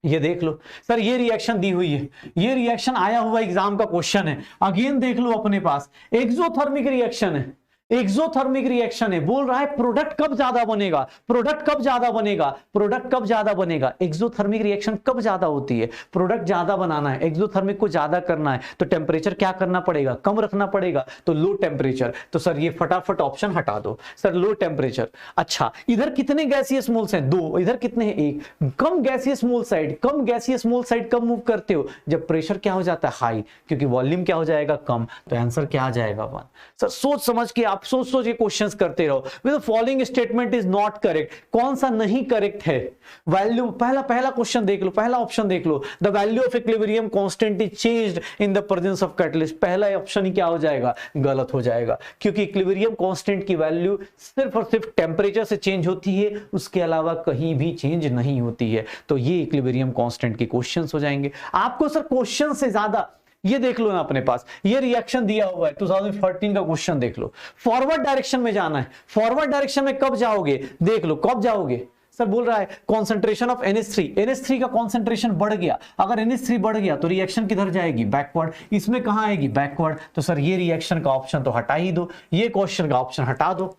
ये देख लो सर ये रिएक्शन दी हुई है, ये रिएक्शन आया हुआ एग्जाम का क्वेश्चन है, अगेन देख लो अपने पास एक्सोथर्मिक रिएक्शन है, एक्सोथर्मिक रिएक्शन है, बोल रहा है प्रोडक्ट कब ज्यादा बनेगा, प्रोडक्ट कब ज्यादा बनेगा, प्रोडक्ट कब ज्यादा बनेगा। एक्सोथर्मिक रिएक्शन कब ज्यादा होती है, प्रोडक्ट ज्यादा बनाना है, एक्सोथर्मिक को ज्यादा करना है, तो टेम्परेचर क्या करना पड़ेगा, कम रखना पड़ेगा, तो लो टेम्परेचर। तो सर ये फटाफट ऑप्शन हटा दो सर, लो टेम्परेचर। अच्छा इधर कितने गैसियस मोल्स हैं, दो, इधर कितने हैं, एक। कम गैसियस मोल साइड, कम गैसियस मोल साइड कब मूव करते हो, जब प्रेशर क्या हो जाता है, हाई, क्योंकि वॉल्यूम क्या हो जाएगा, कम, तो आंसर क्या आ जाएगा, 1। सर सोच समझ के आप सोच सोच के क्वेश्चंस करते रहो। With following statement is not correct, कौन सा नहीं करेक्ट है, वैल्यू, पहला क्वेश्चन देख लो, पहला ऑप्शन देख लो, the value of equilibrium constant is changed in the presence of catalyst, पहला ऑप्शन ही क्या हो जाएगा, गलत हो जाएगा, क्योंकि इक्विलिब्रियम कांस्टेंट की वैल्यू सिर्फ और सिर्फ टेम्परेचर से चेंज होती है, उसके अलावा कहीं भी चेंज नहीं होती है। तो ये इक्विलिब्रियम कांस्टेंट के क्वेश्चंस हो जाएंगे। आपको सर क्वेश्चन से ज्यादा ये देख लो ना अपने पास, ये रिएक्शन दिया हुआ है 2013 का क्वेश्चन देख लो, फॉरवर्ड डायरेक्शन में जाना है, फॉरवर्ड डायरेक्शन में कब जाओगे, देख लो कब जाओगे। सर बोल रहा है कॉन्सेंट्रेशन ऑफ NH3 का कॉन्सेंट्रेशन बढ़ गया, अगर NH3 बढ़ गया तो रिएक्शन किधर जाएगी, बैकवर्ड, इसमें कहां आएगी, बैकवर्ड। तो सर ये रिएक्शन का ऑप्शन तो हटा ही दो, ये क्वेश्चन का ऑप्शन हटा दो।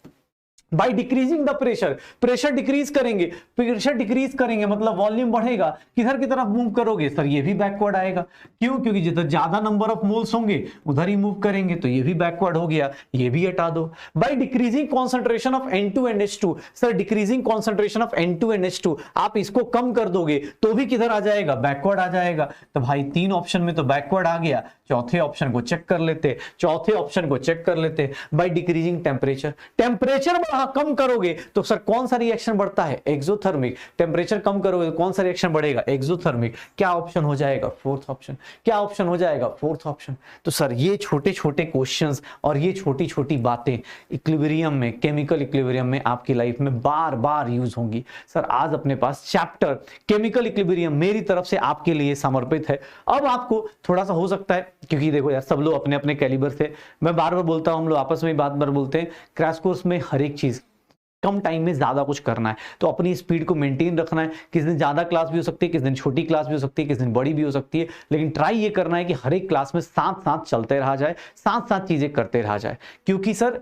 By decreasing the pressure, pressure decrease करेंगे, प्रेशर डिक्रीज करेंगे मतलब वॉल्यूम बढ़ेगा, किधर की तरफ मूव करोगे, सर ये भी बैकवर्ड आएगा, क्यों, क्योंकि जिधर ज्यादा नंबर ऑफ मोल्स होंगे उधर ही मूव करेंगे, तो ये भी बैकवर्ड हो गया, ये भी हटा दो। By decreasing concentration of N2NH2, sir decreasing concentration of N2NH2, आप इसको कम कर दोगे तो भी किधर आ जाएगा, बैकवर्ड आ जाएगा। तो भाई 3 ऑप्शन में तो बैकवर्ड आ गया, चौथे ऑप्शन को चेक कर लेते, चौथे ऑप्शन को चेक कर लेते। बाई डिक्रीजिंग टेम्परेचर, टेम्परेचर कम करोगे तो सर कौन सा रिएक्शन बढ़ता है, एक्सोथर्मिक, टेम्परेचर कम करोगे तो कौन सा रिएक्शन बढ़ेगा, एक्सोथर्मिक। क्या ऑप्शन हो जाएगा, 4th ऑप्शन, क्या ऑप्शन हो जाएगा, 4th ऑप्शन। तो सर ये छोटे छोटे क्वेश्चंस और ये छोटी छोटी बातें इक्विलिब्रियम में, केमिकल इक्विलिब्रियम में आपकी लाइफ में बार बार यूज होंगी। सर आज अपने पास चैप्टर केमिकल इक्विलिब्रियम मेरी तरफ से आपके लिए समर्पित है। अब आपको थोड़ा सा हो सकता है, क्योंकि देखो यार सब लोग अपने अपने कैलिबर से, मैं बार बार बोलता हूं, हम लोग आपस में बात बार बोलते हैं, क्रैश कोर्स में हर एक चीज कम टाइम में ज्यादा कुछ करना है, तो अपनी स्पीड को मेंटेन रखना है। किस दिन ज्यादा क्लास भी हो सकती है, किस दिन छोटी क्लास भी हो सकती है, किस दिन बड़ी भी हो सकती है, लेकिन ट्राई ये करना है कि हर एक क्लास में साथ साथ चलते रहा जाए, साथ साथ चीजें करते रहा जाए। क्योंकि सर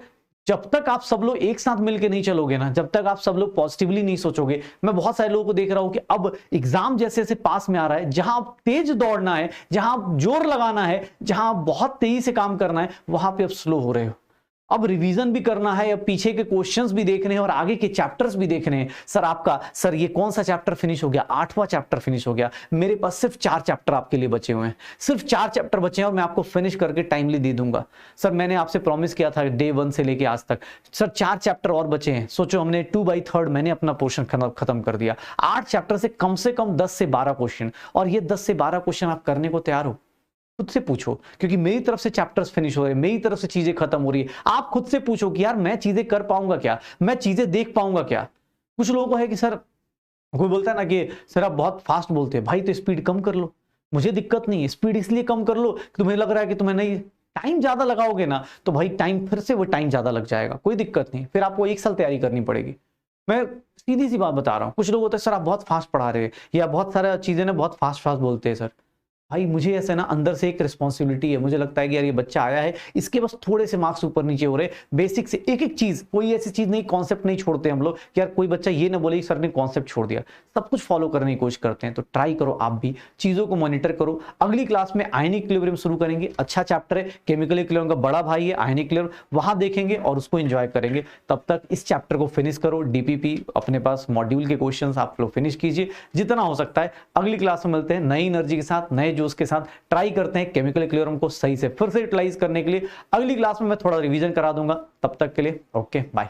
जब तक आप सब लोग एक साथ मिलकर नहीं चलोगे ना, जब तक आप सब लोग पॉजिटिवली नहीं सोचोगे, मैं बहुत सारे लोगों को देख रहा हूं कि अब एग्जाम जैसे जैसे पास में आ रहा है, जहां तेज दौड़ना है, जहां जोर लगाना है, जहां बहुत तेजी से काम करना है, वहां पे अब स्लो हो रहे हो। अब रिवीजन भी करना है, अब पीछे के क्वेश्चंस भी देखने हैं और आगे के चैप्टर्स भी देखने हैं। सर आपका, सर ये कौन सा चैप्टर फिनिश हो गया, 8वां चैप्टर फिनिश हो गया, मेरे पास सिर्फ 4 चैप्टर आपके लिए बचे हुए हैं, सिर्फ 4 चैप्टर बचे हैं और मैं आपको फिनिश करके टाइमली दे दूंगा। सर मैंने आपसे प्रॉमिस किया था डे 1 से लेके आज तक, सर 4 चैप्टर और बचे हैं। सोचो हमने 2/3 मैंने अपना पोर्शन खत्म कर दिया, 8 चैप्टर से कम 10 से 12 क्वेश्चन, और ये 10 से 12 क्वेश्चन आप करने को तैयार हो? खुद से पूछो, क्योंकि मेरी तरफ से चैप्टर्स फिनिश हो रहे हैं, मेरी तरफ से चीजें खत्म हो रही है। आप खुद से पूछो कि यार मैं चीजें कर पाऊंगा क्या, मैं चीजें देख पाऊंगा क्या। कुछ लोगों को है कि सर, कोई बोलता है ना कि सर आप बहुत फास्ट बोलते हैं, भाई तो स्पीड कम कर लो, मुझे दिक्कत नहीं है, स्पीड इसलिए कम कर लो कि तुम्हें लग रहा है कि तुम्हें नहीं, टाइम ज्यादा लगाओगे ना तो भाई टाइम फिर से वो टाइम ज्यादा लग जाएगा, कोई दिक्कत नहीं, फिर आपको 1 साल तैयारी करनी पड़ेगी। मैं सीधी सी बात बता रहा हूँ। कुछ लोग होते हैं सर आप बहुत फास्ट पढ़ा रहे हैं, या बहुत सारा चीजें ना बहुत फास्ट बोलते हैं सर, भाई मुझे ऐसे ना अंदर से एक रिस्पॉन्सिबिलिटी है, मुझे लगता है कि यार ये बच्चा आया है, इसके बस थोड़े से मार्क्स ऊपर नीचे हो रहे, बेसिक से एक एक चीज, कोई ऐसी चीज नहीं, कॉन्सेप्ट नहीं छोड़ते हम लोग कि यार कोई बच्चा ये ना बोले सर ने कॉन्सेप्ट छोड़ दिया, सब कुछ फॉलो करने की कोशिश करते हैं। तो ट्राई करो आप भी, चीजों को मॉनिटर करो। अगली क्लास में आयनिक इक्विलिब्रियम शुरू करेंगे, अच्छा चैप्टर है, केमिकल इक्विलिब्रियम का बड़ा भाई है आयनिक इक्विलिब्रियम, वहां देखेंगे और उसको एंजॉय करेंगे। तब तक इस चैप्टर को फिनिश करो, डीपीपी अपने पास मॉड्यूल के क्वेश्चंस आप लोग फिनिश कीजिए जितना हो सकता है। अगली क्लास में मिलते हैं नई एनर्जी के साथ, नए जोश के साथ, ट्राई करते हैं केमिकल इक्विलिब्रियम को सही से फिर से यूटिलाइज करने के लिए। अगली क्लास में मैं थोड़ा रिवीजन करा दूंगा, तब तक के लिए ओके बाय।